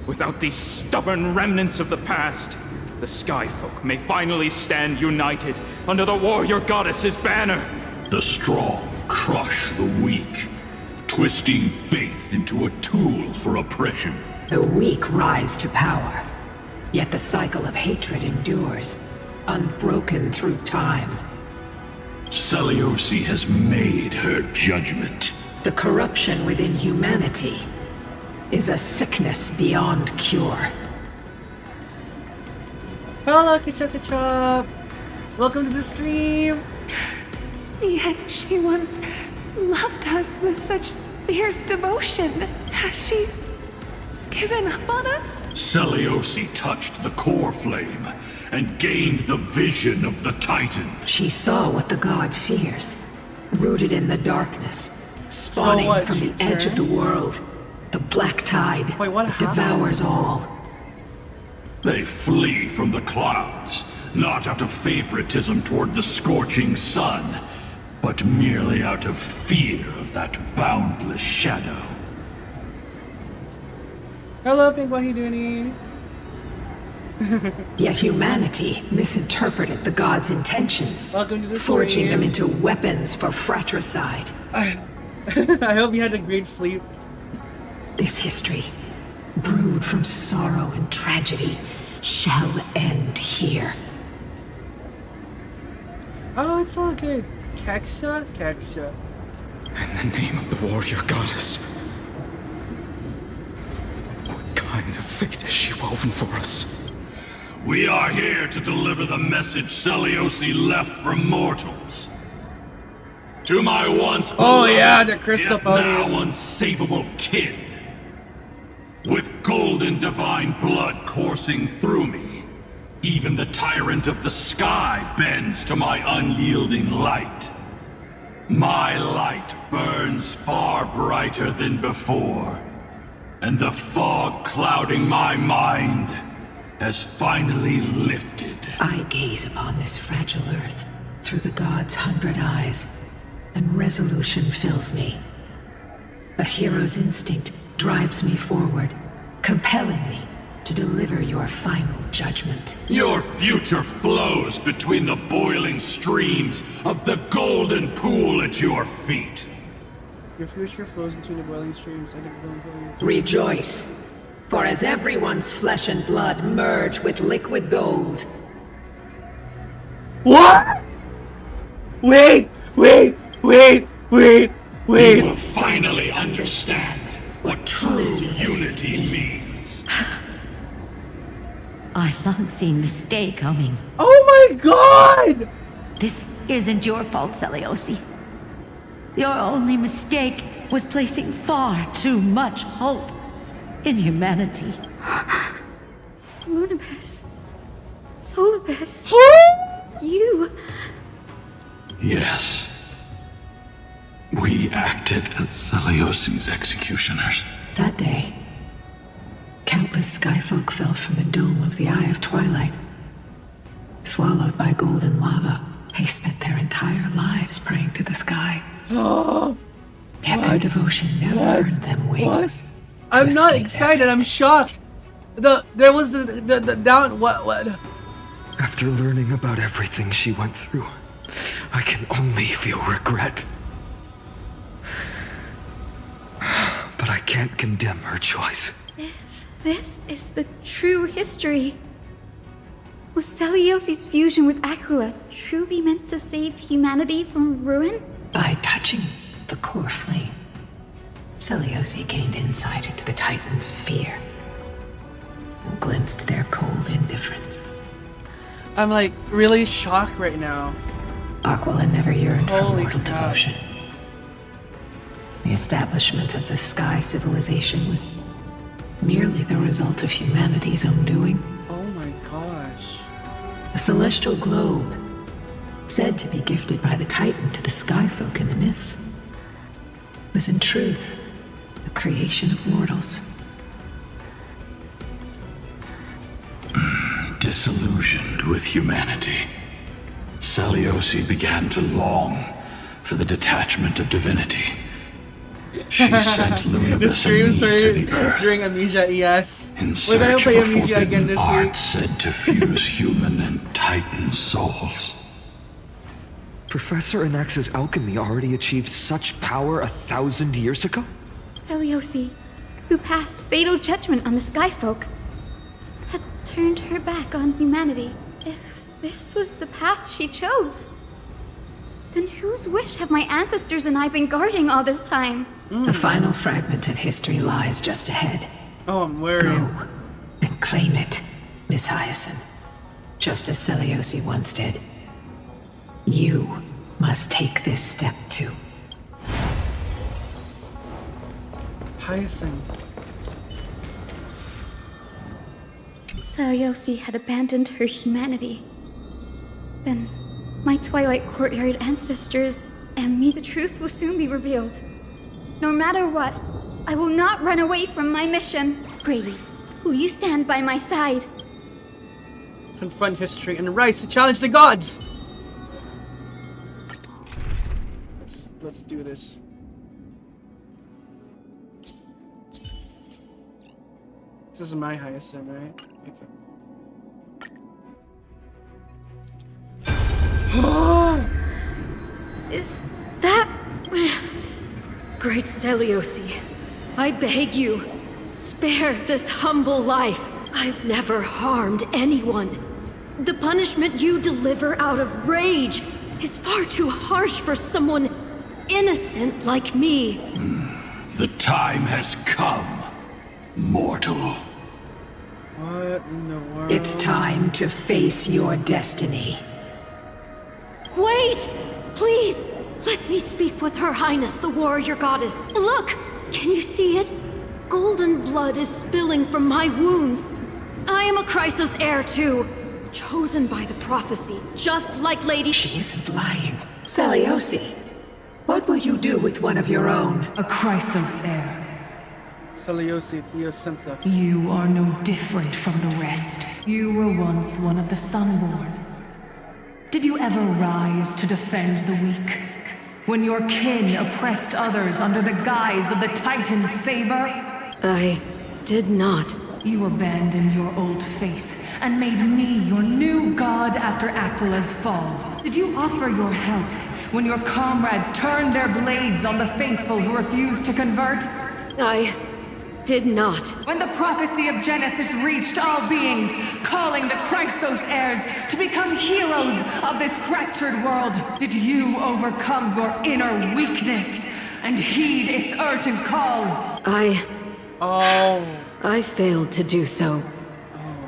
Without these stubborn remnants of the past, the Skyfolk may finally stand united under the warrior goddess's banner. The strong crush the weak, twisting faith into a tool for oppression. The weak rise to power, yet the cycle of hatred endures, unbroken through time. Seliosi has made her judgment. The corruption within humanity is a sickness beyond cure. Hello, Kachuk. Welcome to the stream. Yet she once loved us with such fierce devotion. Has she given up on us? Seliosi touched the core flame and gained the vision of the Titan. She saw what the god fears, rooted in the darkness, spawning from the edge of the world. The black tide that devours all. They flee from the clouds, not out of favoritism toward the scorching sun, but merely out of fear of that boundless shadow. Hello, Pink, what are you doing? Yet humanity misinterpreted the gods' intentions, Welcome to the forging stream. them into weapons for fratricide. I hope you had a great sleep. This history, brewed from sorrow and tragedy, shall end here. Oh, it's all good. Keksha, Keksha. In the name of the warrior goddess. What kind of fate has she woven for us? We are here to deliver the message Seliosi left for mortals. To my once beloved, the crystal yet now ponies. unsavable kin. With golden divine blood coursing through me, even the tyrant of the sky bends to my unyielding light. My light burns far brighter than before, and the fog clouding my mind has finally lifted. I gaze upon this fragile earth through the god's 100 eyes, and resolution fills me. A hero's instinct drives me forward, compelling me to deliver your final judgment. Your future flows between the boiling streams of the golden pool at your feet. Your future flows between the boiling streams and the golden pool. Rejoice, for as everyone's flesh and blood merge with liquid gold. What? Wait! You will finally understand what true unity means. I've long seen this day coming. Oh my god! This isn't your fault, Seliosi. Your only mistake was placing far too much hope in humanity. Lunabes. Solibes. You. Yes. We acted as Seliosi's executioners. That day, countless skyfolk fell from the dome of the Eye of Twilight. Swallowed by golden lava, they spent their entire lives praying to the sky. Yet their devotion never earned them wings. I'm not excited, I'm shocked. There was the down what? After learning about everything she went through, I can only feel regret. But I can't condemn her choice. If this is the true history, was Seliosi's fusion with Aquila truly meant to save humanity from ruin? By touching the core flame, Seliosi gained insight into the Titans' fear and glimpsed their cold indifference. I'm like really shocked right now. Aquila never yearned for Holy mortal crap. devotion. The establishment of the Sky Civilization was merely the result of humanity's own doing. Oh my gosh. The celestial globe, said to be gifted by the Titan to the Skyfolk in the myths, was in truth the creation of mortals. Disillusioned with humanity, Seliosi began to long for the detachment of divinity. She sent The Lunabes stream and me to started the earth during Amnesia ES. in We're gonna search play of a Amnesia again forbidden this art week. said to fuse human and Titan souls. Professor Anax's alchemy already achieved such power 1,000 years ago? Seliosi, who passed fatal judgment on the Skyfolk, had turned her back on humanity. If this was the path she chose, then whose wish have my ancestors and I been guarding all this time? The final fragment of history lies just ahead. Oh, I'm worried. Go and claim it, Miss Hyacinth. Just as Seliosi once did. You must take this step too. Hyacinth. Seliosi had abandoned her humanity. Then, my Twilight Courtyard ancestors and me, the truth will soon be revealed. No matter what, I will not run away from my mission. Grady, will you stand by my side? Confront history and rise to challenge the gods! Let's do this. This is my Hyacinth, right? Is that... Great Seliosi, I beg you, spare this humble life. I've never harmed anyone. The punishment you deliver out of rage is far too harsh for someone innocent like me. The time has come, mortal. What in the world? It's time to face your destiny. Wait! Please! Let me speak with Her Highness, the warrior goddess. Look! Can you see it? Golden blood is spilling from my wounds. I am a Chrysos heir too. Chosen by the prophecy, just like Lady... She isn't lying. Seliosi, what will you do with one of your own? A Chrysos heir. Seliosi Theosynthos. You are no different from the rest. You were once one of the Sunborn. Did you ever rise to defend the weak? When your kin oppressed others under the guise of the Titan's favor? I did not. You abandoned your old faith and made me your new god after Aquila's fall. Did you offer your help when your comrades turned their blades on the faithful who refused to convert? I did not. When the prophecy of Genesis reached all beings, calling the Chrysos heirs to become heroes of this fractured world, did you overcome your inner weakness and heed its urgent call? I failed to do so.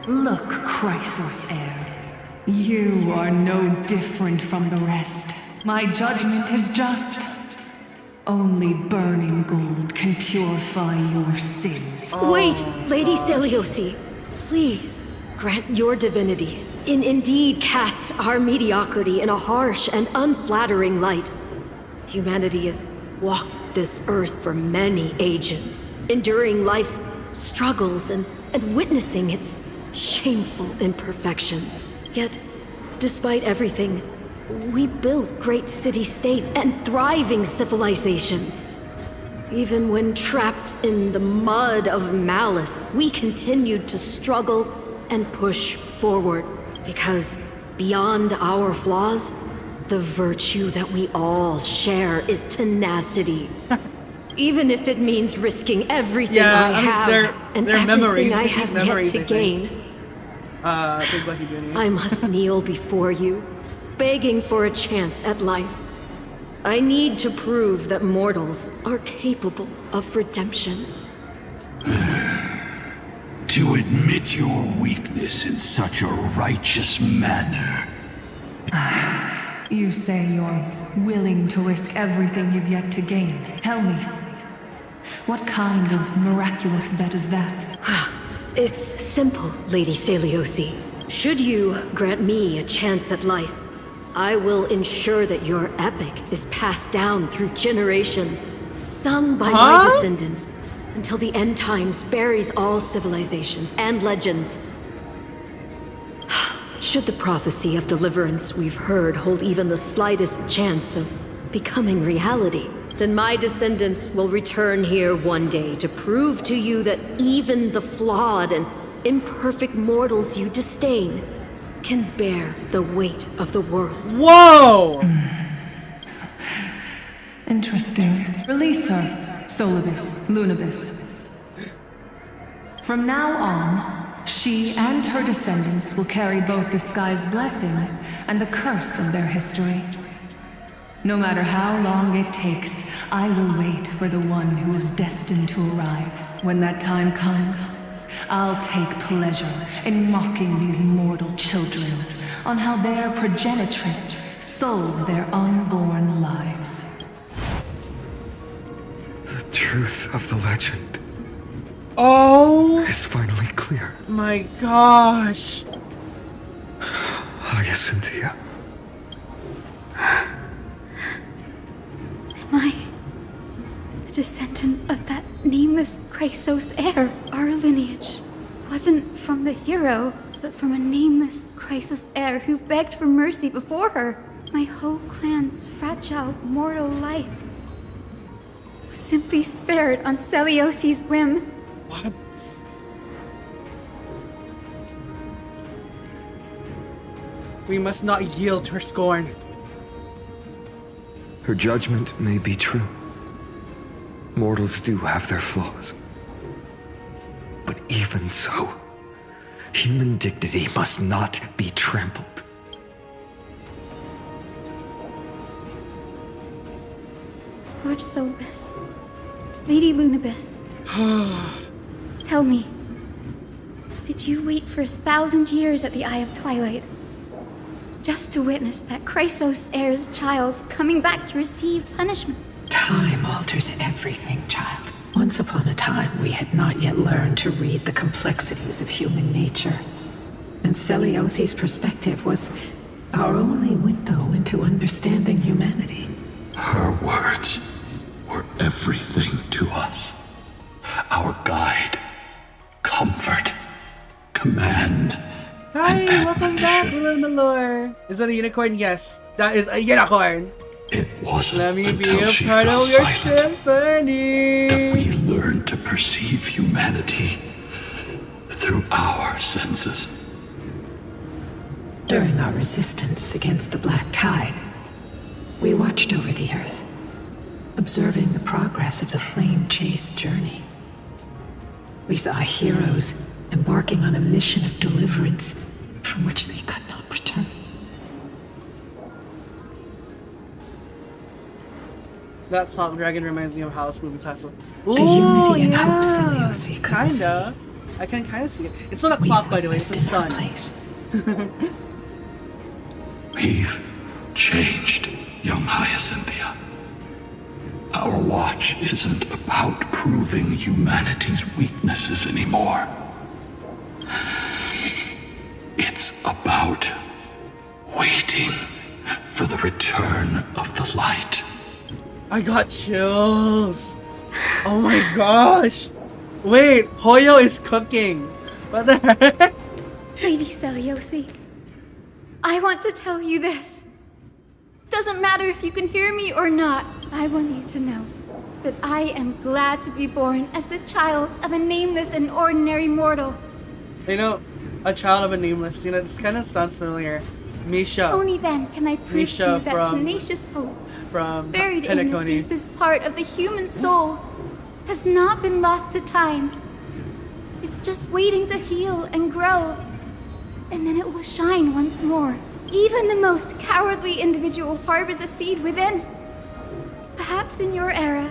Look, Chrysos heir. You are no different from the rest. My judgment is just. Only burning gold can purify your sins. Wait, Lady Seliosi. Please, grant your divinity. Indeed casts our mediocrity in a harsh and unflattering light. Humanity has walked this earth for many ages, enduring life's struggles and witnessing its shameful imperfections. Yet, despite everything, we built great city-states and thriving civilizations. Even when trapped in the mud of malice, we continued to struggle and push forward. Because beyond our flaws, the virtue that we all share is tenacity. Even if it means risking everything I have and everything I have yet to gain. Big Lucky Junior. I must kneel before you, begging for a chance at life. I need to prove that mortals are capable of redemption. To admit your weakness in such a righteous manner. You say you're willing to risk everything you've yet to gain. Tell me, what kind of miraculous bet is that? It's simple, Lady Seliosi. Should you grant me a chance at life, I will ensure that your epic is passed down through generations, sung by my descendants, until the end times buries all civilizations and legends. Should the prophecy of deliverance we've heard hold even the slightest chance of becoming reality, then my descendants will return here one day to prove to you that even the flawed and imperfect mortals you disdain can bear the weight of the world. Whoa! Interesting. Release her, Solibus, Lunibus. From now on, she and her descendants will carry both the sky's blessings and the curse of their history. No matter how long it takes, I will wait for the one who is destined to arrive. When that time comes, I'll take pleasure in mocking these mortal children on how their progenitress sold their unborn lives. The truth of the legend is finally clear. My gosh. Hyacinthia. Am I the descendant of that nameless Chrysos heir? Our lineage wasn't from the hero, but from a nameless Chrysos heir who begged for mercy before her. My whole clan's fragile mortal life was simply spared on Seliosi's whim. What? We must not yield to her scorn. Her judgment may be true, Mortals do have their flaws. But even so, human dignity must not be trampled. Lord Solus, Lady Lunibus, tell me, did you wait for 1,000 years at the Eye of Twilight just to witness that Chrysos heir's child coming back to receive punishment? Time alters everything, child. Once upon a time, we had not yet learned to read the complexities of human nature. And Celiosi's perspective was our only window into understanding humanity. Her words were everything to us. Our guide, comfort, command, Hi, and welcome back, admonition. Lord Malor. Is that a unicorn? Yes, that is a unicorn. It wasn't Let me be until a she part fell of your silent symphony. that we learned to perceive humanity through our senses. During our resistance against the Black Tide, we watched over the Earth, observing the progress of the Flame Chase journey. We saw heroes embarking on a mission of deliverance from which they could not return. That clock dragon reminds me of House Moving Castle. The unity and hope Celiosi couldn't kinda. I can kind of see it. It's not a clock, by the way. It's a sun. We've changed, young Hyacinthia. Our watch isn't about proving humanity's weaknesses anymore. It's about waiting for the return of the light. I got chills. Oh my gosh. Wait, Hoyo is cooking. What the heck? Lady Celiosi, I want to tell you this. Doesn't matter if you can hear me or not. I want you to know that I am glad to be born as the child of a nameless and ordinary mortal. You know, a child of a nameless. You know, this kind of sounds familiar. Misha. Only then can I prove Misha to you that from- tenacious hope, From buried in the Penacony. deepest part of the human soul, has not been lost to time. It's just waiting to heal and grow, and then it will shine once more. Even the most cowardly individual harbors a seed within. Perhaps in your era,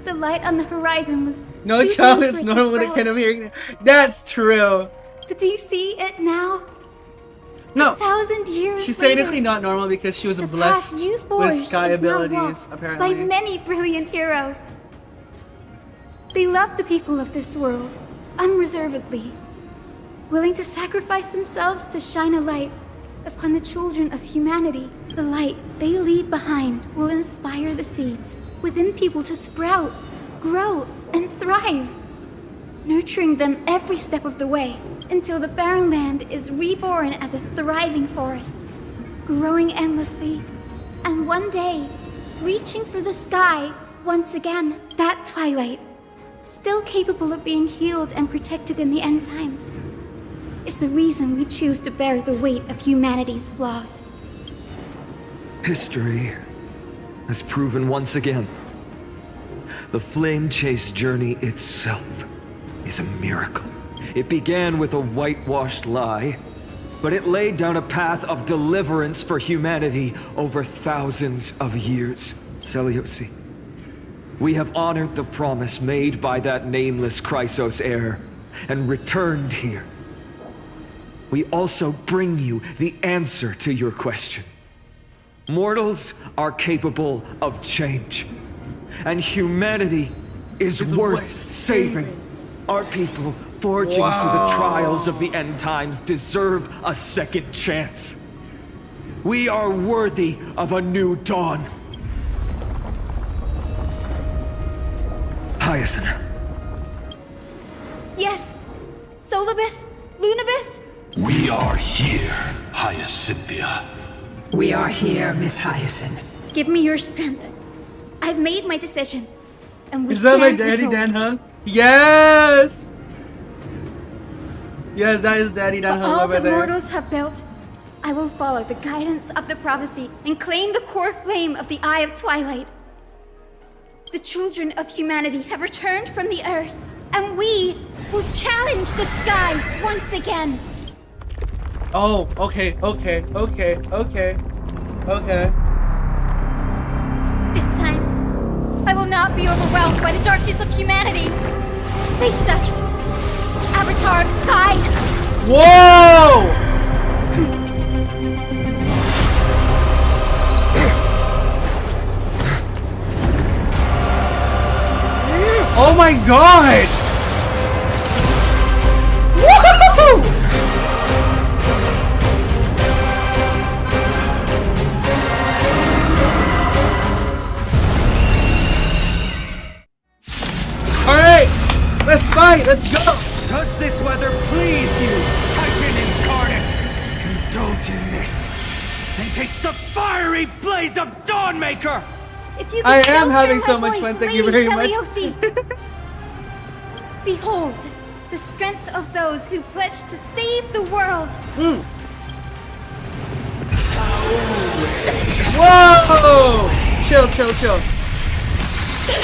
the light on the horizon was No too child dim is for it to normal with a sprout. kind of hearing. That's true. But do you see it now? No. 1,000 years She's later, technically not normal because she was the blessed path you with forged sky is now abilities, walked apparently. by many brilliant heroes. They love the people of this world, unreservedly, willing to sacrifice themselves to shine a light upon the children of humanity. The light they leave behind will inspire the seeds within people to sprout, grow, and thrive, nurturing them every step of the way until the barren land is reborn as a thriving forest, growing endlessly, and one day reaching for the sky once again. That twilight, still capable of being healed and protected in the end times, is the reason we choose to bear the weight of humanity's flaws. History has proven once again the Flame Chase journey itself is a miracle. It began with a whitewashed lie, but it laid down a path of deliverance for humanity over thousands of years. Celiosi, we have honored the promise made by that nameless Chrysos heir and returned here. We also bring you the answer to your question. Mortals are capable of change, and humanity is worth saving. Our people, forging through the trials of the end times, deserve a second chance. We are worthy of a new dawn. Hyacinth. Yes, Solibus, Lunibus. We are here, Hyacinthia. We are here, Miss Hyacinth. Give me your strength. I've made my decision, and we Is that my stand daddy, resolved. Dan Hung? Yes! Yes, that is Daddy Dan For Hung all over the there. mortals have built, I will follow the guidance of the prophecy and claim the core flame of the Eye of Twilight. The children of humanity have returned from the earth, and we will challenge the skies once again. Oh, okay. This time, I will not be overwhelmed by the darkness of humanity. Face us, Avatar of Sky. Whoa! Oh my god! Woohoo! Alright! Let's fight! Let's go! Does this weather please you, Titan incarnate? Indulge in this, and taste the fiery blaze of Dawnmaker! If you I could am still having hear so my much voice, fun, thank you Lady very much. Seliosi. Behold, the strength of those who pledge to save the world. Whoa! Chill. It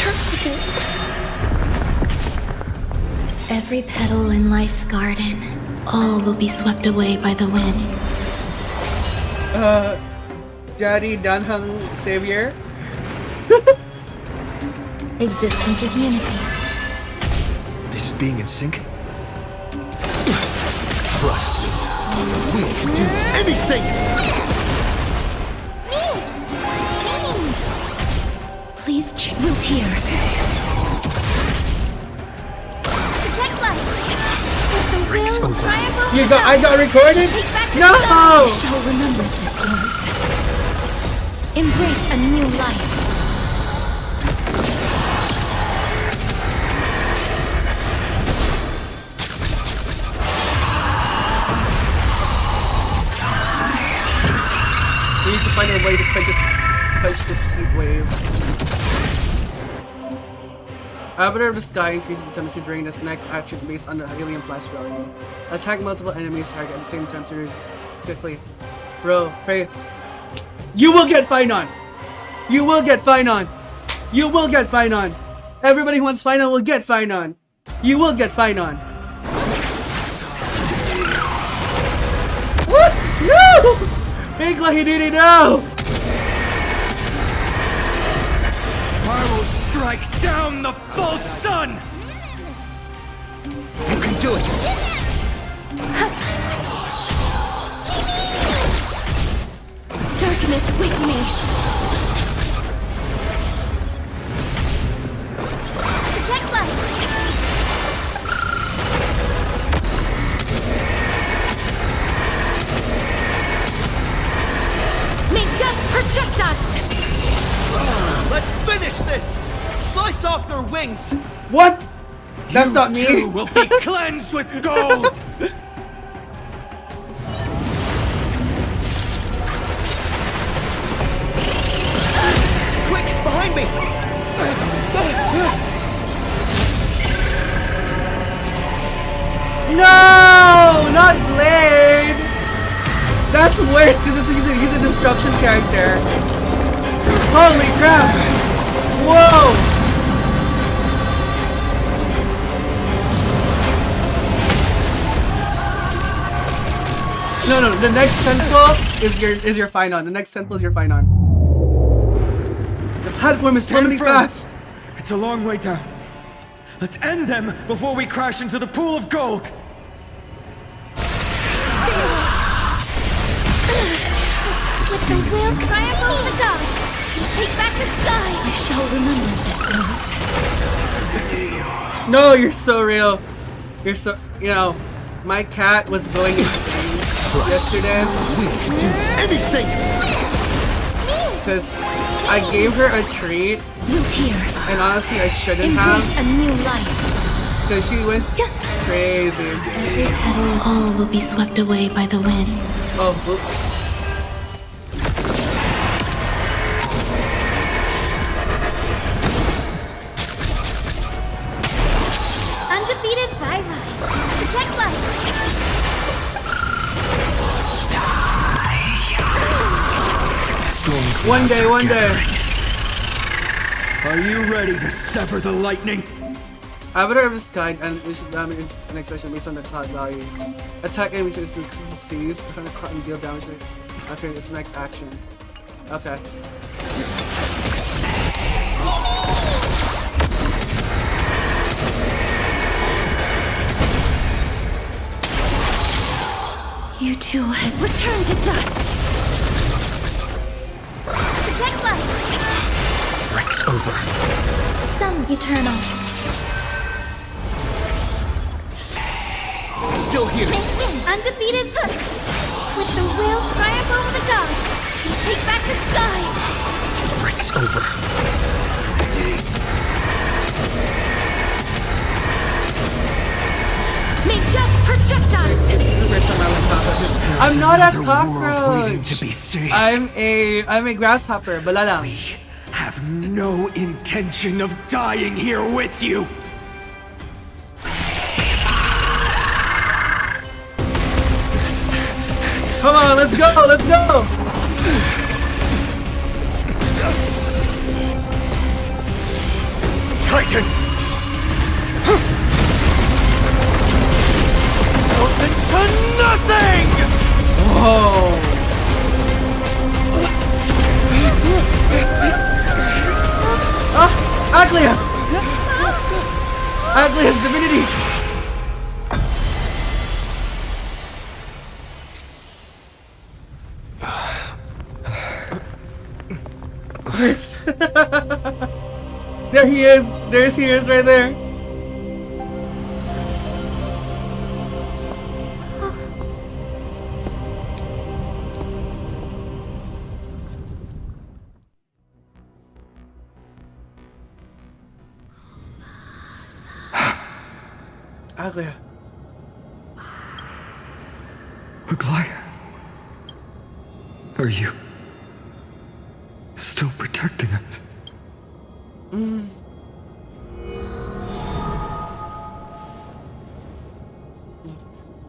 hurts a bit. Every petal in life's garden, all will be swept away by the wind. Daddy Danhang Savior. Existence is unity. This is being in sync? Trust me, we can do anything! Please root here. Protect life. With the will, triangle, I got recorded? No! I shall remember this one. Embrace a new life. We need to find a way to quench this heat wave. Avatar of the Sky increases the temperature during this next action based on the helium flash value. Attack multiple enemies target at the same time to quickly. Bro, pray. You will get Finon! You will get Finon! You will get Finon! Everybody who wants Finon will get Finon! You will get Finon! What? No! Big Lahididi, no! I will strike down the false sun! You can do it! Darkness with me. protect life. May death protect us! Let's finish this! Slice off their wings! What? That's not me. You will be cleansed with gold! Quick, behind me! No! Not Blade! That's worse because he's a destruction character. Holy crap! Whoa! No, the next tentpole is your Finon. The next tentpole is your Finon. The platform is Stand plummeting firm. fast. It's a long way down. Let's end them before we crash into the pool of gold. With the will, triangle of the gods. Take back the sky. I shall remember this one. No, you're so real. You're so, my cat was going insane yesterday. We can do anything! Because I gave her a treat, and honestly I shouldn't have, Embrace a new life. because she went crazy. Every petal, all will be swept away by the wind. Oh, oops. Undefeated by life. Protect life. One day. Are you ready to sever the lightning? Avatar of the Sky and this is damage in an expression based on the cloud value. Attack enemies with the seas, kind of and deal damage after its next action. Okay. You two have returned to dust. Protect life! Wreck's over. Some eternal. Still here. Undefeated hook! With the will triumph over the gods, we take back the sky! Wreck's over. May death protect us! I'm not a Waiting to cockroach. be saved. I'm a grasshopper. Balalang. Have no intention of dying here with you. Come on, let's go, let's go. Titan! Open to nothing! Whoa. Aglia! Aglia's divinity! There he is! He is right there! Aglia. Aglia. Are you still protecting us?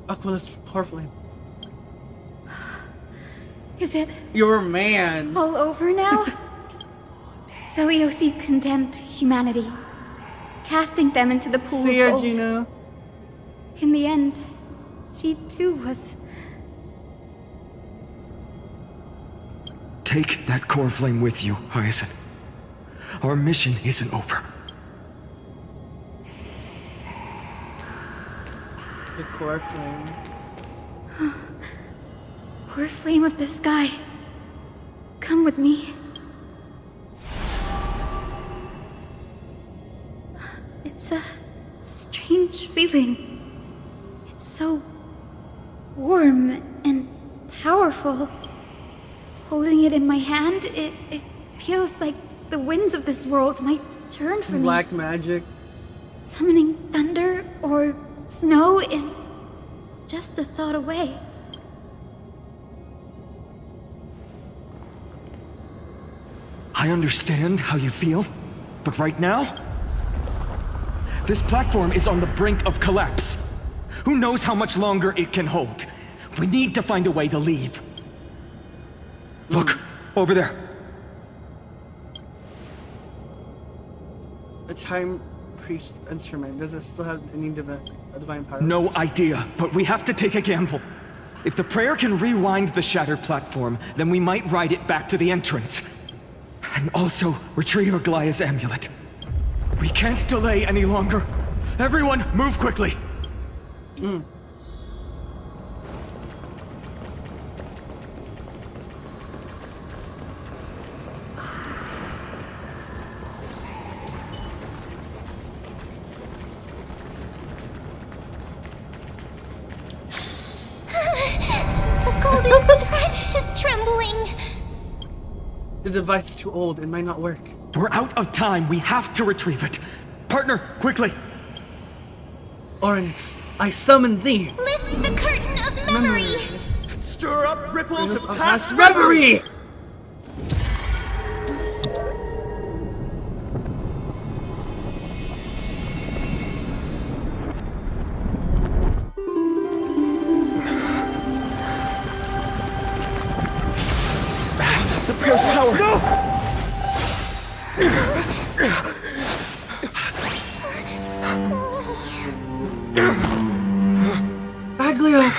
Aquila's powerful. Is it Your man. all over now? Seliosi condemned humanity, casting them into the pool See of ya, gold. Gina. In the end, she too was... Take that core flame with you, Hyacinth. Our mission isn't over. The core flame. Core flame of the sky. Come with me. It's a strange feeling. It's so warm and powerful. Holding it in my hand, it feels like the winds of this world might turn for me. Black magic. Summoning thunder or snow is just a thought away. I understand how you feel, but right now, this platform is on the brink of collapse. Who knows how much longer it can hold? We need to find a way to leave. Look, over there. A time priest instrument. Does it still have any divine power? No idea, but we have to take a gamble. If the prayer can rewind the shattered platform, then we might ride it back to the entrance. And also retrieve Aglia's amulet. We can't delay any longer. Everyone, move quickly. The golden thread is trembling. The device is too old. It might not work. We're out of time. We have to retrieve it. Partner, quickly. Oryx, I summon thee. Lift the curtain of memory. Stir up ripples of Of past past reverie. The prayer's power. No! Aglia!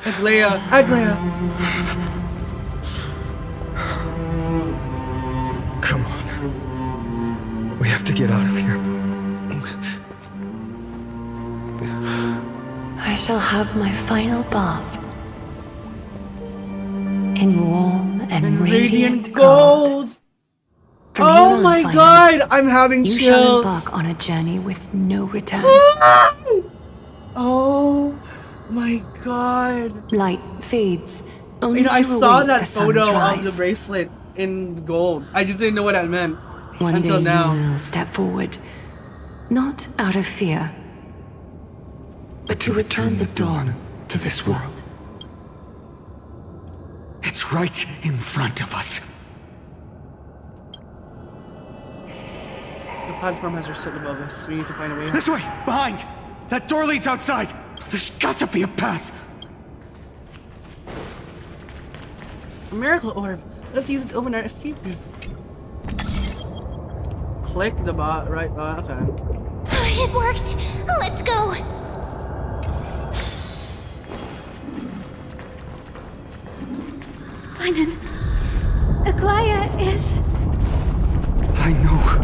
Aglia! Aglia! Come on. We have to get out of here. I shall have my final bath in warm and radiant gold. From here Oh on, my finally, god! I'm having you chills! shall embark on a journey with no return. Oh my god. Light fades, only You know, I to saw await that the sun's photo of rise. the bracelet in gold. I just didn't know what that meant One until day now. you will step forward, not out of fear, but to return the dawn to this world. It's right in front of us. The platform has her sit above us. We need to find a way out. This way! Behind! That door leads outside! There's got to be a path! A miracle orb. Let's use it to open our escape route. Click the right button. Okay. It worked. Let's go. Finan, Aglia is... I know.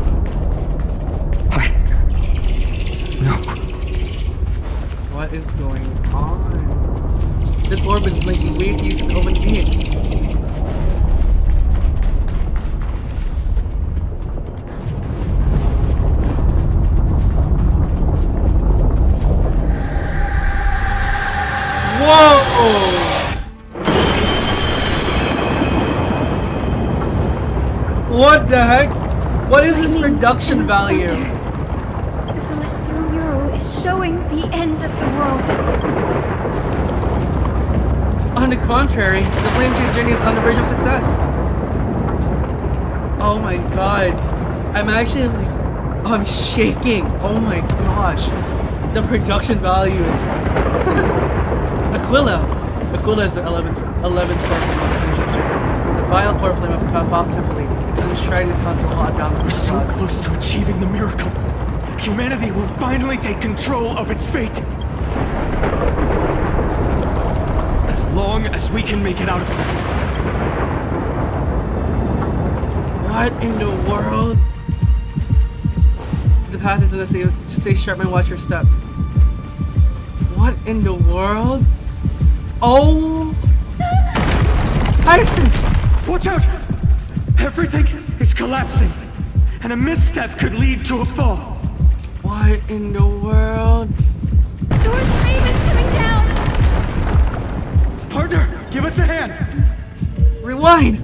What is going on? This orb is blinking. We need to use it to open the gate. Whoa! What the heck? What is this production value? The celestial mural is showing the end of the world. On the contrary, the Flame Chase journey is on the verge of success. Oh my god. I'm actually like... Oh, I'm shaking. Oh my gosh. The production value is... Aquila. Aquila is the 11th core flame of the Flame Chase journey. The final core flame of Kefali is enshrined in constant law down. We're so close to achieving the miracle. Humanity will finally take control of its fate. As long as we can make it out of here. What in the world? The path is in the same. Just stay sharp and watch your step. What in the world? Oh! Tyson! Watch out! Everything is collapsing, and a misstep could lead to a fall. What in the world? Door's frame is coming down! Partner, give us a hand! Rewind!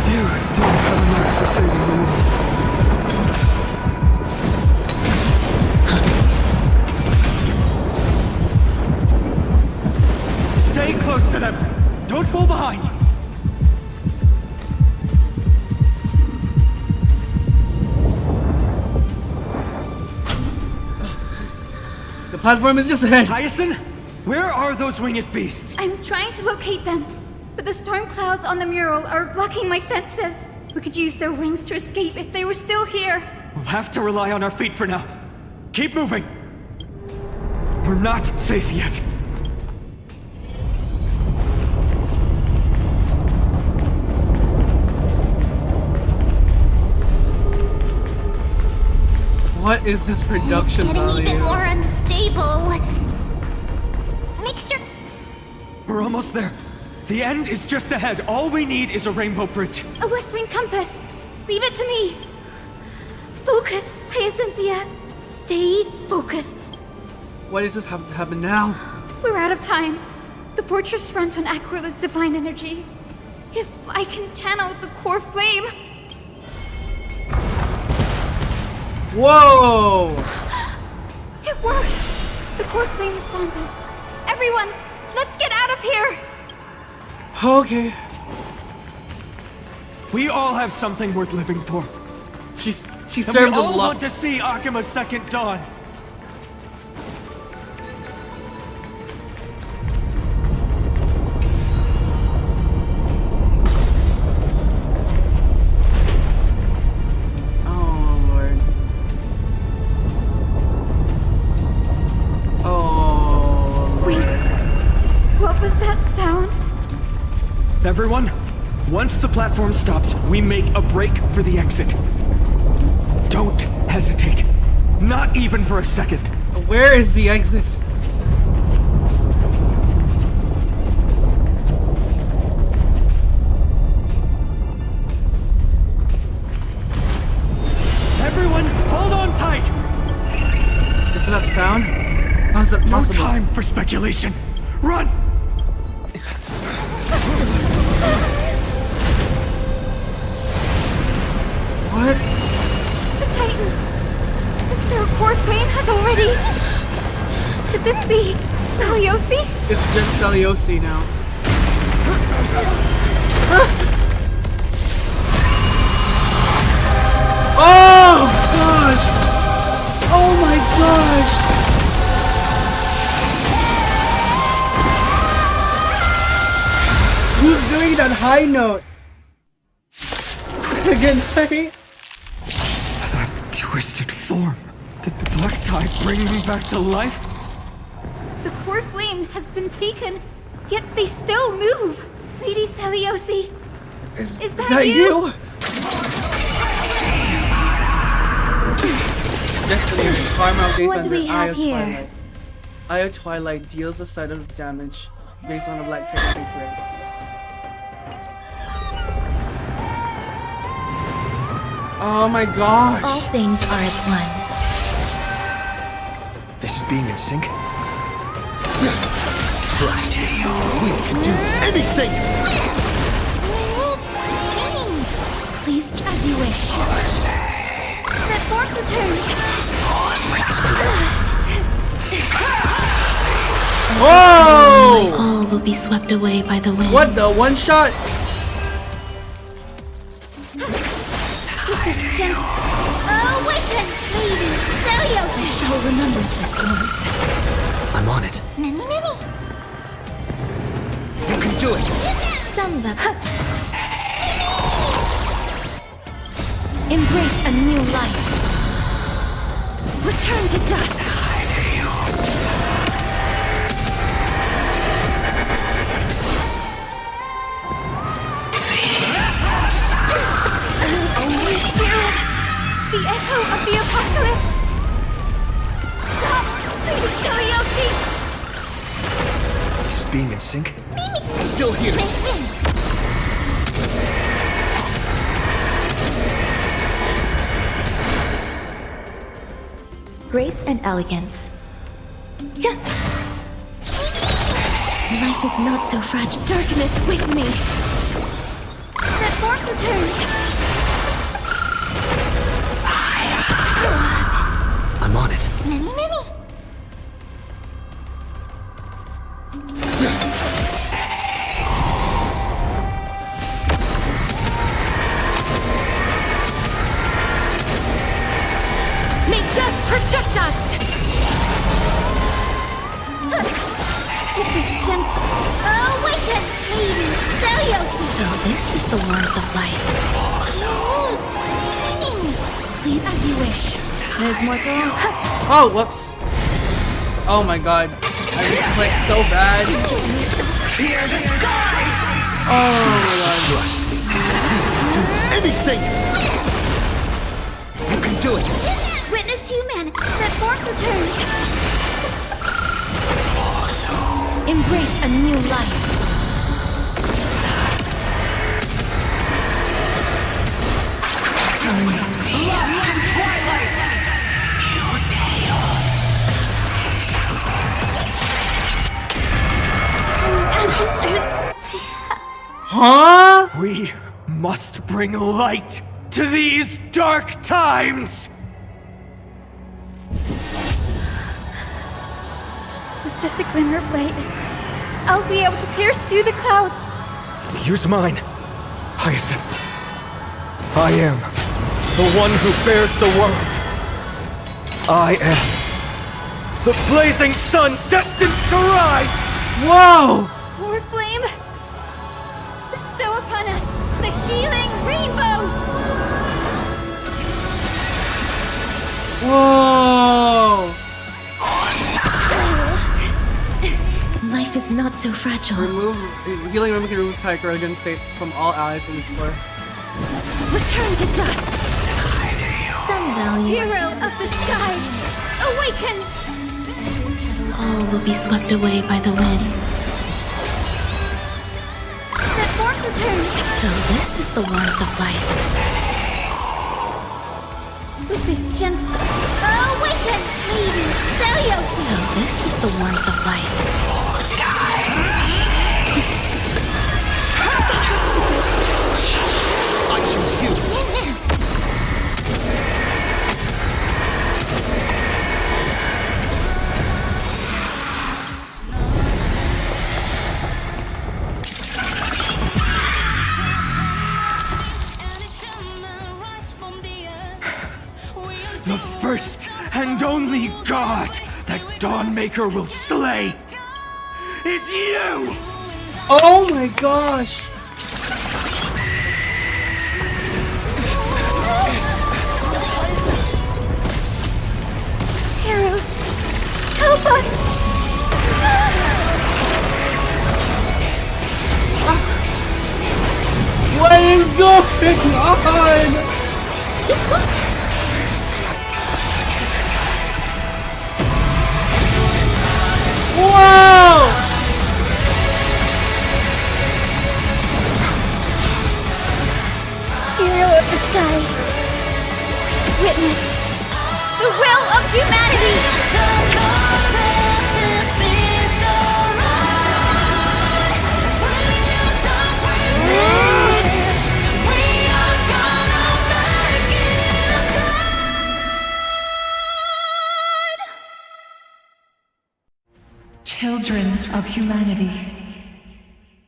You don't have a knack for saving the world. Stay close to them! Don't fall behind! The platform is just ahead. Hyacinth, where are those winged beasts? I'm trying to locate them, but the storm clouds on the mural are blocking my senses. We could use their wings to escape if they were still here. We'll have to rely on our feet for now. Keep moving! We're not safe yet. What is this production Getting value? even more unstable. Make sure. We're almost there. The end is just ahead. All we need is a rainbow bridge. A west wing compass. Leave it to me. Focus, Hyacinthia. Stay focused. Why does this have to happen now? We're out of time. The fortress runs on Aquila's divine energy. If I can channel the core flame... Whoa! It worked! The core flame responded. Everyone, let's get out of here! Okay. We all have something worth living for. She And served we the all want lux. to see Akima's second dawn. Oh Lord. Everyone, once the platform stops, we make a break for the exit. Don't hesitate. Not even for a second. Where is the exit? Everyone, hold on tight! Is that sound? How's that possible? No time for speculation. Run! What? The Titan! Their core flame has already... Could this be Seliosi? It's just Seliosi now. Oh gosh! Oh my gosh! Who's doing that high note? Again, right? That twisted form. Did the black tide bring them back to life? The core flame has been taken, yet they still move. Lady Seliosi, is that you? Destiny, karma based What on do we the Eye have of here? Twilight. Eye of Twilight deals a side of damage based on a black text secret. Oh my gosh! All things are as one. This is being in sync? Trust me, we can do anything! Please, as you wish. Set forth return. Whoa! All will be swept away by the wind. What the one shot? With this gentle... Awaken, Lady Seliosi! I shall remember this one. I'm on it. Many. You can do it! Some level. Embrace a new life. Return to dust. The echo of the apocalypse! Stop! Lady Seliosi! This is being in sync? Still here. Grace and elegance. Life is not so fragile. Darkness with me. Set forth return. I'm on it. Many. May death protect us! With this awaken, Lady Seliosi! So this is the warmth of life. Leave as you wish. There's more to all. Oh, whoops. Oh my god. I just clicked so bad. Oh my god. Trust me, we can do anything! You can do it! Witness human, set forth return. Embrace a new life. Ancestors. Huh? We must bring light to these dark times! With just a glimmer of light, I'll be able to pierce through the clouds. Use mine, Hyacinth. I am the one who bears the world. I am the blazing sun destined to rise! Whoa! Lord Flame, bestow upon us the healing rainbow! Whoa! Life is is not so fragile. Remove healing room can remove type erosion state from all allies on this floor. Return to dust! Some value. Hero of the sky, awaken! All will be swept away by the wind. Set forth return! So this is the warmth of life. With this gentle... Awaken! Lady Celios! So this is the warmth of life. I choose you. The first and only god that Dawnmaker will slay is you! Oh my gosh! Heroes, help us! What is going on? Wow! Hero of the sky, witness the will of humanity! Children of humanity,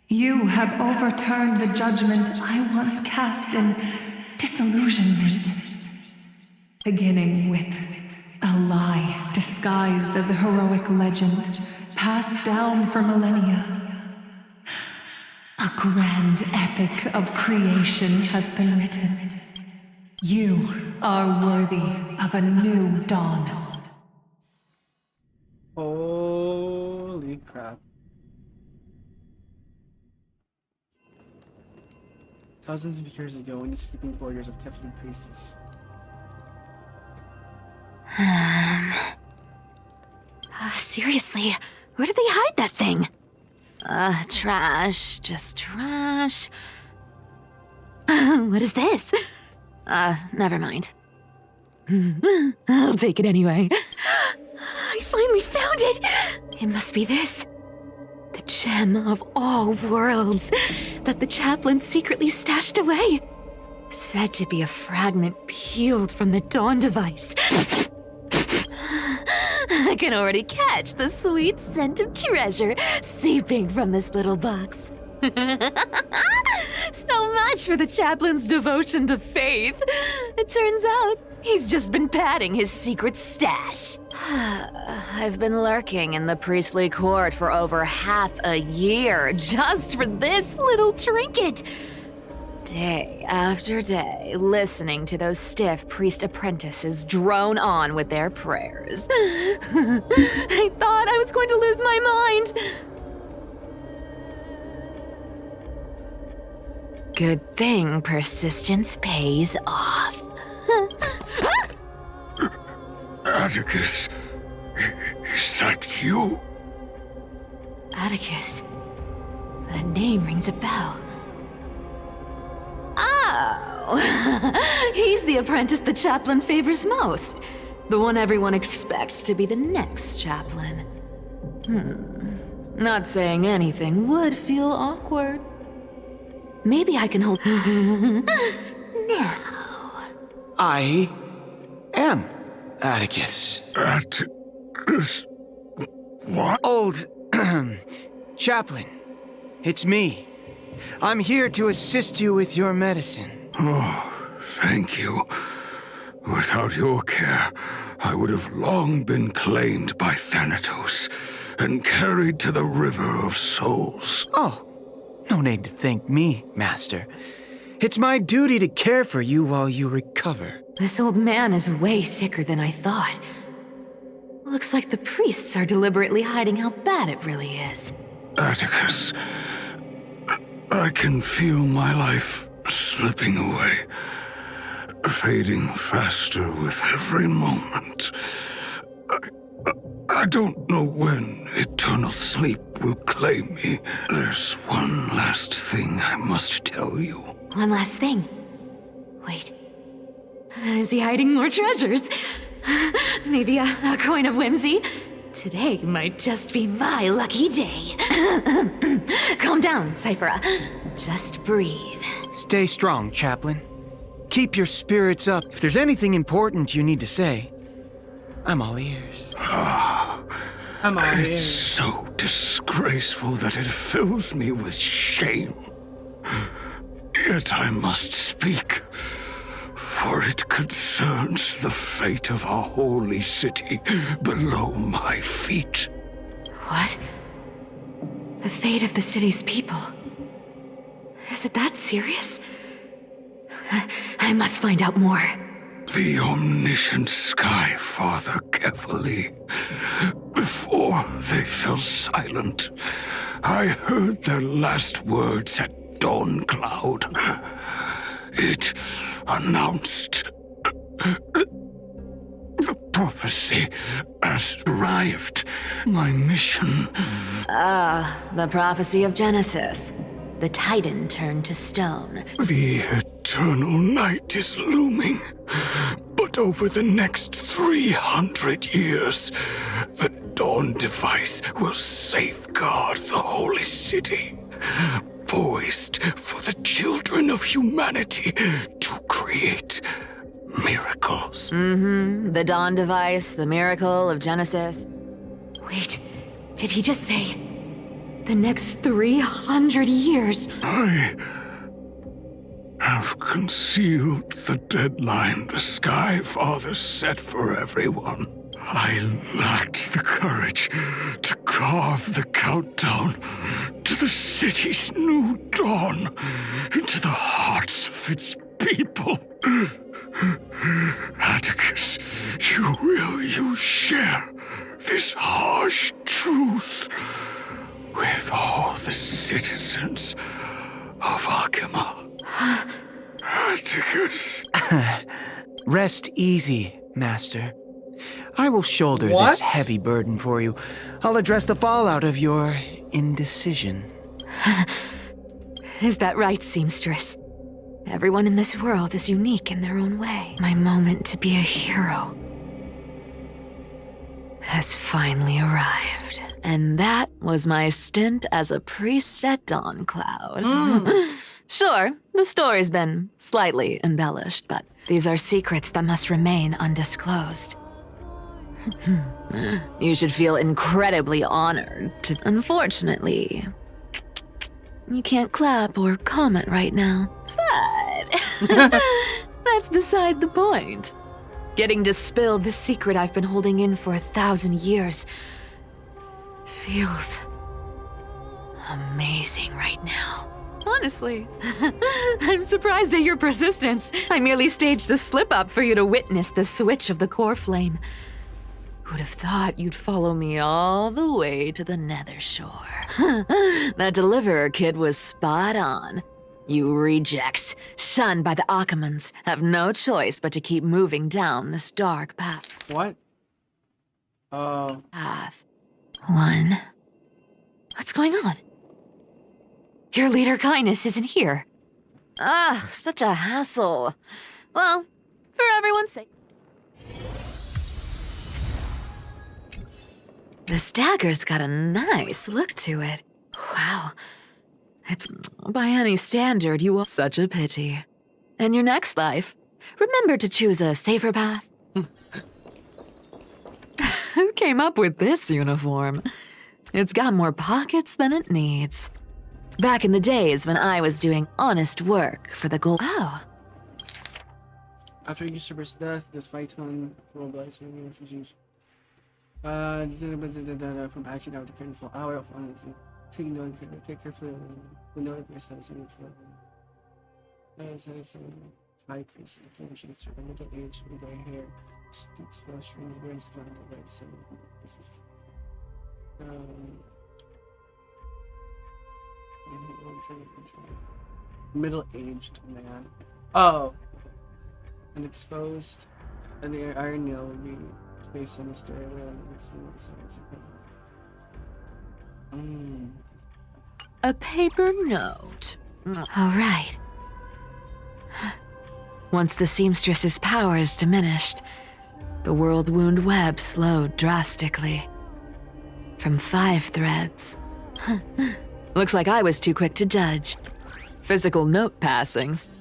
you have overturned the judgment I once cast in disillusionment. Beginning with a lie disguised as a heroic legend, passed down for millennia. A grand epic of creation has been written. You are worthy of a new dawn. Holy crap. Thousands of years ago, in the sleeping quarters of THRU priests. Seriously, where did they hide that thing? Trash. Just trash. What is this? Never mind. I'll take it anyway. I finally found it! It must be this. The gem of all worlds that the chaplain secretly stashed away. Said to be a fragment peeled from the Dawn device. I can already catch the sweet scent of treasure seeping from this little box. So much for the chaplain's devotion to faith. It turns out he's just been padding his secret stash. I've been lurking in the priestly court for over half a year just for this little trinket. Day after day, listening to those stiff priest apprentices drone on with their prayers. I thought I was going to lose my mind. Good thing persistence pays off. Atticus, is that you? Atticus. The name rings a bell. Oh, he's the apprentice the chaplain favors most. The one everyone expects to be the next chaplain. Not saying anything would feel awkward. Maybe I can hold... Now. I am Atticus. Atticus? What? Old... chaplain. It's me. I'm here to assist you with your medicine. Oh, thank you. Without your care, I would have long been claimed by Thanatos and carried to the River of Souls. Oh, no need to thank me, Master. It's my duty to care for you while you recover. This old man is way sicker than I thought. Looks like the priests are deliberately hiding how bad it really is. Atticus, I can feel my life slipping away, fading faster with every moment. I don't know when eternal sleep will claim me. There's one last thing I must tell you. One last thing. Wait. Is he hiding more treasures? Maybe a coin of whimsy? Today might just be my lucky day. Calm down, Cyphera. Just breathe. Stay strong, Chaplain. Keep your spirits up. If there's anything important you need to say, I'm all ears. I'm all It's ears. so disgraceful that it fills me with shame. Yet I must speak, for it concerns the fate of our holy city below my feet. What? The fate of the city's people? Is it that serious? I must find out more. The omniscient Sky Father Kevali. Before they fell silent, I heard their last words at Dawn Cloud. It announced the prophecy has arrived. My mission. The prophecy of Genesis. The Titan turned to stone. The eternal night is looming. But over the next 300 years, the Dawn device will safeguard the holy city, poised for the children of humanity to create miracles. The Dawn device, the miracle of Genesis. Wait, did he just say the next 300 years? I have concealed the deadline the Sky Father set for everyone. I lacked the courage to carve the countdown to the city's new dawn into the hearts of its people. Atticus, you share this harsh truth with all the citizens of Akima. Atticus. Rest easy, Master. I will shoulder What? this heavy burden for you. I'll address the fallout of your indecision. Is that right, seamstress? Everyone in this world is unique in their own way. My moment to be a hero has finally arrived. And that was my stint as a priest at Dawn Cloud. Sure, the story's been slightly embellished, but these are secrets that must remain undisclosed. You should feel incredibly honored to... Unfortunately, you can't clap or comment right now. But that's beside the point. Getting to spill the secret I've been holding in for 1,000 years feels amazing right now. Honestly, I'm surprised at your persistence. I merely staged a slip-up for you to witness the switch of the core flame. Who'd have thought you'd follow me all the way to the Nether Shore? That Deliverer kid was spot on. You rejects, shunned by the Akamans, have no choice but to keep moving down this dark path. What? Path 1. What's going on? Your leader Kindness isn't here. Such a hassle. Well, for everyone's sake. This dagger's got a nice look to it. Wow. It's, by any standard, you are such a pity. In your next life, remember to choose a safer path. Who came up with this uniform? It's got more pockets than it needs. Back in the days when I was doing honest work for the gold. Oh. After Usurper's death, this fight on full bloods and refugees. From action out to careful hour of honesty. Take carefully the note of yourselves and high priest of the chaser, a middle age with gray hair, stoops well strings, wearing scarlet red. So this is Middle-aged man. Oh. An exposed iron nail will be placed on the stairway and A paper note. All right. Once the seamstress's power is diminished, the world wound web slowed drastically. From 5 threads. Looks like I was too quick to judge. Physical note passings.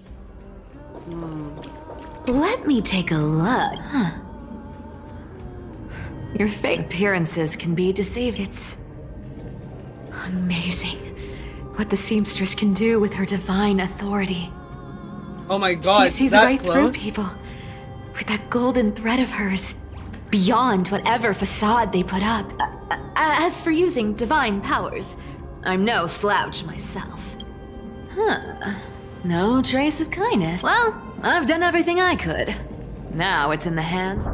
Let me take a look. Your fake appearances can be deceiving. It's amazing what the seamstress can do with her divine authority. Oh my god, she sees that right close? through people with that golden thread of hers, beyond whatever facade they put up. As for using divine powers, I'm no slouch myself. No trace of kindness. Well, I've done everything I could. Now it's in the hands.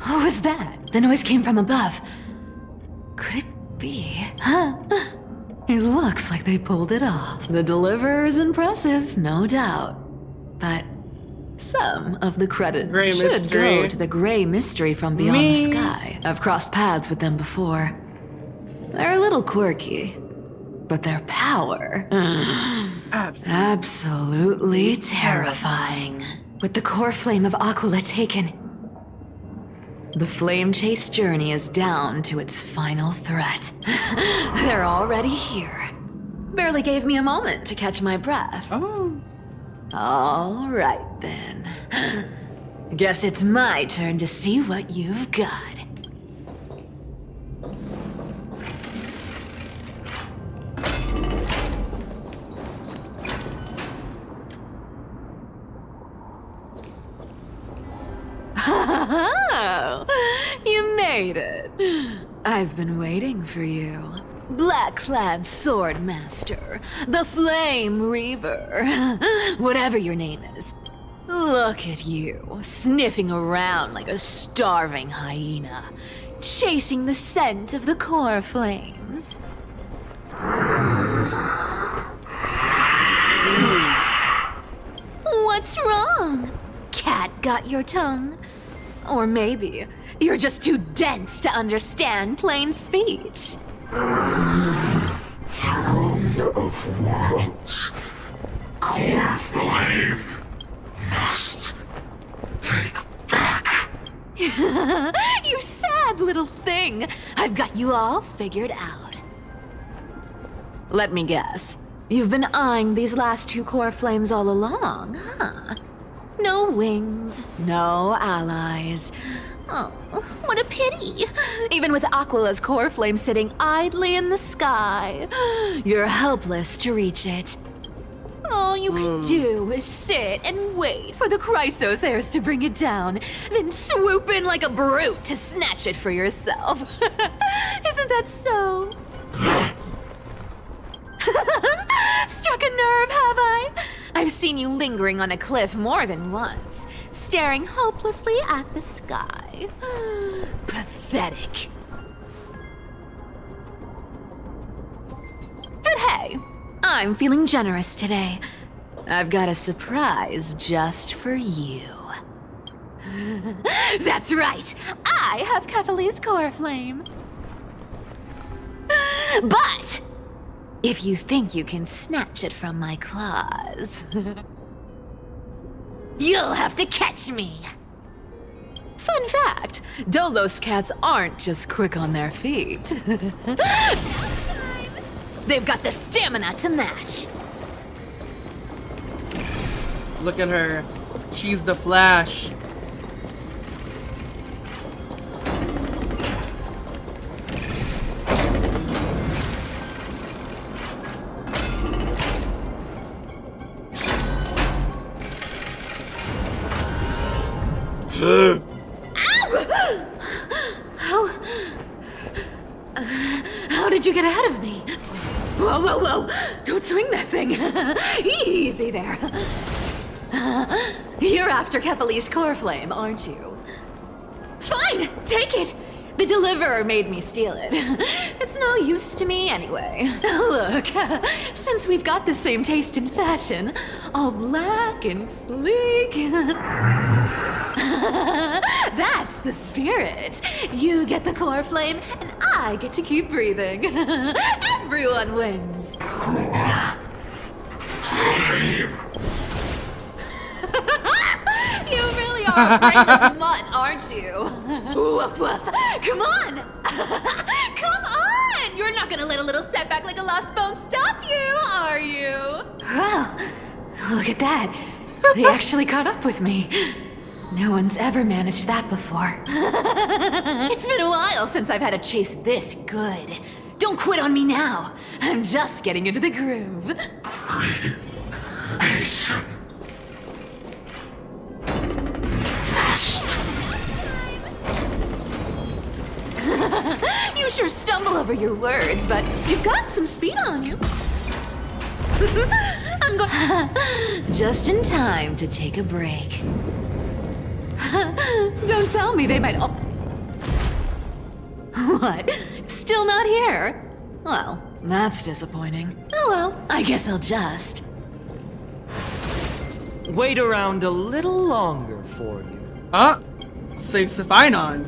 What was that? The noise came from above. Could it be? It looks like they pulled it off. The deliverer is impressive, no doubt. But some of the credit should go to the gray mystery from beyond the sky. I've crossed paths with them before. They're a little quirky, but their power... absolutely terrifying. With the core flame of Aquila taken, the flame chase journey is down to its final threat. They're already here. Barely gave me a moment to catch my breath. All right then. Guess it's my turn to see what you've got. You made it. I've been waiting for you. Black-clad sword master, the Flame Reaver, whatever your name is. Look at you, sniffing around like a starving hyena, chasing the scent of the core flames. What's wrong? Cat got your tongue? Or maybe you're just too dense to understand plain speech. Throne of worlds, core flame must take back. You sad little thing. I've got you all figured out. Let me guess. You've been eyeing these last 2 core flames all along, huh? No wings, no allies. Oh, what a pity. Even with Aquila's core flame sitting idly in the sky, you're helpless to reach it. All you can do is sit and wait for the Chrysos heirs to bring it down, then swoop in like a brute to snatch it for yourself. Isn't that so? Struck a nerve, have I? I've seen you lingering on a cliff more than once, staring hopelessly at the sky. Pathetic. But hey, I'm feeling generous today. I've got a surprise just for you. That's right, I have Kephales's core flame. But if you think you can snatch it from my claws, you'll have to catch me. Fun fact, Dolos cats aren't just quick on their feet. They've got the stamina to match. Look at her. She's the Flash. How did you get ahead of me? Whoa, whoa, whoa! Don't swing that thing! Easy there. You're after Kephales's core flame, aren't you? Fine, take it! The deliverer made me steal it. It's no use to me anyway. Look, since we've got the same taste in fashion, all black and sleek. That's the spirit. You get the core flame, and I get to keep breathing. Everyone wins. You really are a brainless mutt, aren't you? Woof woof. Come on! Come on! You're not gonna let a little setback like a lost bone stop you, are you? Well, look at that. They actually caught up with me. No one's ever managed that before. It's been a while since I've had a chase this good. Don't quit on me now. I'm just getting into the groove. You sure stumble over your words, but you've got some speed on you. I'm going just in time to take a break. Don't tell me they might. Oh. What? Still not here? Well, that's disappointing. Oh well, I guess I'll just wait around a little longer for you. Saves the fine on.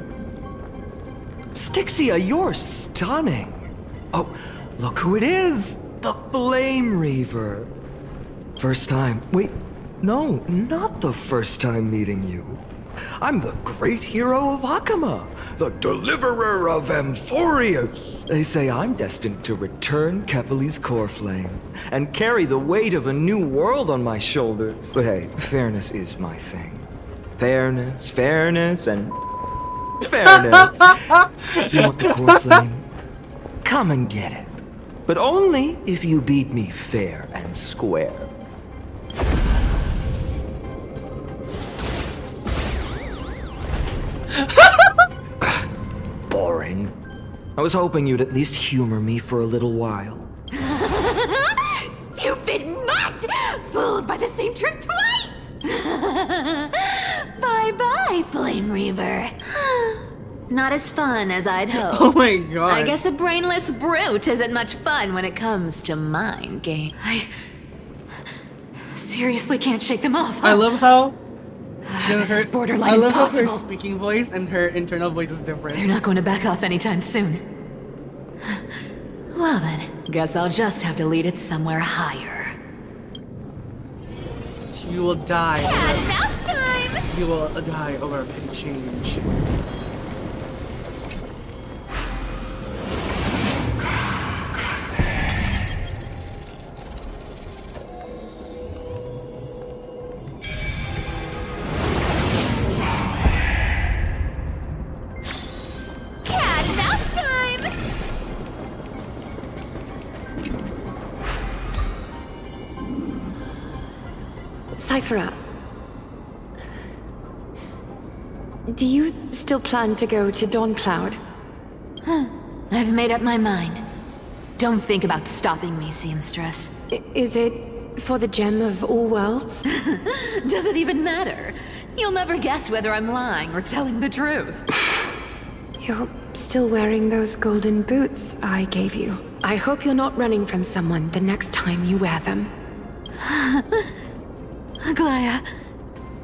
Styxia, you're stunning. Oh, look who it is. The Flame Reaver. First time. Wait, no, not the first time meeting you. I'm the great hero of Hakama, the deliverer of Amphorius. They say I'm destined to return Kevali's core flame and carry the weight of a new world on my shoulders. But hey, fairness is my thing. Fairness, and fairness. You want the core flame? Come and get it. But only if you beat me fair and square. Boring. I was hoping you'd at least humor me for a little while. Stupid mutt! Fooled by the same trick twice! Bye-bye, Flame Reaver. Not as fun as I'd hoped. Oh my god. I guess a brainless brute isn't much fun when it comes to mind games. I seriously can't shake them off. Huh? I love how this is borderline I love impossible. how her speaking voice and her internal voice is different. They're not going to back off anytime soon. Well then, guess I'll just have to lead it somewhere higher. You will die. Yeah, mouse time! You will die over a pin change. THRU, do you still plan to go to Dawncloud? I've made up my mind. Don't think about stopping me, Seamstress. Is it for the gem of all worlds? Does it even matter? You'll never guess whether I'm lying or telling the truth. You're still wearing those golden boots I gave you. I hope you're not running from someone the next time you wear them. Aglaya,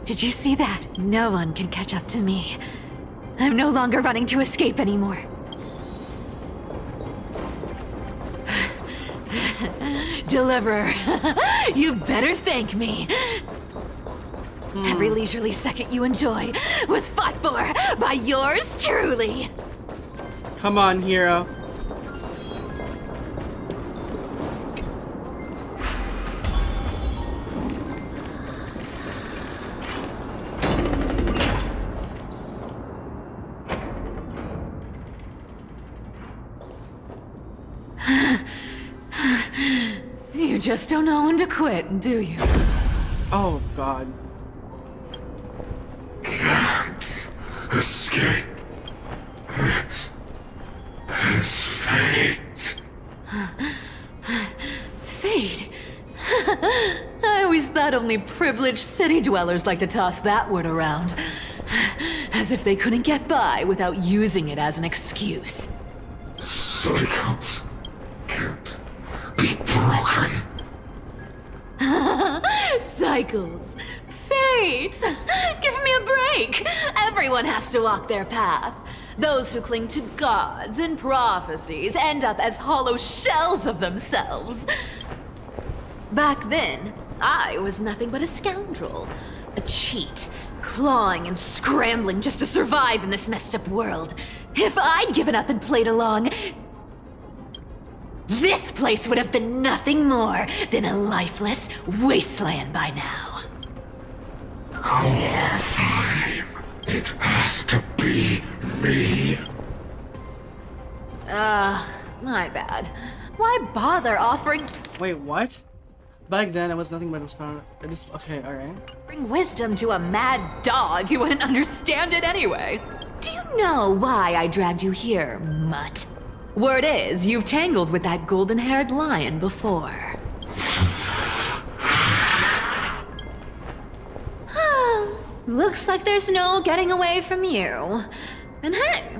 did you see that? No one can catch up to me. I'm no longer running to escape anymore. Deliverer, you better thank me. Every leisurely second you enjoy was fought for by yours truly. Come on, hero. You just don't know when to quit, do you? Oh, God. Can't escape. This is fate. Fate? I always thought only privileged city dwellers like to toss that word around. As if they couldn't get by without using it as an excuse. Cycles can't be broken. Cycles. Fate. Give me a break. Everyone has to walk their path. Those who cling to gods and prophecies end up as hollow shells of themselves. Back then, I was nothing but a scoundrel. A cheat. Clawing and scrambling just to survive in this messed up world. If I'd given up and played along, this place would have been nothing more than a lifeless wasteland by now. Fine. It has to be me. My bad. Why bother offering... Wait, what? Back then, I was nothing but a okay, alright. Bring wisdom to a mad dog who wouldn't understand it anyway. Do you know why I dragged you here, mutt? Word is, you've tangled with that golden-haired lion before. Looks like there's no getting away from you. And hey,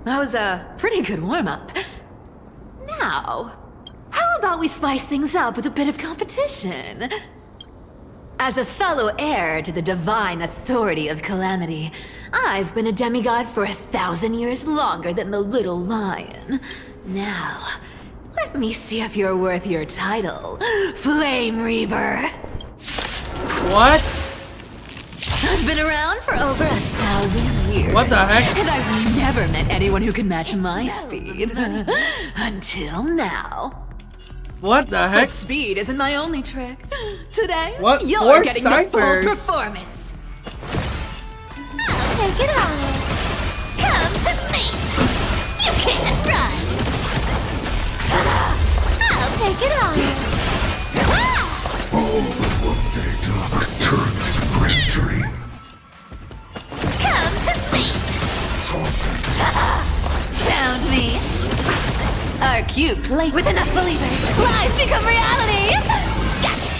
that was a pretty good warm-up. Now, how about we spice things up with a bit of competition? As a fellow heir to the divine authority of Calamity, I've been a demigod for 1,000 years longer than the little lion. Now, let me see if you're worth your title, Flame Reaver. What? I've been around for over 1,000 years. What the heck? And I've never met anyone who can match my speed. Until now. What the heck? But speed isn't my only trick. Today, what? You're getting the full performance. I'll take it on. Come to me. You can't run. I'll take it on. One day to return to the great dream. Come to me. Found me. Our cute play with enough believers. Life become reality. Gotcha.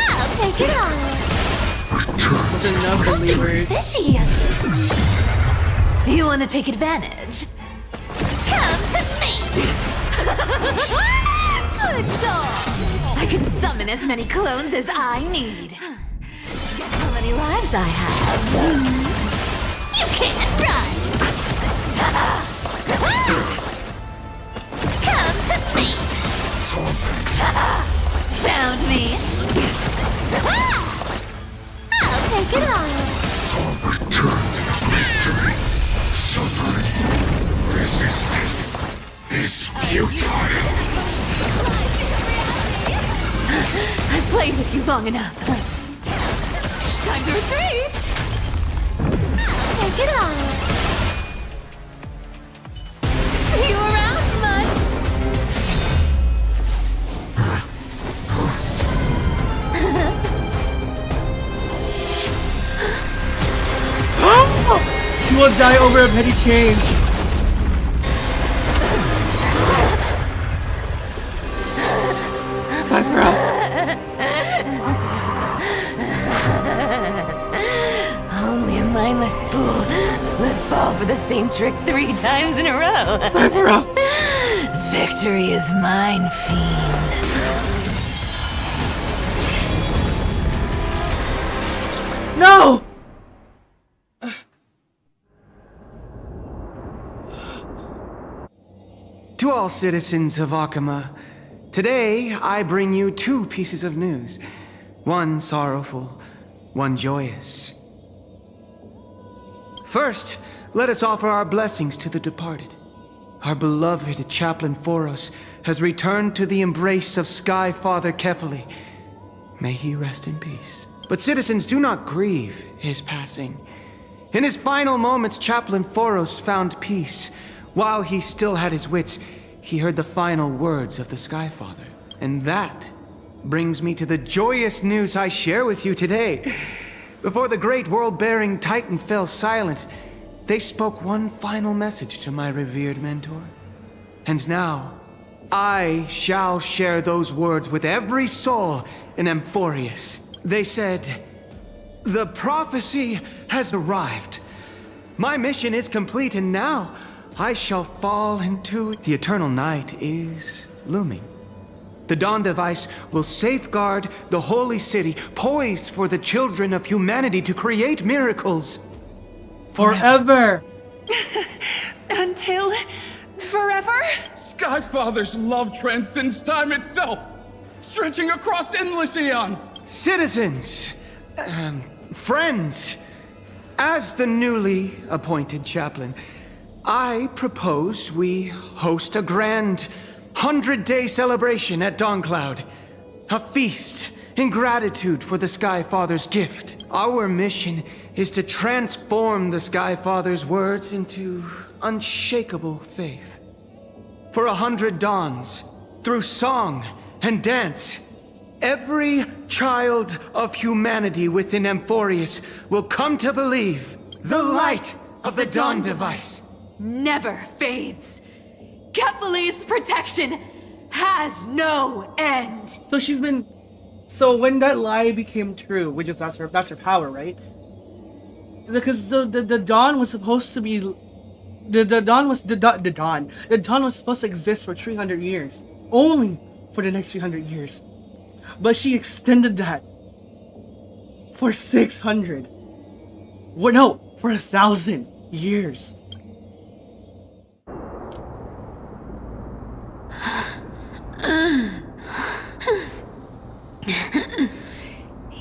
I'll take it on. With enough believers. Fishy. You want to take advantage? Come to me. Good dog. I can summon as many clones as I need. Guess how many lives I have. You can't run. Come to me. Found me. I'll take it on. Return to the great dream. Suffering resisted is futile. I've played with you long enough. Time to retreat. Take it on. See you around, mutt. You will die over a petty change. Cypher. Only a mindless fool would fall for the same trick 3 times in a row. Cypher. Victory is mine, fiend. No! To all citizens of Akama, today I bring you 2 pieces of news. One sorrowful, one joyous. First, let us offer our blessings to the departed. Our beloved Chaplain Foros has returned to the embrace of Sky Father Kefali. May he rest in peace. But citizens, do not grieve his passing. In his final moments, Chaplain Foros found peace. While he still had his wits, he heard the final words of the Sky Father. And that brings me to the joyous news I share with you today. Before the great world-bearing Titan fell silent, they spoke one final message to my revered mentor. And now, I shall share those words with every soul in Amphorius. They said, The prophecy has arrived. My mission is complete, and now I shall fall into the eternal night is looming. The Dawn device will safeguard the holy city, poised for the children of humanity to create miracles. Forever! Until forever? Skyfather's love transcends time itself, stretching across endless eons. Citizens, friends, as the newly appointed chaplain, I propose we host a grand 100-day celebration at Dawncloud. A feast in gratitude for the Skyfather's gift. Our mission is to transform the Skyfather's words into unshakable faith. For 100 dawns, through song and dance, every child of humanity within Amphorius will come to believe the light of the Dawn device never fades. Kephales's protection has no end. So she's been... So when that lie became true, which is that's her power, right? Because the Dawn was supposed to be... The Dawn was supposed to exist for 300 years. Only for the next 300 years. But she extended that for 600. Well, no, for 1,000 years.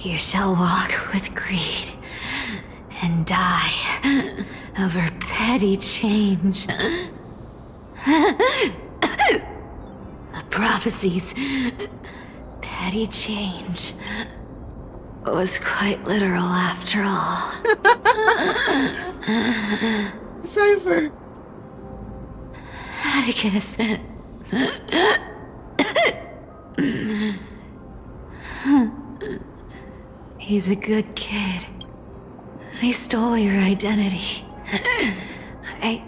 You shall walk with greed and die over petty change. The prophecies, petty change, was quite literal after all. Cypher! Atticus. He's a good kid. I stole your identity. I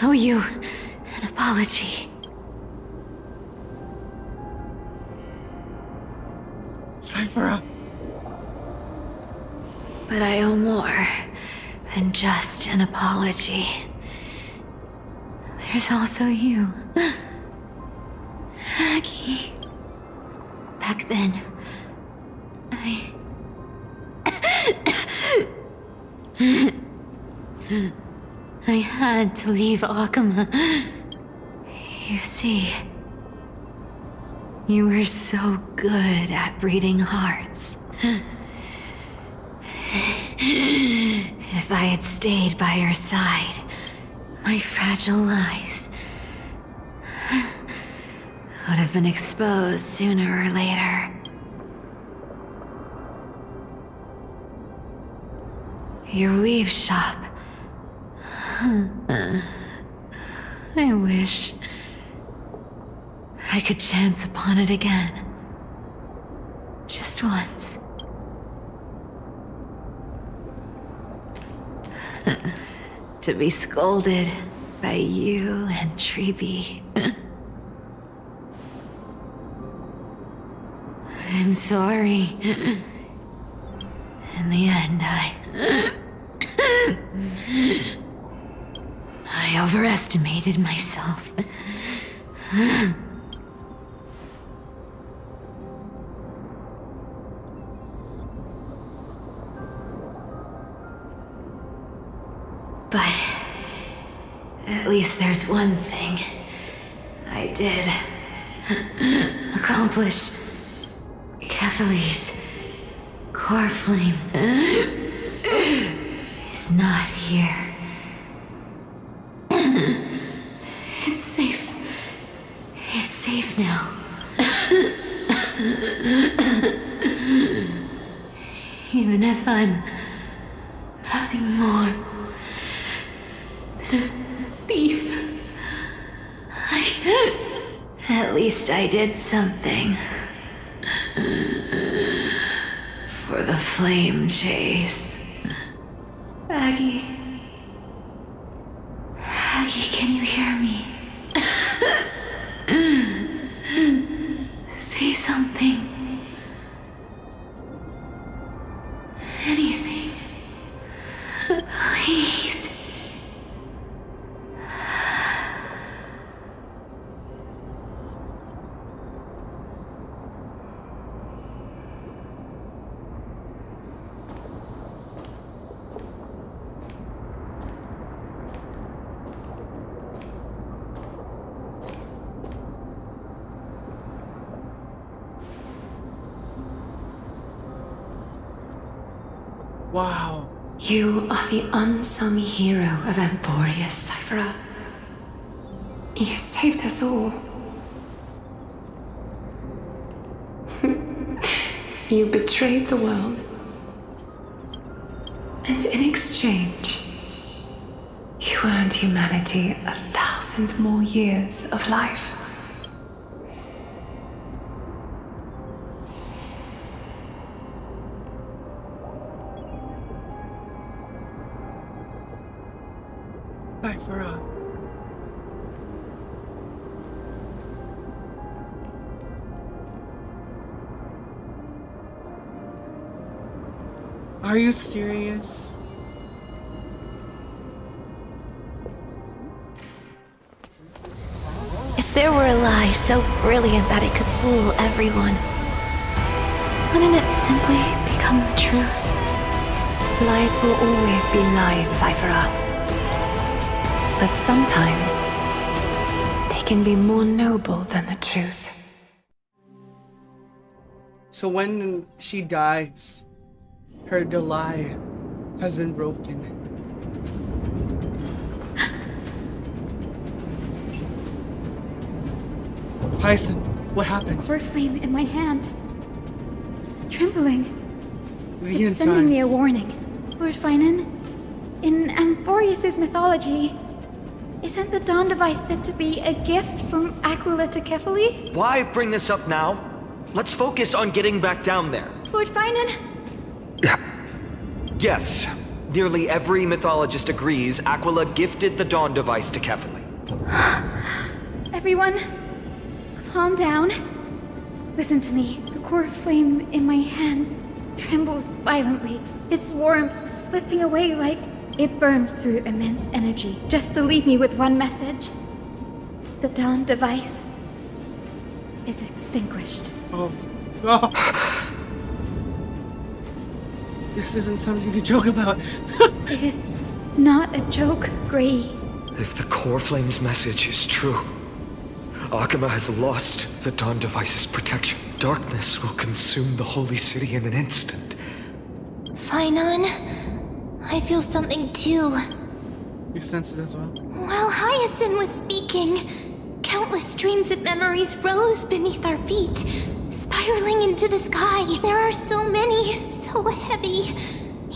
owe you an apology. Cypher. But I owe more than just an apology. There's also you. Aggie. Back then, I had to leave Akama. You see, you were so good at breeding hearts. If I had stayed by your side, my fragile lies would have been exposed sooner or later. Your weave shop. I wish I could chance upon it again. Just once. To be scolded by you and Treeby. I'm sorry. In the end, I overestimated myself. But at least there's one thing I did accomplish. Kephales's core flame is not here. It's safe. It's safe now. Even if I'm nothing more than a thief, at least I did something. For the flame chase. Aggie. Aggie, can you hear me? Say something. Anything. Please. Wow. You are the unsung hero of Emporius, THRU. You saved us all. You betrayed the world. And in exchange, you earned humanity 1,000 more years of life. THRU. Are you serious? If there were a lie so brilliant that it could fool everyone, wouldn't it simply become the truth? Lies will always be lies, THRU. But sometimes, they can be more noble than the truth. So when she dies, the lie has been broken. Hyacinth, what happened? Core flame in my hand. It's trembling. The It's sending me a times. warning. Lord Finan, in Amphorius' mythology, isn't the Dawn device said to be a gift from Aquila to Kefali? Why bring this up now? Let's focus on getting back down there. Lord Finan? Yes. Nearly every mythologist agrees Aquila gifted the Dawn device to Kefali. Everyone, calm down. Listen to me. The core flame in my hand trembles violently. Its warmth slipping away like it burns through immense energy just to leave me with one message. The Dawn device is extinguished. Oh. This isn't something to joke about. It's not a joke, Gray. If the core flame's message is true, Akama has lost the Dawn device's protection. Darkness will consume the holy city in an instant. Finan, I feel something too. You sense it as well? While Hyacinth was speaking, countless streams of memories rose beneath our feet, spiraling into the sky. There are so many, so heavy.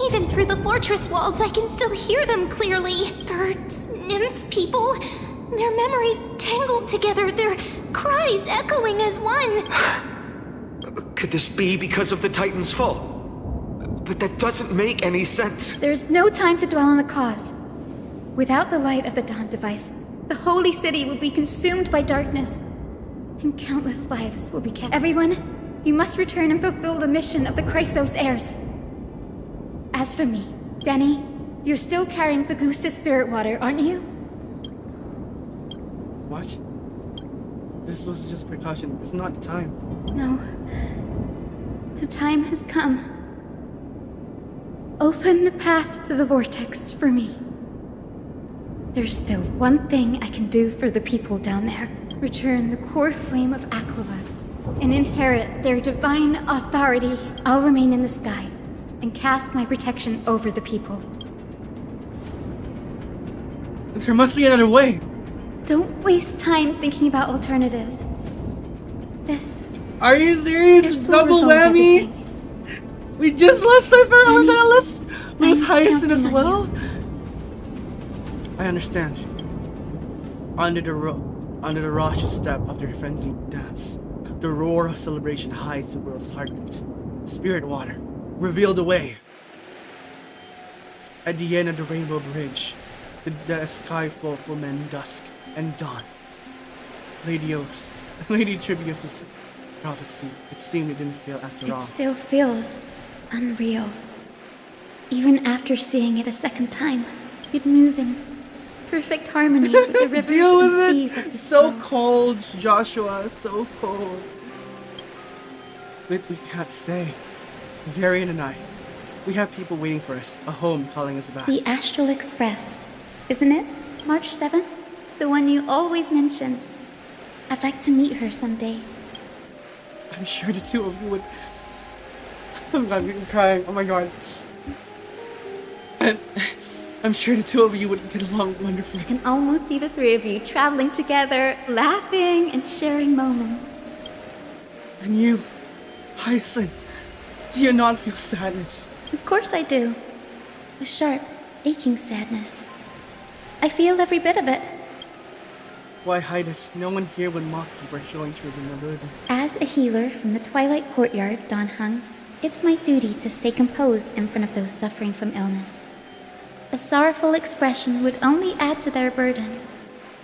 Even through the fortress walls, I can still hear them clearly. Birds, nymphs, people, their memories tangled together, their cries echoing as one. Could this be because of the Titan's fall? But that doesn't make any sense. There's no time to dwell on the cause. Without the light of the Dawn device, the holy city will be consumed by darkness, and countless lives will be kept. Everyone, you must return and fulfill the mission of the Chrysos heirs. As for me, Denny, you're still carrying the Gusta's spirit water, aren't you? What? This was just precaution. It's not the time. No. The time has come. Open the path to the vortex for me. There's still one thing I can do for the people down there. Return the core flame of Aquila and inherit their divine authority. I'll remain in the sky and cast my protection over the people. There must be another way. Don't waste time thinking about alternatives. This... Are you serious? This will Double resolve whammy? everything. We just lost Cypher and we're gonna lose I'm Hyacinth as counting well? I understand. Under the raucous step of their frenzied dance, the roar of celebration hides the world's heartbeat. Spirit water, reveal the way. At the end of the Rainbow Bridge, the sky folk will mend dusk and dawn. Lady Tribius's prophecy, it seemed it didn't fail after all. It still feels unreal. Even after seeing it a second time, you'd move in perfect harmony with the rivers Deal and with seas it. of this So world. cold, Joshua. So cold. But we can't stay. Zarian and I, we have people waiting for us. A home calling us back. The Astral Express, isn't it? March 7th? The one you always mention. I'd like to meet her someday. I'm sure the two of you would... I'm crying. Oh my god. I'm sure the two of you would get along wonderfully. I can almost see the three of you traveling together, laughing and sharing moments. And you, Hyacinth, do you not feel sadness? Of course I do. A sharp, aching sadness. I feel every bit of it. Why hide it? No one here would mock you for showing through the nobility. As a healer from the Twilight Courtyard, Don Hung, it's my duty to stay composed in front of those suffering from illness. A sorrowful expression would only add to their burden.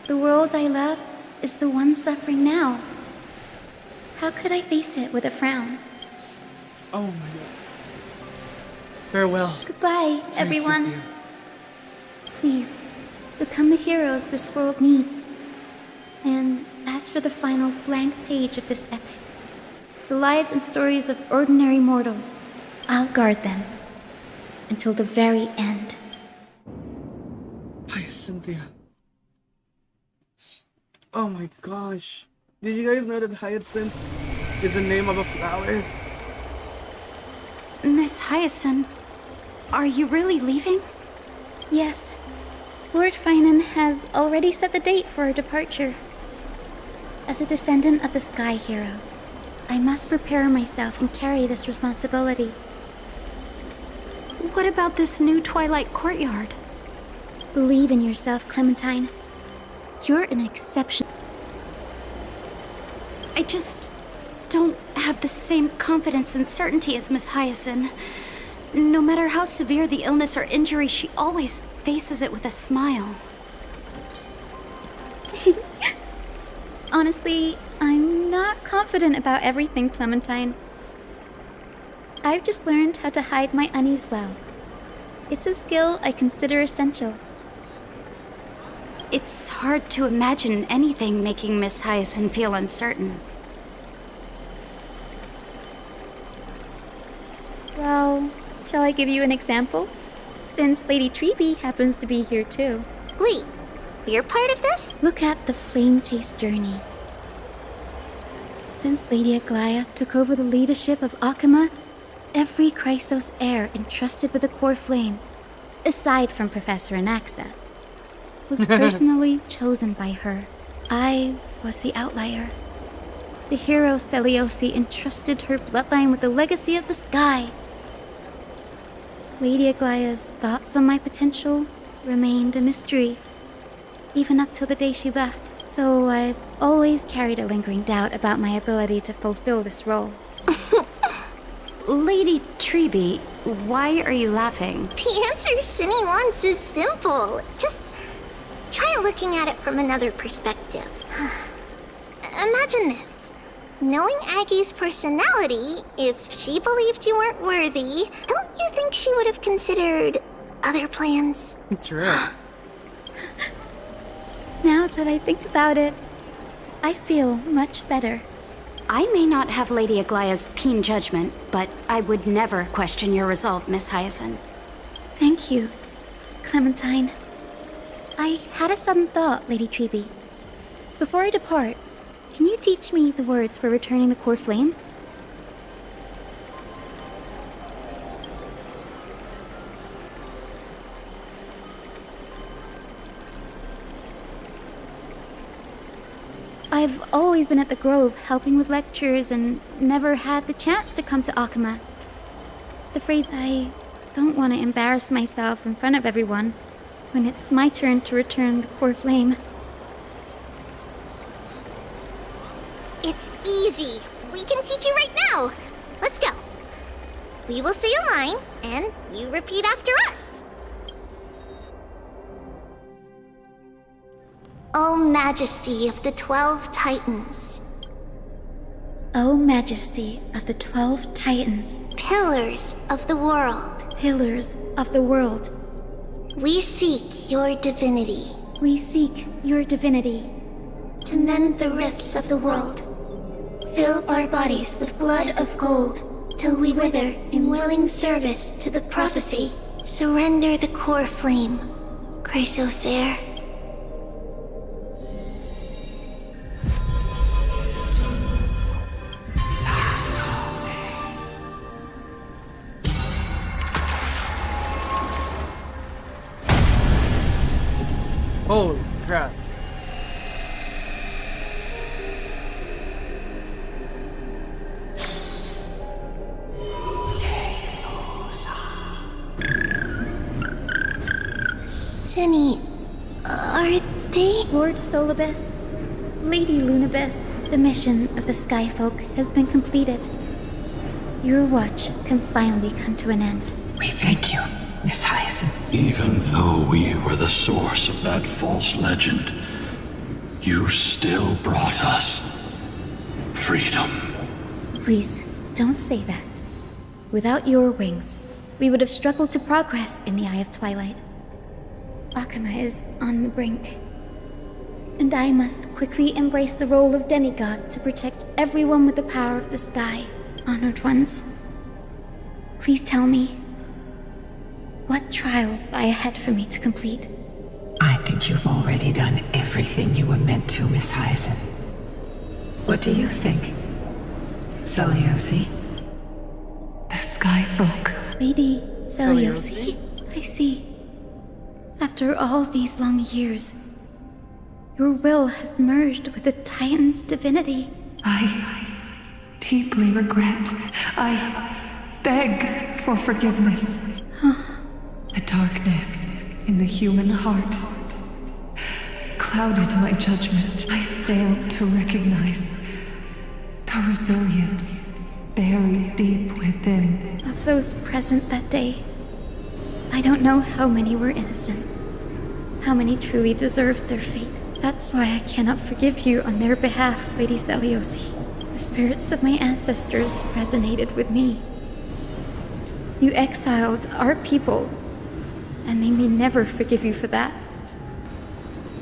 The world I love is the one suffering now. How could I face it with a frown? Oh my god. Farewell. Goodbye, everyone. Cynthia. Please, become the heroes this world needs. And as for the final blank page of this epic, the lives and stories of ordinary mortals, I'll guard them until the very end. Hi, Cynthia. Oh my gosh. Did you guys know that Hyacinth is the name of a flower? Miss Hyacinth, are you really leaving? Yes. Lord Finan has already set the date for our departure. As a descendant of the Sky Hero, I must prepare myself and carry this responsibility. What about this new Twilight Courtyard? Believe in yourself, Clementine. You're an exception. I just don't have the same confidence and certainty as Miss Hyacinth. No matter how severe the illness or injury, she always faces it with a smile. Honestly, I'm not confident about everything, Clementine. I've just learned how to hide my unease well. It's a skill I consider essential. It's hard to imagine anything making Miss Hyacinth feel uncertain. Well, shall I give you an example? Since Lady Treby happens to be here too. Wait, you're part of this? Look at the Flame Chase journey. Since Lady Aglaya took over the leadership of Akama, every Chrysos heir entrusted with the core flame, aside from Professor Anaxa, was personally chosen by her. I was the outlier. The hero Seliosi entrusted her bloodline with the legacy of the sky. Lady Aglaya's thoughts on my potential remained a mystery, even up till the day she left. So I've always carried a lingering doubt about my ability to fulfill this role. Lady Treby, why are you laughing? The answer Cinny wants is simple. Just try looking at it from another perspective. Imagine this. Knowing Aggie's personality, if she believed you weren't worthy, don't you think she would have considered other plans? True. Now that I think about it, I feel much better. I may not have Lady Aglaya's keen judgment, but I would never question your resolve, Miss Hyacinth. Thank you, Clementine. I had a sudden thought, Lady Treby. Before I depart, can you teach me the words for returning the core flame? I've always been at the Grove helping with lectures and never had the chance to come to Akama. The phrase, I don't want to embarrass myself in front of everyone when it's my turn to return the core flame. It's easy. We can teach you right now. Let's go. We will say a line, and you repeat after us. O Majesty of the 12 Titans. O Majesty of the 12 Titans. Pillars of the world. pillars of the world. We seek your divinity. We seek your divinity. To mend the rifts of the world. Fill our bodies with blood of gold, till we wither in willing service to the prophecy. Surrender the core flame, Chrysos heir. Holy crap. Cinny, are they? Lord Solibus, Lady Lunabis, the mission of the Skyfolk has been completed. Your watch can finally come to an end. We thank you, Miss Hyacinth. Even though we were the source of that false legend, you still brought us freedom. Please, don't say that. Without your wings, we would have struggled to progress in the Eye of Twilight. Akama is on the brink, and I must quickly embrace the role of demigod to protect everyone with the power of the sky. Honored ones, please tell me, what trials lie ahead for me to complete? I think you've already done everything you were meant to, Miss Hyacinth. What do you think, Seliosi? The Skyfolk. Lady Seliosi, I see. After all these long years, your will has merged with the Titan's divinity. I deeply regret. I beg for forgiveness. The darkness in the human heart clouded my judgment. I failed to recognize the resilience buried deep within. Of those present that day, I don't know how many were innocent, how many truly deserved their fate. That's why I cannot forgive you on their behalf, Lady Seliosi. The spirits of my ancestors resonated with me. You exiled our people, and they may never forgive you for that.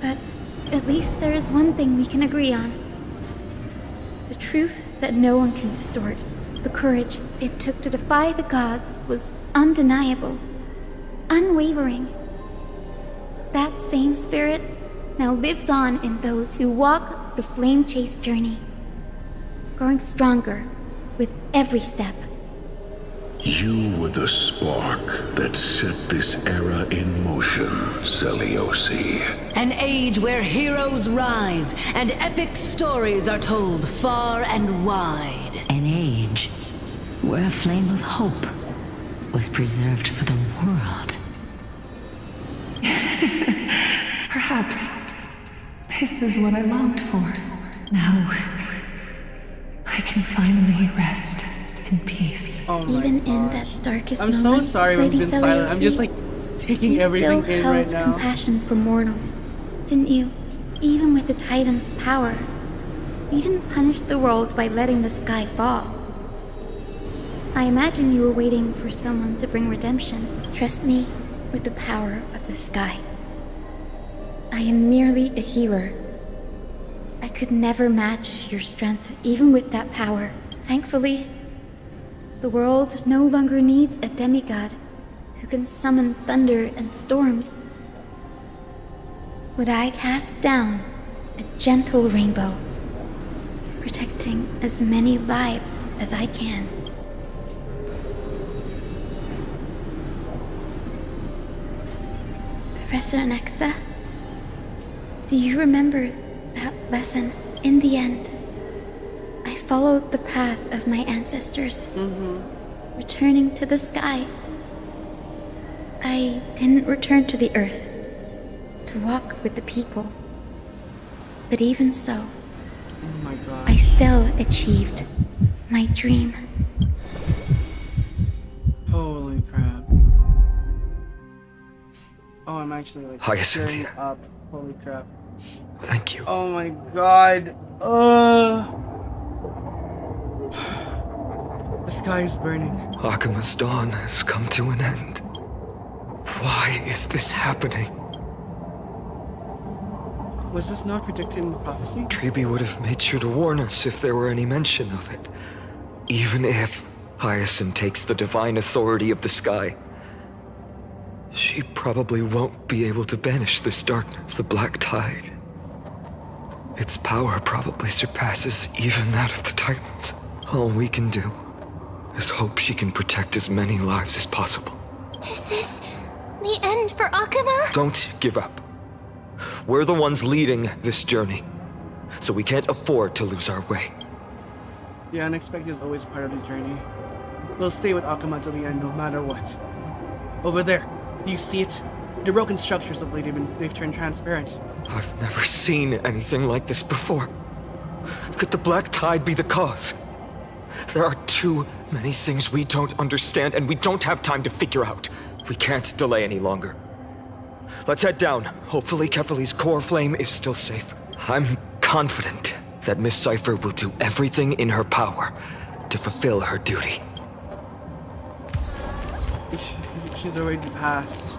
But at least there is one thing we can agree on. The truth that no one can distort. The courage it took to defy the gods was undeniable, unwavering. That same spirit now lives on in those who walk the flame-chased journey, growing stronger with every step. You were the spark that set this era in motion, Seliosi. An age where heroes rise and epic stories are told far and wide. An age where a flame of hope was preserved for the world. Perhaps this is what I longed for. Now, I can finally rest in peace. Oh my Even gosh. in that darkest I'm moment, so sorry Lady we've been silent. I'm just Seliosi, like taking you everything still in held right now. compassion for mortals, didn't you? Even with the Titan's power, you didn't punish the world by letting the sky fall. I imagine you were waiting for someone to bring redemption. Trust me with the power of the sky. I am merely a healer. I could never match your strength, even with that power. Thankfully, the world no longer needs a demigod who can summon thunder and storms. Would I cast down a gentle rainbow, protecting as many lives as I can. Professor Nexa, do you remember that lesson? In the end, I followed the path of my ancestors, returning to the sky. I didn't return to the earth to walk with the people. But even so, Oh my god. I still achieved my dream. Holy crap. Oh, I'm actually like Hyacinth. tearing up. Holy crap. Thank you. Oh my god. The sky is burning. Akima's dawn has come to an end. Why is this happening? Was this not predicted in the prophecy? Tribi would have made sure to warn us if there were any mention of it. Even if Hyacinth takes the divine authority of the sky, she probably won't be able to banish this darkness, the black tide. Its power probably surpasses even that of the Titans. All we can do is hope she can protect as many lives as possible. Is this the end for Akuma? Don't give up. We're the ones leading this journey, so we can't afford to lose our way. The unexpected is always part of the journey. We'll stay with Akuma till the end, no matter what. Over there, do you see it? The broken structures look like they've turned transparent. I've never seen anything like this before. Could the black tide be the cause? There are too many things we don't understand, and we don't have time to figure out. We can't delay any longer. Let's head down. Hopefully Kefali's core flame is still safe. I'm confident that Miss Cypher will do everything in her power to fulfill her duty. She's already passed.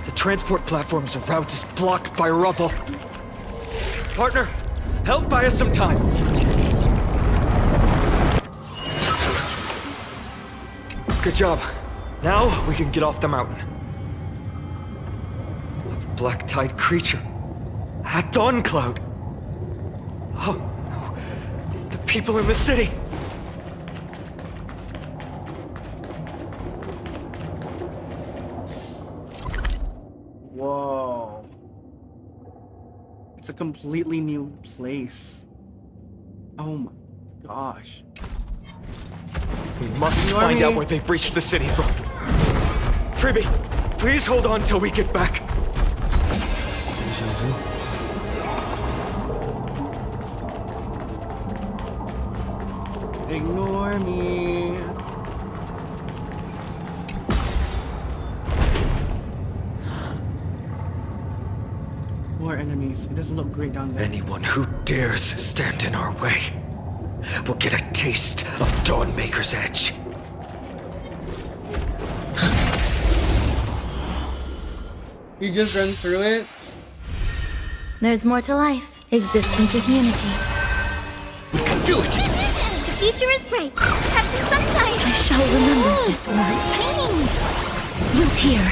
The transport platform's route is blocked by rubble. Partner, help buy us some time. Good job. Now we can get off the mountain. A black tide creature. At Dawn Cloud. Oh no. The people in the city. Whoa. It's a completely new place. Oh my gosh. We must find out where they breached the city from. Tribi, please hold on till we get back. Ignore me. More enemies. It doesn't look great down there. Anyone who dares stand in our way will get a taste of Dawnmaker's edge. You just run through it? There's more to life. Existence is unity. We can do it! The future is bright. Have some sunshine. I shall remember this warmth. Root here.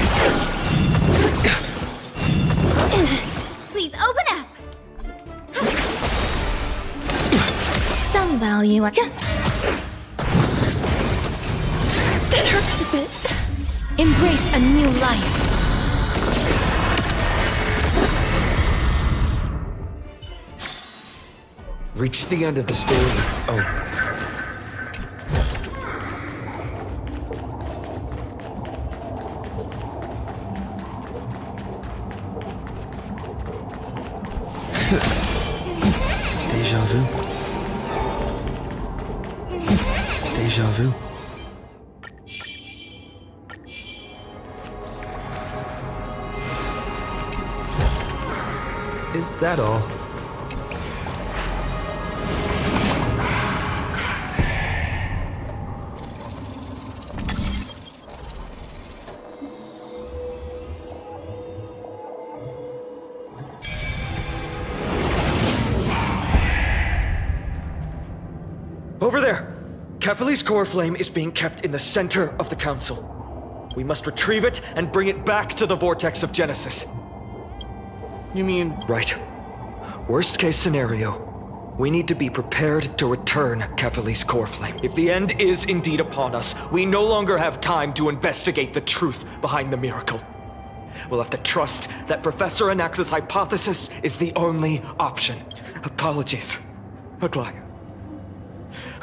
Please open up. Some value. That hurts a bit. Embrace a new life. Reach the end of the stairway. Oh. Deja vu. Deja vu. Is that all? Over there! Kefali's core flame is being kept in the center of the council. We must retrieve it and bring it back to the vortex of Genesis. You mean? Right. Worst case scenario, we need to be prepared to return Kefali's core flame. If the end is indeed upon us, we no longer have time to investigate the truth behind the miracle. We'll have to trust that Professor Anax's hypothesis is the only option. Apologies, Aglaya.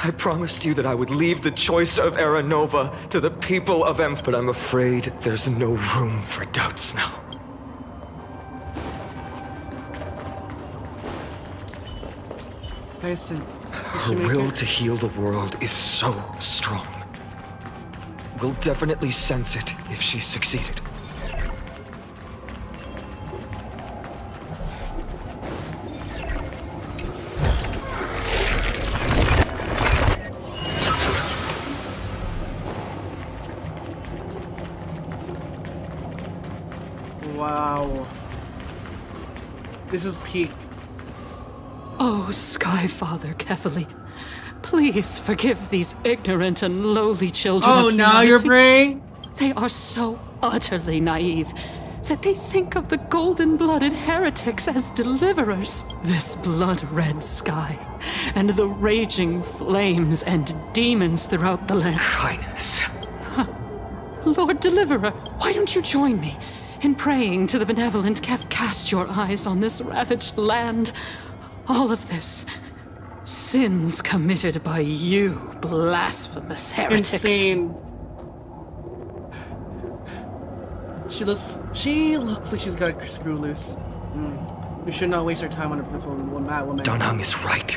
I promised you that I would leave the choice of Era Nova to the people of but I'm afraid there's no room for doubts now. Her will to heal the world is so strong. We'll definitely sense it if she's succeeded. Wow. This is peak. Oh, Skyfather Kefali, please forgive these ignorant and lowly children of humanity. Now you're praying? They are so utterly naive that they think of the golden-blooded heretics as deliverers. This blood-red sky and the raging flames and demons throughout the land. Highness. Lord Deliverer, why don't you join me in praying to the benevolent Kef? Cast your eyes on this ravaged land. All of this, sins committed by you, blasphemous heretics. Insane. She looks like she's got a screw loose. We should not waste our time on a phone. That woman. Dan Heng is right.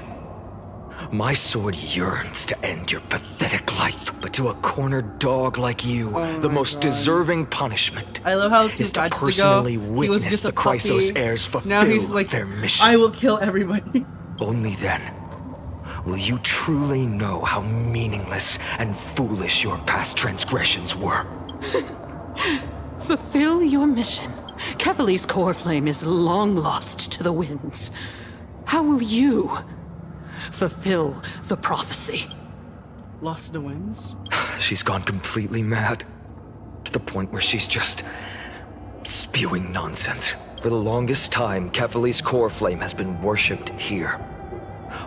My sword yearns to end your pathetic life, but to a cornered dog like you, the most deserving punishment I love how is to personally witness the Chrysos heirs fulfill now he's like, their mission. I will kill everybody. Only then will you truly know how meaningless and foolish your past transgressions were. Fulfill your mission. Kefali's core flame is long lost to the winds. How will you fulfill the prophecy? Lost to the winds? She's gone completely mad. To the point where she's just spewing nonsense. For the longest time, Kefali's core flame has been worshipped here.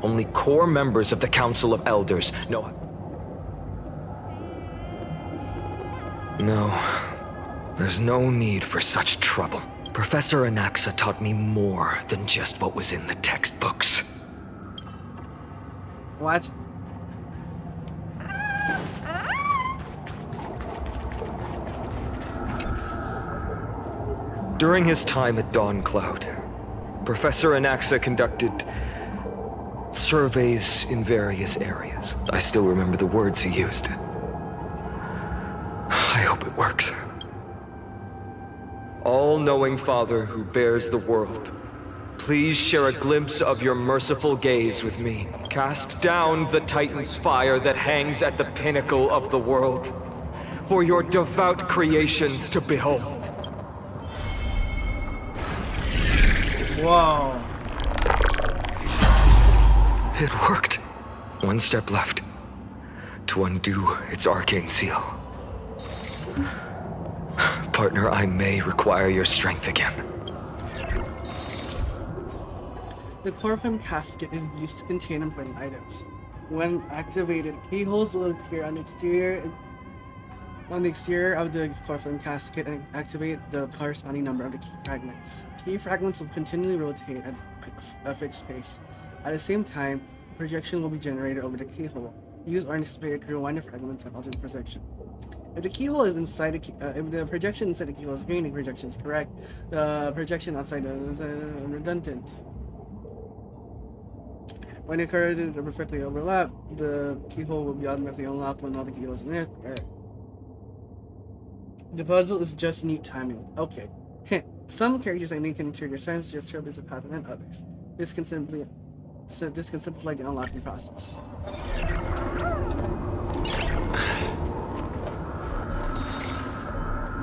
Only core members of the Council of Elders know. No, there's no need for such trouble. Professor Anaxa taught me more than just what was in the textbooks. What? During his time at Dawn Cloud, Professor Anaxa conducted surveys in various areas. I still remember the words he used. I hope it works. All-knowing Father who bears the world, please share a glimpse of your merciful gaze with me. Cast down the Titan's fire that hangs at the pinnacle of the world, for your devout creations to behold. Whoa. It worked. One step left to undo its arcane seal. Partner, I may require your strength again. The core flame casket is used to contain important items. When activated, keyholes will appear on the exterior of the core flame casket and activate the corresponding number of the key fragments. Key fragments will continually rotate at a fixed pace. At the same time, a projection will be generated over the keyhole. Use Arnis Spirit to rewind the fragments and alter the projection. If the keyhole is inside if the projection inside the keyhole is green, the projection is correct. The projection outside is redundant. When the curves are perfectly overlap, the keyhole will be automatically unlocked when all the keyholes are there. The puzzle is just neat timing. Okay. Hint. Some characters I need can trigger signs just to a path than others. This can simplify the unlocking process.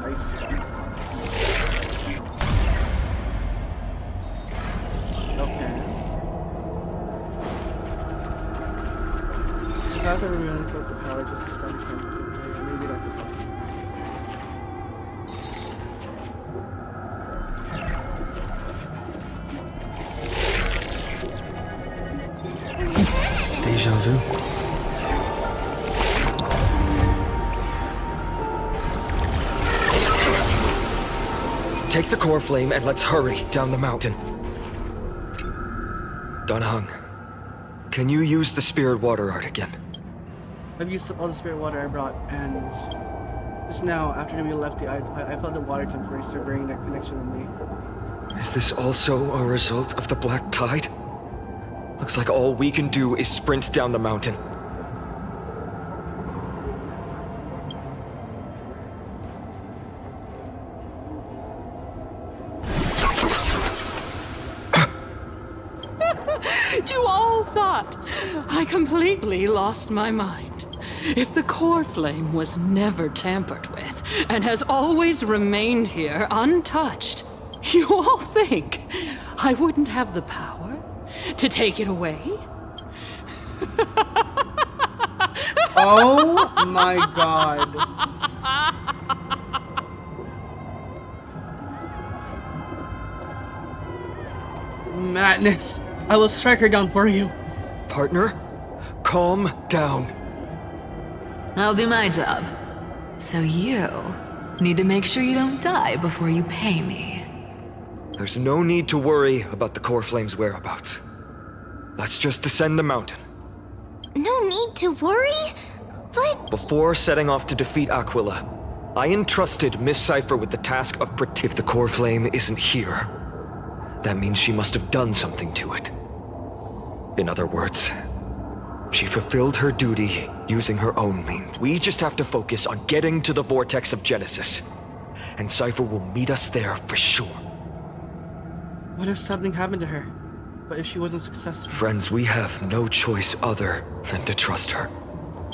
Nice. Okay. Path of removing towards the power just to spend time. Maybe that could help. Deja vu. Take the core flame and let's hurry down the mountain. Dan Heng, can you use the spirit water art again? I've used all the spirit water I brought, and just now, after we left I felt the water temporarily severing that connection with me. Is this also a result of the black tide? Looks like all we can do is sprint down the mountain. You all thought I completely lost my mind. If the core flame was never tampered with and has always remained here untouched, You all think I wouldn't have the power to take it away? Oh my god. Madness. I will strike her down for you. Partner, calm down. I'll do my job. So you need to make sure you don't die before you pay me. There's no need to worry about the core flame's whereabouts. Let's just descend the mountain. No need to worry, but... Before setting off to defeat Aquila, I entrusted Miss Cypher with the task of if the core flame isn't here, that means she must have done something to it. In other words, she fulfilled her duty using her own means. We just have to focus on getting to the vortex of Genesis, and Cypher will meet us there for sure. What if something happened to her? But if she wasn't successful? Friends, we have no choice other than to trust her.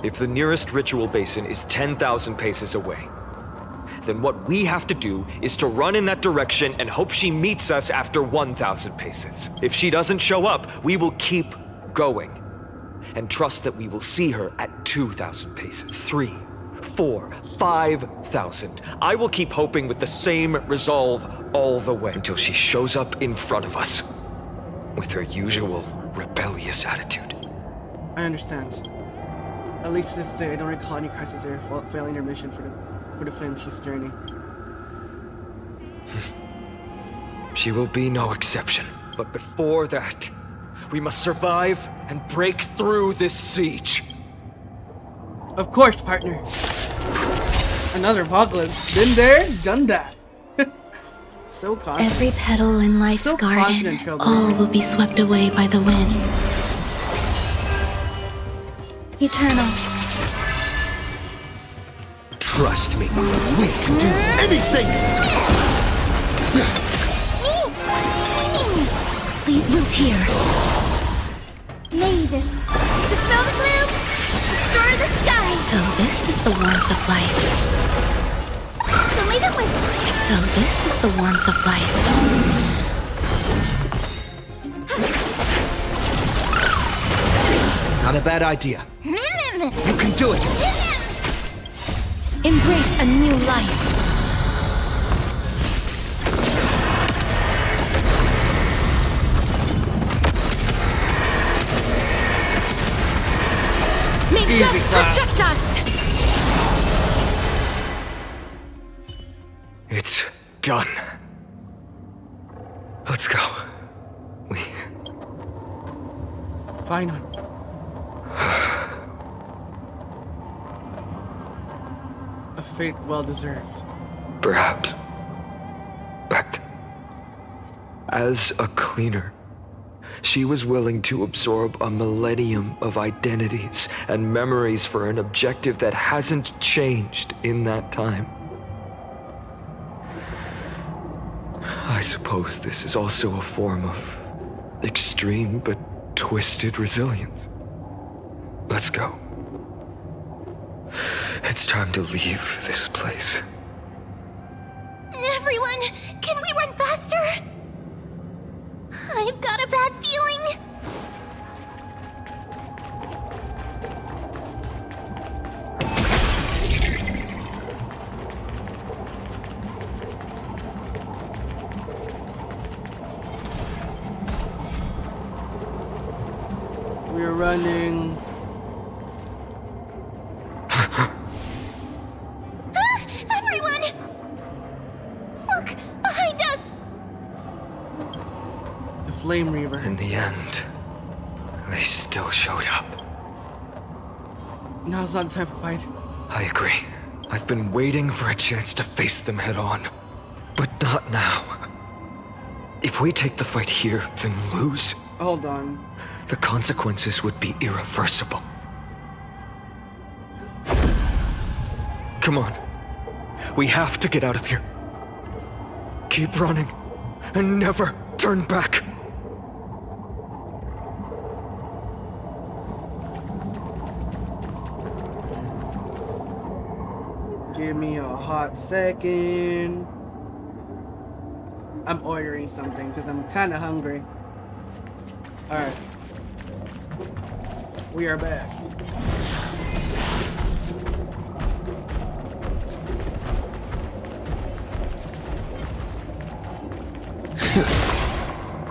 If the nearest ritual basin is 10,000 paces away, then what we have to do is to run in that direction and hope she meets us after 1,000 paces. If she doesn't show up, we will keep going and trust that we will see her at 2,000 paces, 3, 4, 5,000. I will keep hoping with the same resolve all the way until she shows up in front of us with her usual rebellious attitude. I understand. At least to this day, I don't recall any crisis there failing their mission for the Flame-Chief's journey. She will be no exception. But before that, we must survive and break through this siege. Of course, partner. Another apocalypse. Been there, done that. So confident. Every petal in life's So garden, confident, Trailblazer. all will be swept away by the wind. Eternal. Trust me, we can do anything! Leave root here. May this dispel the gloom, destroy the sky. So this is the warmth of life. So may the wind. So this is the warmth of life. Not a bad idea. You can do it! Embrace a new life. May Easy death clap. protect us! It's done. Let's go. Finally. A fate well deserved. Perhaps. But as a cleaner, she was willing to absorb a millennium of identities and memories for an objective that hasn't changed in that time. I suppose this is also a form of extreme but twisted resilience. Let's go. It's time to leave this place. Everyone, can we run faster? I've got a bad feeling. We're running. Everyone! Look, behind us! The Flame Reaver. In the end, they still showed up. Now's not the time for fight. I agree. I've been waiting for a chance to face them head on. But not now. If we take the fight here, then lose, Hold on. the consequences would be irreversible. Come on. We have to get out of here. Keep running, and never turn back. Give me a hot second. I'm ordering something because I'm kind of hungry. Alright. We are back.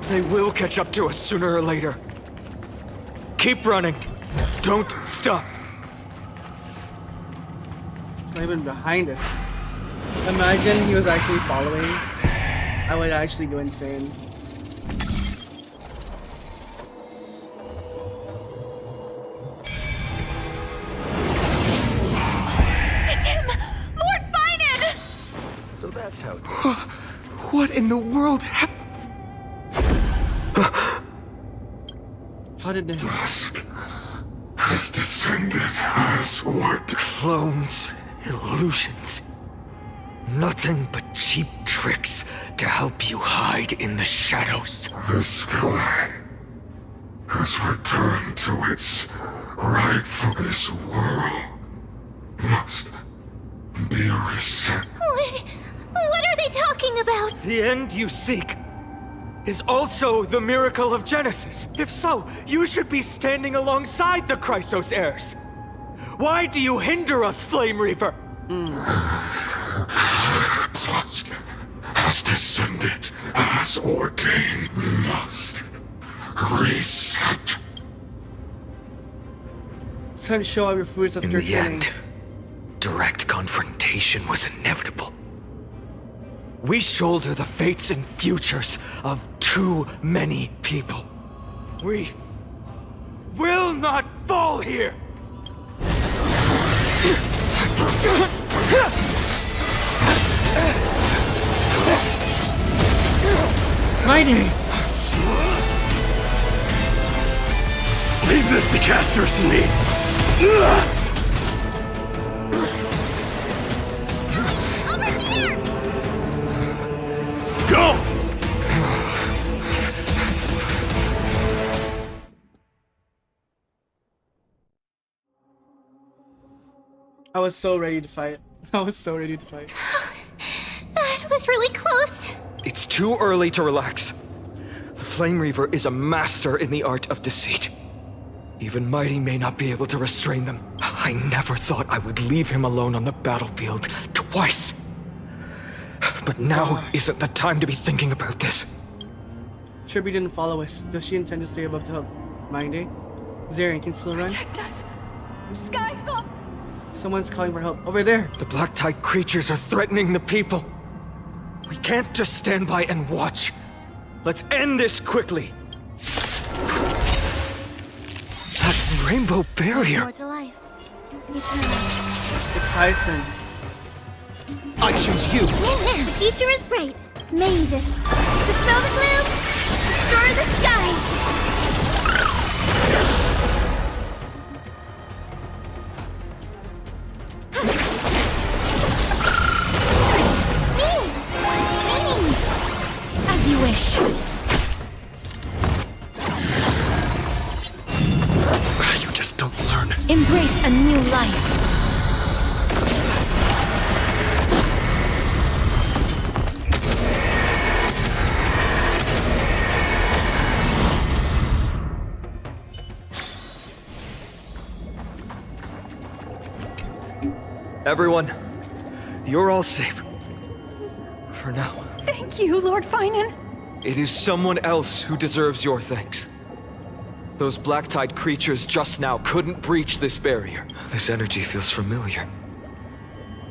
They will catch up to us sooner or later. Keep running. Don't stop. It's not even behind us. Imagine he was actually following. I would actually go insane. It's him! Lord Finan! So that's how it What in the world happened? How did they... Dusk has descended as what? Clones, illusions. Nothing but cheap tricks to help you hide in the shadows. The sky has returned to its rightful. This world must be reset. What are they talking about? The end you seek is also the miracle of Genesis. If so, you should be standing alongside the Chrysos heirs. Why do you hinder us, Flame Reaver? Dusk has descended as ordained. Must reset. It's time to show all your fruits of In your the killing. end, direct confrontation was inevitable. We shoulder the fates and futures of too many people. We will not fall here! Lightning! Leave this to Casters and me! Over here! Go! I was so ready to fight. I was so ready to fight. That was really close. It's too early to relax. The Flame Reaver is a master in the art of deceit. Even Mighty may not be able to restrain them. I never thought I would leave him alone on the battlefield twice. But now isn't the time to be thinking about this. Tribby didn't follow us. Does she intend to stay above to help Mindy? Zarian can still run? Protect us! Skyfall! Someone's calling for help. Over there! The Black Tide creatures are threatening the people. We can't just stand by and watch. Let's end this quickly. That rainbow barrier. More to life. Eternal. It's Tyson. I choose you. The future is bright. May this dispel the gloom, destroy the skies. As you wish. You just don't learn. Embrace a new life. Everyone, you're all safe. For now. Thank you, Lord Finan. It is someone else who deserves your thanks. Those Black Tide creatures just now couldn't breach this barrier. This energy feels familiar.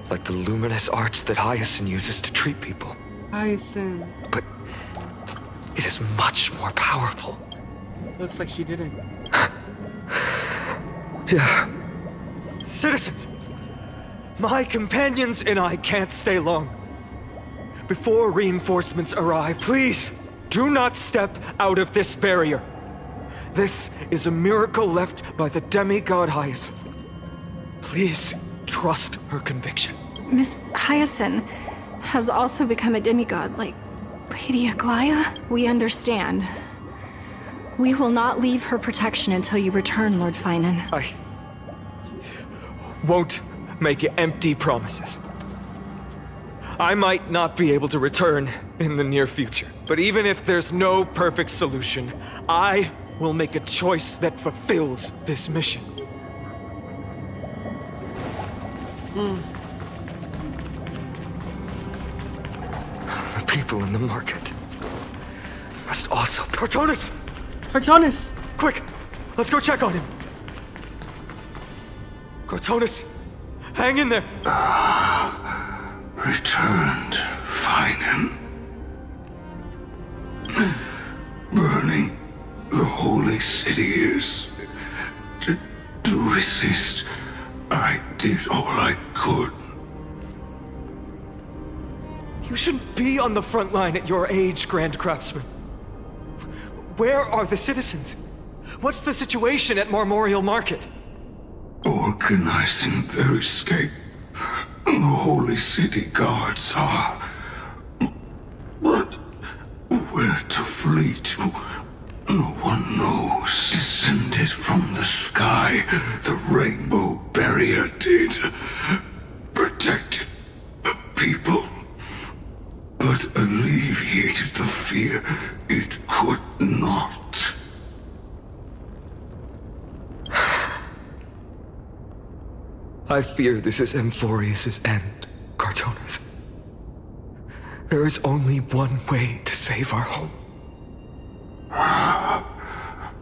Like the luminous arts that Hyacinth uses to treat people. Hyacinth. But it is much more powerful. Looks like she didn't. Yeah. Citizens! My companions and I can't stay long. Before reinforcements arrive, please, do not step out of this barrier. This is a miracle left by the demigod Hyacinth. Please, trust her conviction. Miss Hyacinth has also become a demigod, like Lady Aglaya. We understand. We will not leave her protection until you return, Lord Finan. I won't make empty promises. I might not be able to return in the near future. But even if there's no perfect solution, I will make a choice that fulfills this mission. The people in the market must also... Cartonis! Cartonis! Quick! Let's go check on him! Cartonis! Hang in there! Returned, Feinen. Burning the holy city is... To resist, I did all I could. You shouldn't be on the front line at your age, Grand Craftsman. Where are the citizens? What's the situation at Marmorial Market? Organizing their escape. The holy city guards are... But where to flee to, no one knows. Descended from the sky, the rainbow barrier did. Protected the people, but alleviated the fear it could not. I fear this is Amphorius' end, Cartonis. There is only one way to save our home.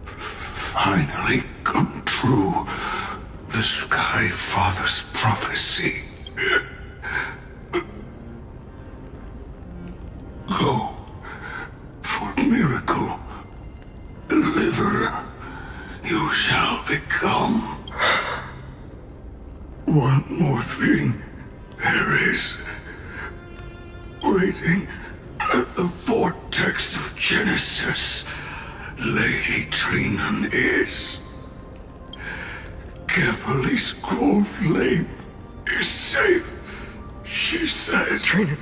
Finally come true, the Sky Father's prophecy. Go for miracle, deliverer, you shall become. One more thing there is. Waiting at the vortex of Genesis, Lady Trinan is. Kefali's core flame is safe, she said. Trinan.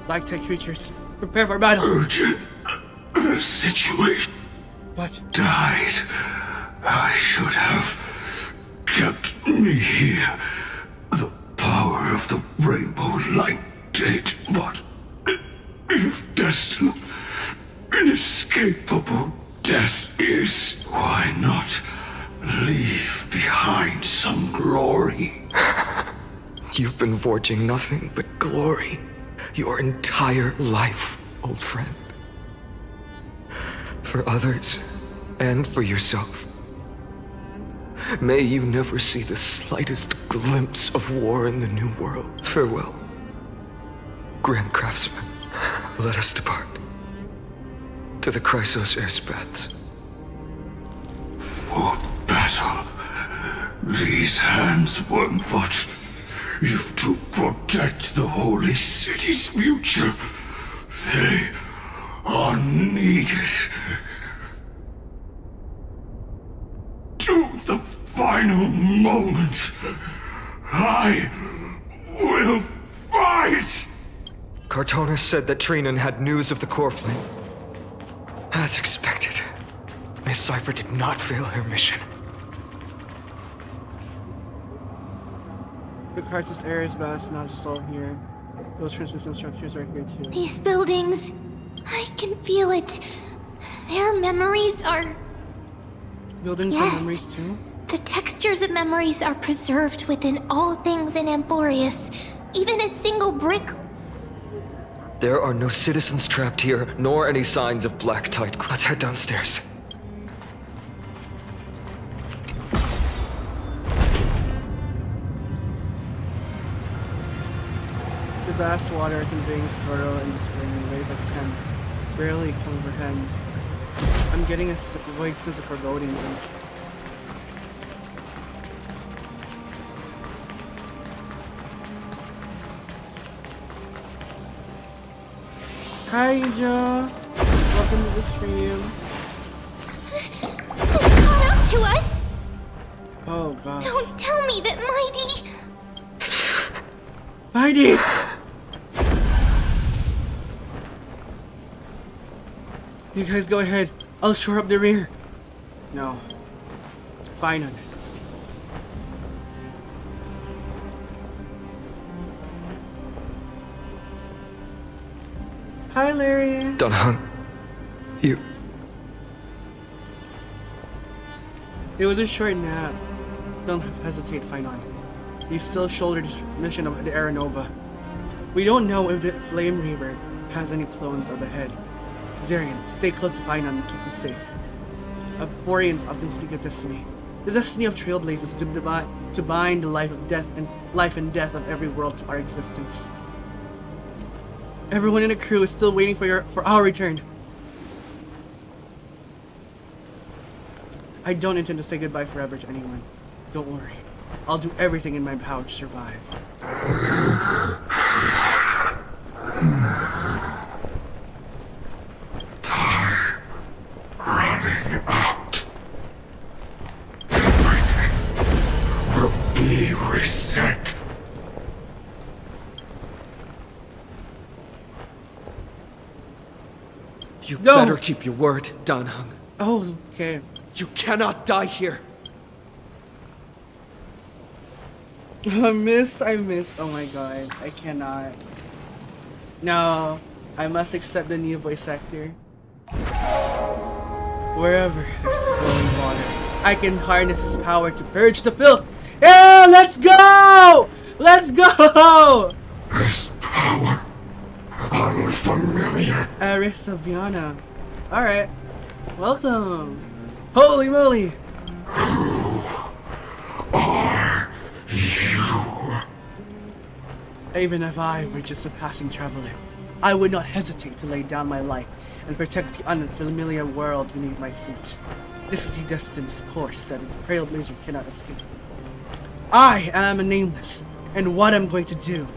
Black tech creatures, prepare for battle. Urgent. The situation. What? Died. I should have kept me here. The power of the rainbow light did, but if destined, inescapable death is, why not leave behind some glory? You've been forging nothing but glory your entire life, old friend. For others, and for yourself. May you never see the slightest glimpse of war in the New World. Farewell, Grand Craftsman. Let us depart to the Chrysos Airspaths. For battle, these hands were but if to protect the holy city's future. They are needed. To the final moment, I will fight! Cartonis said that Trinan had news of the core flame. As expected, Miss Cypher did not fail her mission. The crisis air is best, not soul here. Those translucent structures are here too. These buildings, I can feel it. Their memories are... Buildings Yes. and memories too? The textures of memories are preserved within all things in Amphorius. Even a single brick. There are no citizens trapped here, nor any signs of black tide. Let's head downstairs. The vast water conveying sorrow and spring weighs like a pen. Barely comprehend. I'm getting a void sense of foreboding. Hi, Joe. Welcome to the stream. They caught up to us! Oh, God. Don't tell me that Mighty... Mighty! You guys go ahead. I'll shore up the rear. No. Fine. Hi, Larry. Dan Heng, you... It was a short nap. Don't hesitate, Finon. You still shoulder this mission of the Aranova. We don't know if the Flame Reaver has any clones of the head. Zarian, stay close to Finon and keep him safe. Abhorians often speak of destiny. The destiny of trailblazers to bind the life and death of every world to our existence. Everyone in the crew is still waiting for our return. I don't intend to say goodbye forever to anyone. Don't worry. I'll do everything in my power to survive. Time running out. Everything will be reset. You better keep your word, Dan Heng. Oh, okay. You cannot die here. I miss. Oh my god. I cannot. No. I must accept the new voice actor. Wherever there's flowing water, I can harness his power to purge the filth. Yeah, let's go! Let's go! This power, unfamiliar. Arithaviana. Alright. Welcome. Holy moly! Who are you? Even if I were just a passing traveler, I would not hesitate to lay down my life and protect the unfamiliar world beneath my feet. This is the destined course that a trailblazer cannot escape. I am a nameless, and what I'm going to do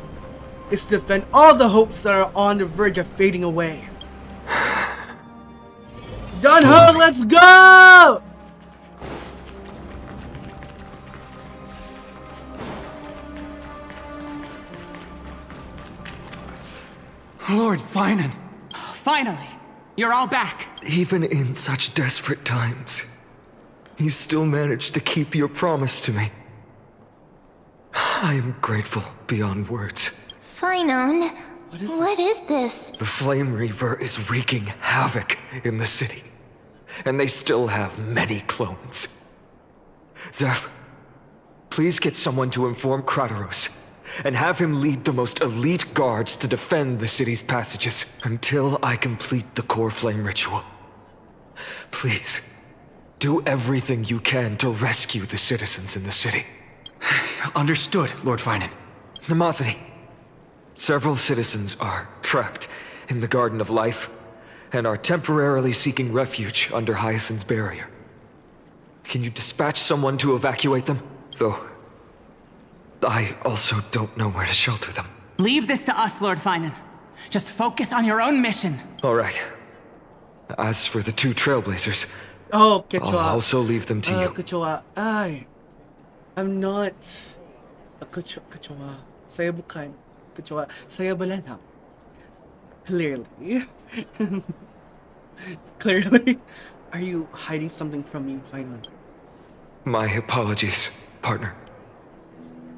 is defend all the hopes that are on the verge of fading away. Dan Heng, let's go! Lord Finon, finally, you're all back. Even in such desperate times, you still managed to keep your promise to me. I am grateful beyond words. Finon, what is this? The Flame Reaver is wreaking havoc in the city, and they still have many clones. Zeph, please get someone to inform Kratos, and have him lead the most elite guards to defend the city's passages until I complete the core flame ritual. Please, do everything you can to rescue the citizens in the city. Understood, Lord Finon. Nemosity, several citizens are trapped in the Garden of Life and are temporarily seeking refuge under Hyacinth's barrier. Can you dispatch someone to evacuate them? Though, I also don't know where to shelter them. Leave this to us, Lord Finon. Just focus on your own mission. All right. As for the two trailblazers, I'll also leave them to you. Kecoa. I'm not a kecoa. Saya bukan kecoa. Saya belanang. Clearly. Clearly. Are you hiding something from me, Finon? My apologies, partner.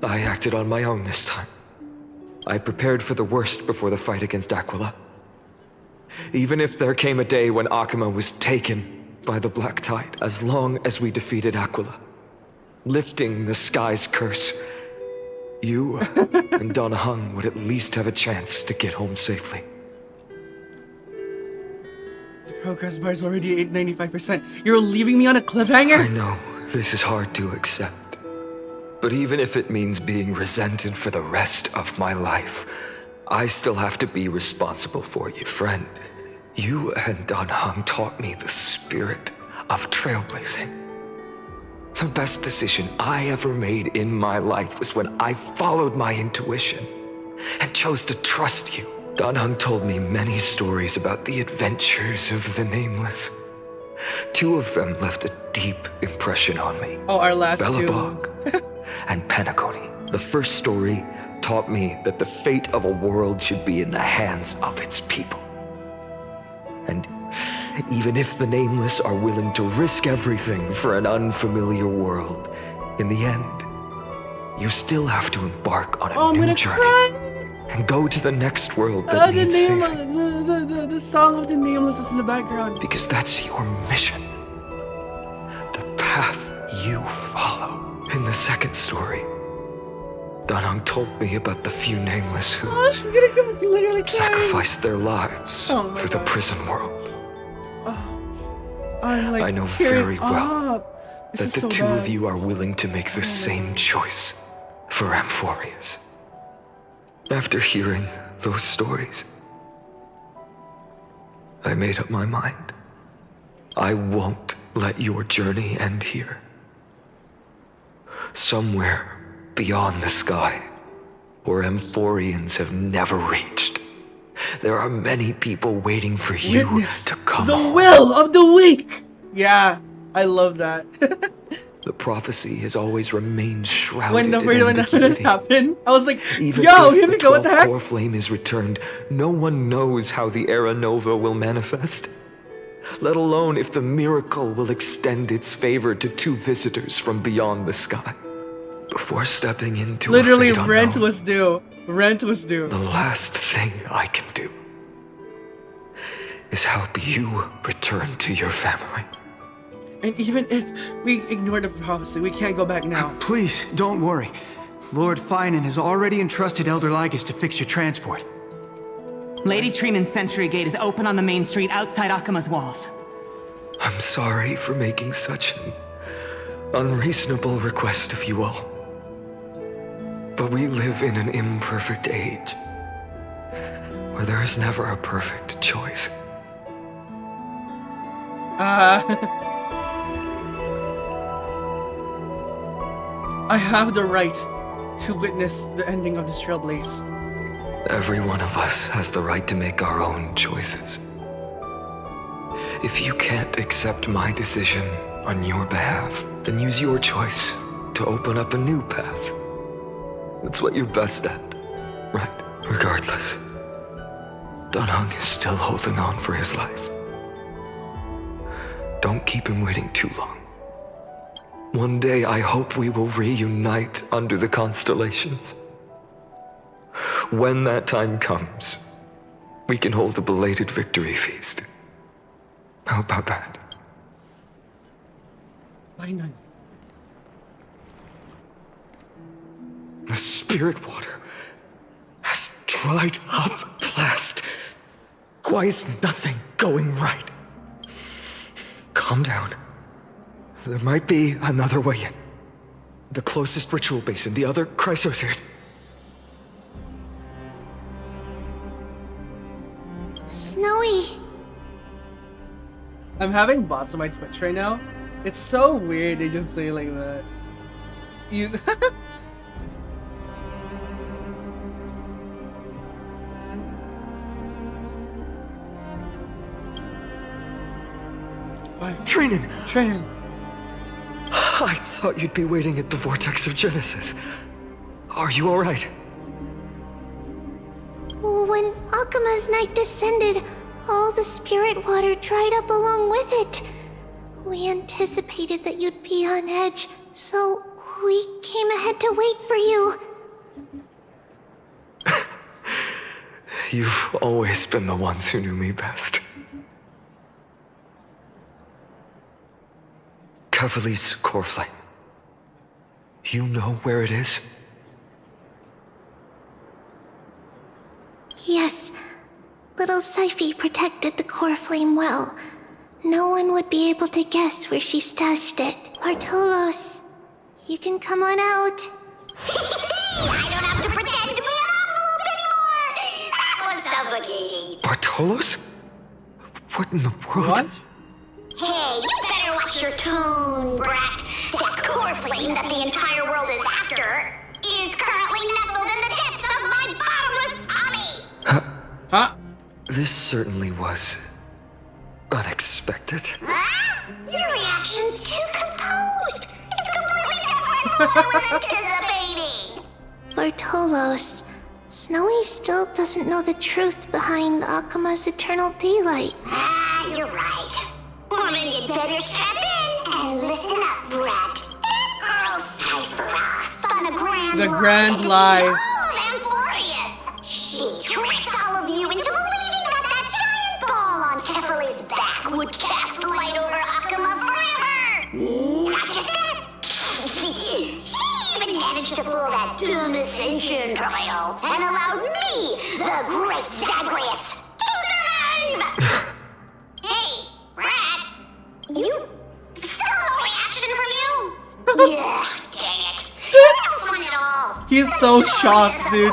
I acted on my own this time. I prepared for the worst before the fight against Aquila. Even if there came a day when Akima was taken by the Black Tide, as long as we defeated Aquila, lifting the sky's curse, you and Dan Heng would at least have a chance to get home safely. The progress bar is already at 95%. You're leaving me on a cliffhanger? I know, this is hard to accept. But even if it means being resented for the rest of my life, I still have to be responsible for you, friend. You and Dan Heng taught me the spirit of trailblazing. The best decision I ever made in my life was when I followed my intuition and chose to trust you. Dan Heng told me many stories about the adventures of the Nameless. Two of them left a deep impression on me. Oh, our last Bellabog and Penacony. The first story taught me that the fate of a world should be in the hands of its people. And even if the Nameless are willing to risk everything for an unfamiliar world, in the end, you still have to embark on a new journey. and go to the next world that needs saving. The song of the Nameless is in the background. Because that's your mission. The path you follow. In the second story, Danang told me about the few nameless who sacrificed their lives for the prison world. I know very well that the two of you are willing to make the same choice for Amphorius. After hearing those stories, I made up my mind. I won't let your journey end here. Somewhere beyond the sky, where Amphorians have never reached, there are many people waiting for you to come The home. will of the weak! Yeah, I love that. The prophecy has always remained shrouded when in it ambiguity. happened, I was like, Even yo, if here the we go, what the 12th heck? core flame is returned, no one knows how the Era Nova will manifest. Let alone if the miracle will extend its favor to two visitors from beyond the sky. Before stepping into Literally, a fate rent unknown, was due. Rent was due. the last thing I can do is help you return to your family. And even if we ignore the prophecy, we can't go back now. Please, don't worry. Lord Finan has already entrusted Elder Lygus to fix your transport. Lady Trinan's Century Gate is open on the main street outside Akima's walls. I'm sorry for making such an unreasonable request of you all. But we live in an imperfect age, where there is never a perfect choice. I have the right to witness the ending of this trailblaze. Every one of us has the right to make our own choices. If you can't accept my decision on your behalf, then use your choice to open up a new path. That's what you're best at, right? Regardless, Danang is still holding on for his life. Don't keep him waiting too long. One day, I hope we will reunite under the constellations. When that time comes, we can hold a belated victory feast. How about that? Why none? The spirit water has dried up at last. Why is nothing going right? Calm down. There might be another way in. The closest ritual basin, the other chrysospheres. Snowy. I'm having bots on my Twitch right now. It's so weird they just say like that. You Trinan! Trinan! I thought you'd be waiting at the Vortex of Genesis. Are you alright? When Akima's night descended, all the spirit water dried up along with it. We anticipated that you'd be on edge, so we came ahead to wait for you. You've always been the ones who knew me best. Kevali's core flame. You know where it is? Yes, little Syphi protected the core flame well. No one would be able to guess where she stashed it. Bartolos, you can come on out. I don't have to pretend to be an envelope anymore! That was suffocating. Bartolos? What in the world? What? Hey, you better watch your tone, brat. That core flame that the entire world is after is currently nestled in the depths of my bottomless tummy! Huh? This certainly was unexpected. Huh? Your reaction's too composed. It's completely different from what I was anticipating. Bartolos, Snowy still doesn't know the truth behind Akima's eternal daylight. Ah, you're right. Well, then you'd better strap in and listen up, brat. That girl Cyphera spun a grand The grand lie. All Amphorius. managed to fool that dumb Ascension trial and allowed me, the great Zagreus, to survive! Hey, Rat, you... still no reaction from you? Yeah, dang it. No fun at all. He's so shocked, dude.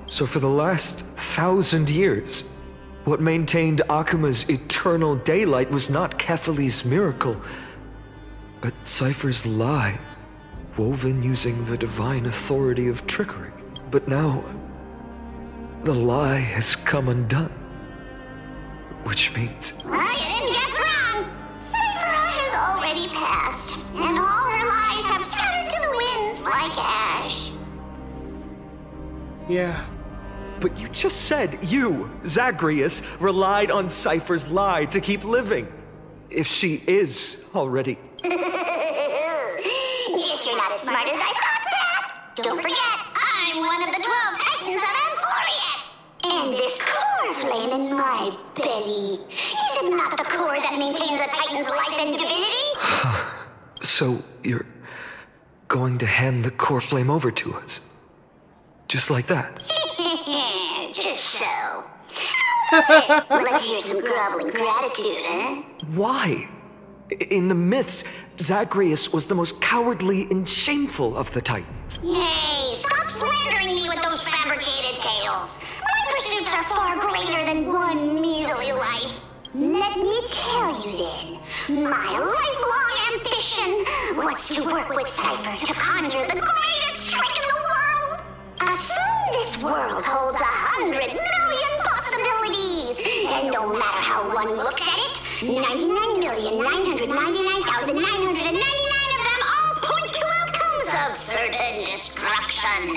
So for the last 1,000 years, what maintained Akuma's eternal daylight was not Kefali's miracle, but Cypher's lie, woven using the divine authority of trickery. But now, the lie has come undone. Which means... Well, you didn't guess wrong. Cyphera has already passed, and all her lies have scattered to the winds like ash. Yeah. But you just said you, Zagreus, relied on Cypher's lie to keep living. If she is already... Guess you're not as smart as I thought, Pat. Don't forget, I'm one of the 12 Titans of Amphorius. And this core flame in my belly, is it not the core that maintains a Titan's life and divinity? So you're going to hand the core flame over to us? Just like that? Just so. Let's hear some groveling gratitude, huh? Why? In the myths, Zagreus was the most cowardly and shameful of the Titans. Hey, stop slandering me with those fabricated tales. My pursuits are far greater than one measly life. Let me tell you then, my lifelong ambition was to work with Cypher to conjure the greatest trick in the world. Assume this world holds 100 million possibilities, and no matter how one looks at it, 99,999,999 of them all point to outcomes of certain destruction.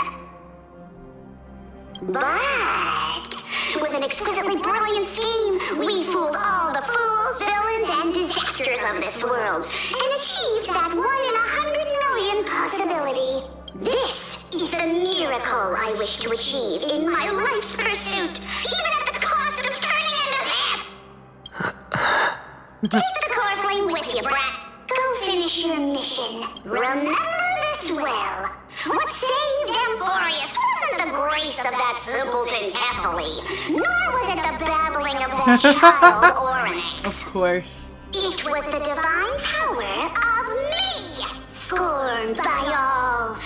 But with an exquisitely brilliant scheme, we fooled all the fools, villains, and disasters of this world, and achieved that 1 in 100 million possibility. This is the miracle I wish to achieve in my life's pursuit, even at the cost of turning into this! Take the core flame with you, Brat. Go finish your mission. Remember this well. What saved Amphorius wasn't the grace of that simpleton Kefali, nor was it the babbling of that child Oryx. Of course. It was the divine power of me, scorned by all,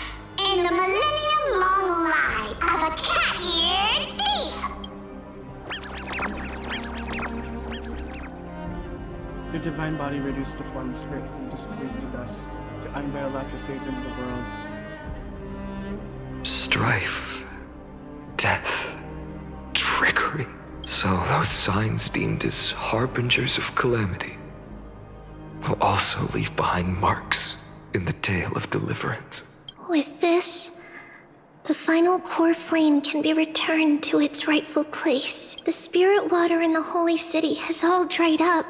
and the millennium-long lie of a cat-eared thief. Your divine body reduced to form strength and disappears into dust. Your unveiled laughter fades into the world. Strife, death, trickery. So those signs deemed as harbingers of calamity will also leave behind marks in the tale of deliverance. With this, the final core flame can be returned to its rightful place. The spirit water in the holy city has all dried up.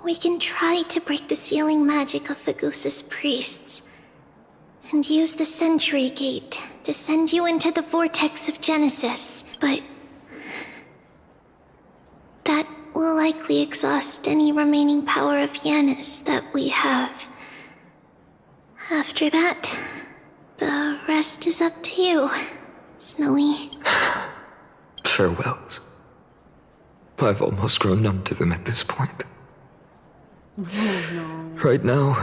We can try to break the sealing magic of Fagusa's priests, and use the Century Gate to send you into the vortex of Genesis, but that will likely exhaust any remaining power of Yanis that we have. After that, the rest is up to you, Snowy. Farewells. I've almost grown numb to them at this point. Oh no. Right now,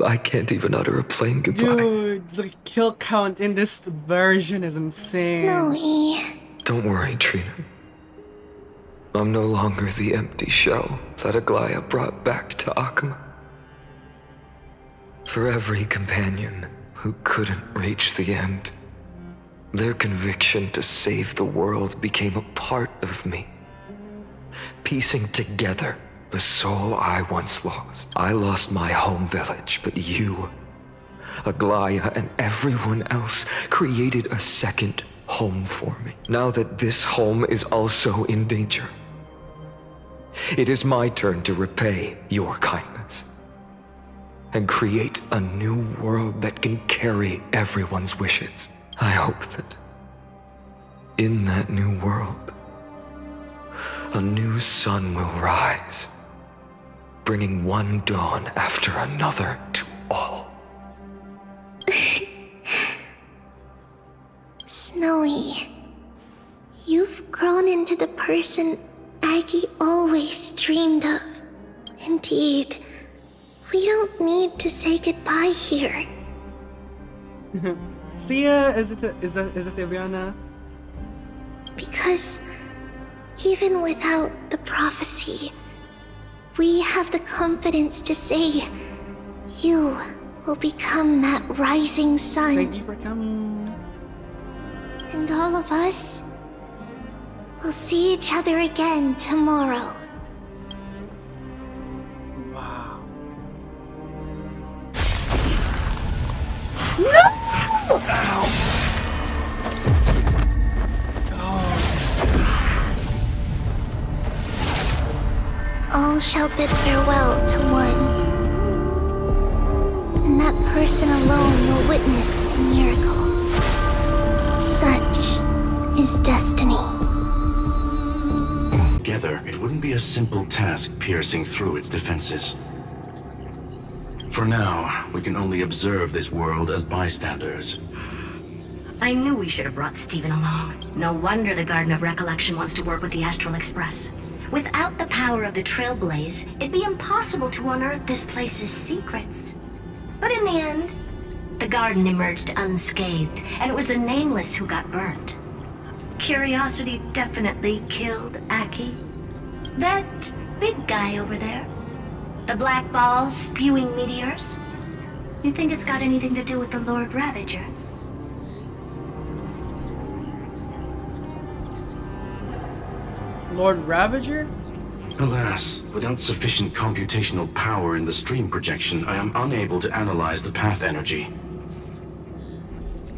I can't even utter a plain goodbye. Dude, the kill count in this version is insane. Snowy. Don't worry, Trina. I'm no longer the empty shell that Aglaya brought back to Akuma. For every companion who couldn't reach the end, their conviction to save the world became a part of me, piecing together the soul I once lost. I lost my home village, but you, Aglaya, and everyone else created a second home for me. Now that this home is also in danger, it is my turn to repay your kindness and create a new world that can carry everyone's wishes. I hope that in that new world, a new sun will rise, bringing one dawn after another to all. Snowy, you've grown into the person Aggie always dreamed of. Indeed, we don't need to say goodbye here. See ya, is it Viana? Because even without the prophecy, we have the confidence to say you will become that rising sun. Thank you for coming. And all of us will see each other again tomorrow. Wow. No! All shall bid farewell to one. And that person alone will witness the miracle. Such is destiny. Together, it wouldn't be a simple task piercing through its defenses. For now, we can only observe this world as bystanders. I knew we should have brought Stephen along. No wonder the Garden of Recollection wants to work with the Astral Express. Without the power of the Trailblaze, it'd be impossible to unearth this place's secrets. But in the end, the garden emerged unscathed, and it was the Nameless who got burnt. Curiosity definitely killed Aki. That big guy over there, the black ball spewing meteors, you think it's got anything to do with the Lord Ravager? Lord Ravager? Alas, without sufficient computational power in the stream projection, I am unable to analyze the path energy.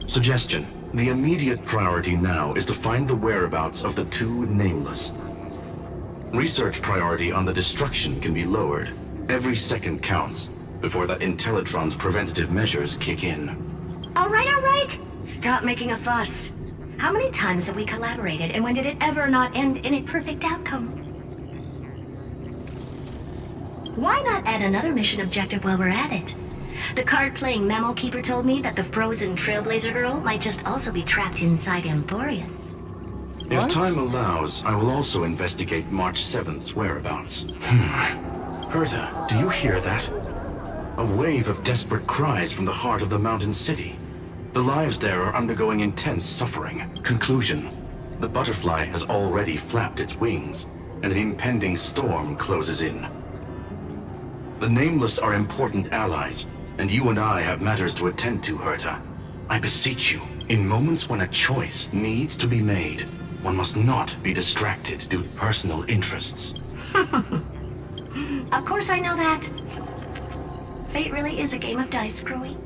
Suggestion. The immediate priority now is to find the whereabouts of the two Nameless. Research priority on the destruction can be lowered. Every second counts, before that Intellitron's preventative measures kick in. All right. Stop making a fuss. How many times have we collaborated, and when did it ever not end in a perfect outcome? Why not add another mission objective while we're at it? The card-playing memo keeper told me that the frozen Trailblazer girl might just also be trapped inside Emporius. If time allows, I will also investigate March 7th's whereabouts. Herta, do you hear that? A wave of desperate cries from the heart of the mountain city. The lives there are undergoing intense suffering. Conclusion. The butterfly has already flapped its wings, and an impending storm closes in. The Nameless are important allies, and you and I have matters to attend to, Herta. I beseech you, in moments when a choice needs to be made, one must not be distracted due to personal interests. Of course I know that. Fate really is a game of dice, Screwy.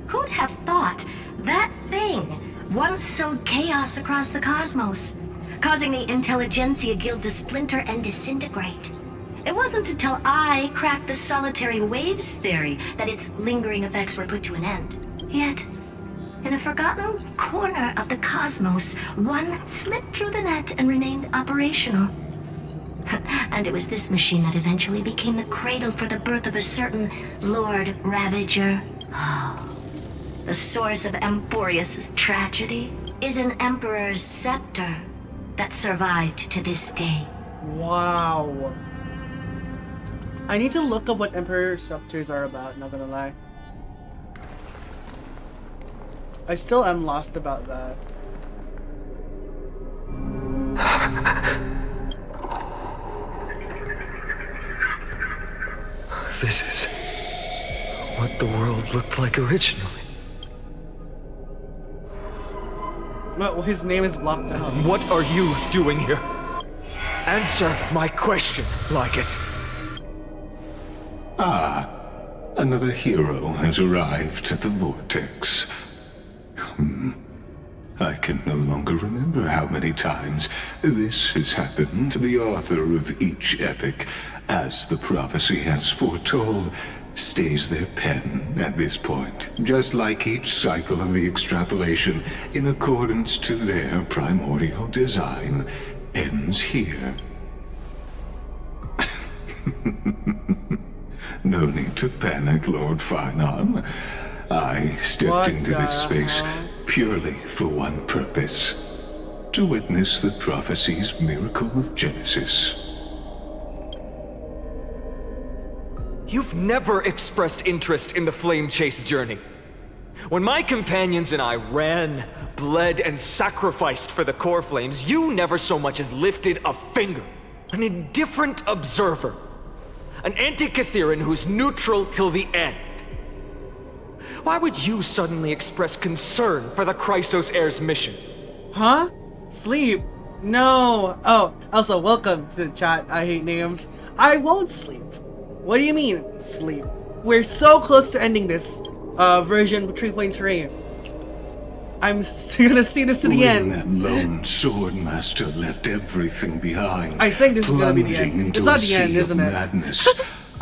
Who'd have thought that thing once sowed chaos across the cosmos, causing the Intelligentsia Guild to splinter and disintegrate? It wasn't until I cracked the solitary waves theory that its lingering effects were put to an end. Yet, in a forgotten corner of the cosmos, one slipped through the net and remained operational. And it was this machine that eventually became the cradle for the birth of a certain Lord Ravager. The source of Emporius' tragedy is an Emperor's scepter that survived to this day. Wow. I need to look up what Emperor Scepters are about, not gonna lie. I still am lost about that. This is what the world looked like originally. Well, his name is blocked out. What are you doing here? Answer my question, Lycus. Ah, another hero has arrived at the Vortex. I can no longer remember how many times this has happened. The author of each epic, as the prophecy has foretold, stays their pen at this point, just like each cycle of the extrapolation, in accordance to their primordial design, ends here. No need to panic, Lord Finearm. I stepped into this space purely for one purpose. To witness the prophecy's miracle of Genesis. You've never expressed interest in the flame chase journey. When my companions and I ran, bled, and sacrificed for the core flames, you never so much as lifted a finger. An indifferent observer. An anti-Catheran who's neutral till the end. Why would you suddenly express concern for the Chrysos Heir's mission? Huh? Sleep? No. Oh, also, welcome to the chat. I hate names. I won't sleep. What do you mean, sleep? We're so close to ending this version 3.3. I'm gonna see this to the end. That lone swordmaster left everything behind. I think this is gonna be the end. Into It's not a the end, sea isn't of it? madness.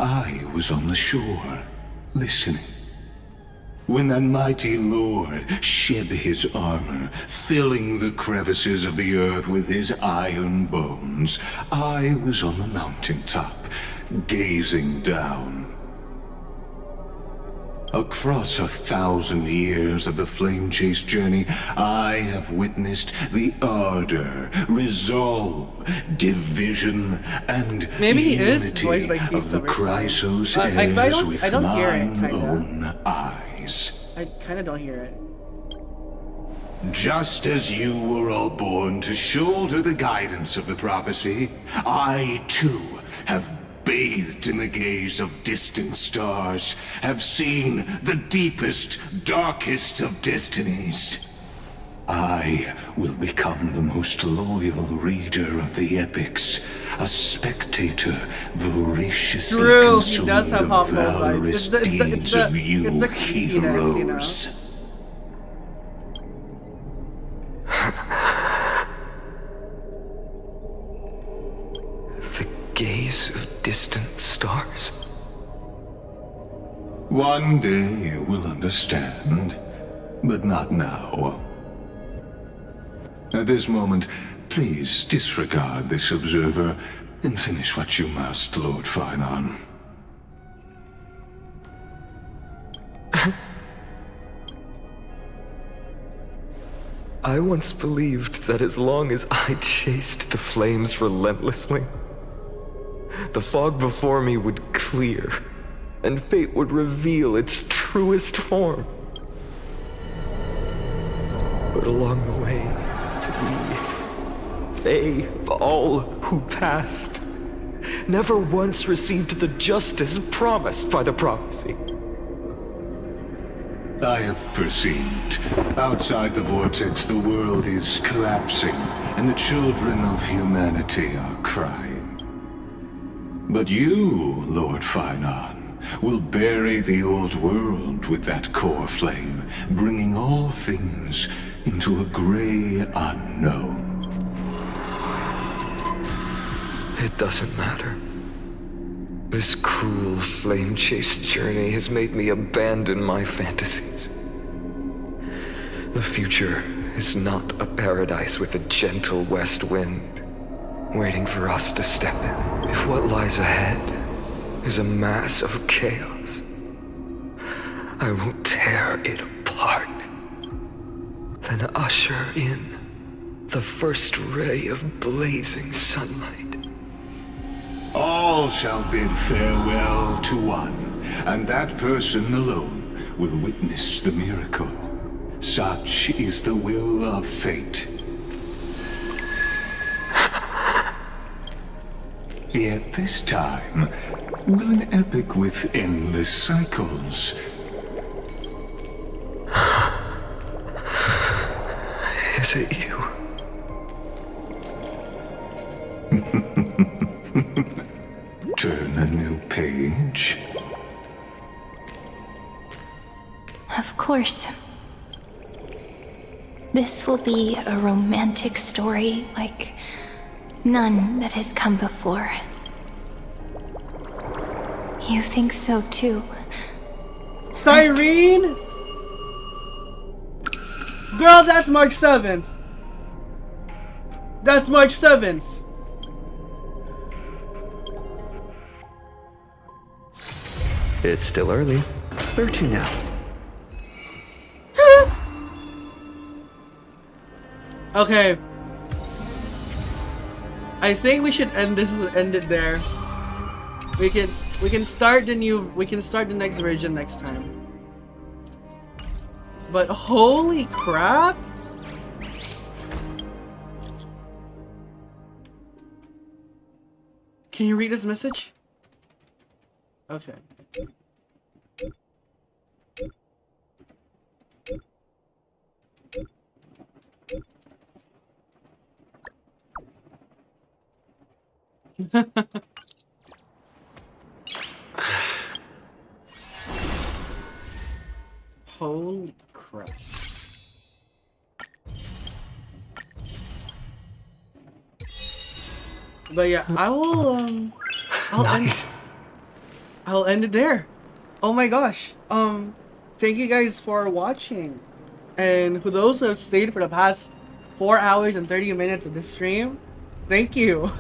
I was on the shore, listening. When that mighty lord shed his armor, filling the crevices of the earth with his iron bones, I was on the mountaintop, gazing down. Across 1,000 years of the flame chase journey, I have witnessed the ardor, resolve, division, and Maybe he is unity voiced by Keith of the Chrysos heirs with I don't hear it, mine kinda. own eyes. I kinda don't hear it. Just as you were all born to shoulder the guidance of the prophecy, I too have bathed in the gaze of distant stars, have seen the deepest, darkest of destinies. I will become the most loyal reader of the epics, a spectator voraciously True, he consuming does have the hot vibes. valorous deeds of you it's the creepiness, you know? heroes. Gaze of distant stars. One day you will understand, but not now. At this moment, please disregard this observer and finish what you must, Lord Finon. I once believed that as long as I chased the flames relentlessly, the fog before me would clear, and fate would reveal its truest form. But along the way, they, all who passed, never once received the justice promised by the prophecy. I have perceived. Outside the vortex, the world is collapsing, and the children of humanity are crying. But you, Lord Finon, will bury the old world with that core flame, bringing all things into a gray unknown. It doesn't matter. This cruel flame chase journey has made me abandon my fantasies. The future is not a paradise with a gentle west wind, waiting for us to step in. If what lies ahead is a mass of chaos, I will tear it apart, then usher in the first ray of blazing sunlight. All shall bid farewell to one, and that person alone will witness the miracle. Such is the will of fate. Yet this time, will an epic with endless cycles? Is it you? Turn a new page? Of course. This will be a romantic story like none that has come before. You think so too? Tyreen? Girl, that's March 7th. That's March 7th. It's still early. Where to now? Okay. I think we should end it there. We can start the next version next time. But holy crap! Can you read this message? Okay. Holy crap. But yeah, I'll end it there. Oh my gosh. Thank you guys for watching. And for those who have stayed for the past 4 hours and 30 minutes of this stream, thank you.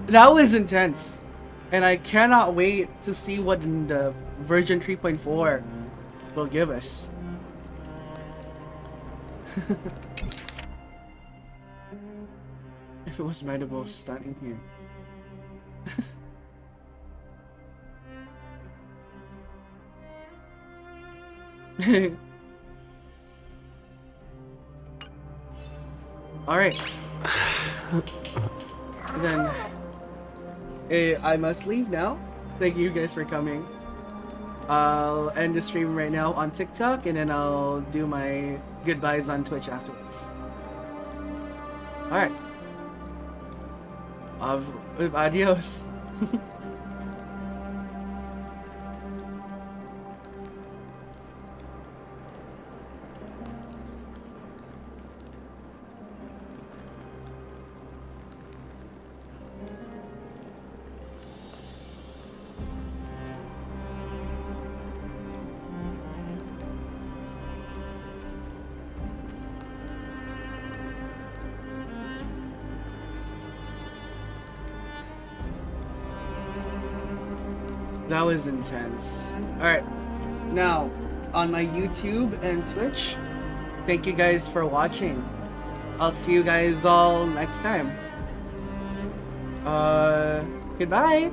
That was intense. And I cannot wait to see what the version 3.4 will give us. If it was Medibel standing here. Alright. Then I must leave now. Thank you guys for coming. I'll end the stream right now on TikTok, and then I'll do my goodbyes on Twitch afterwards. Alright. Adios. That was intense. Alright, now on my YouTube and Twitch, thank you guys for watching. I'll see you guys all next time. Goodbye.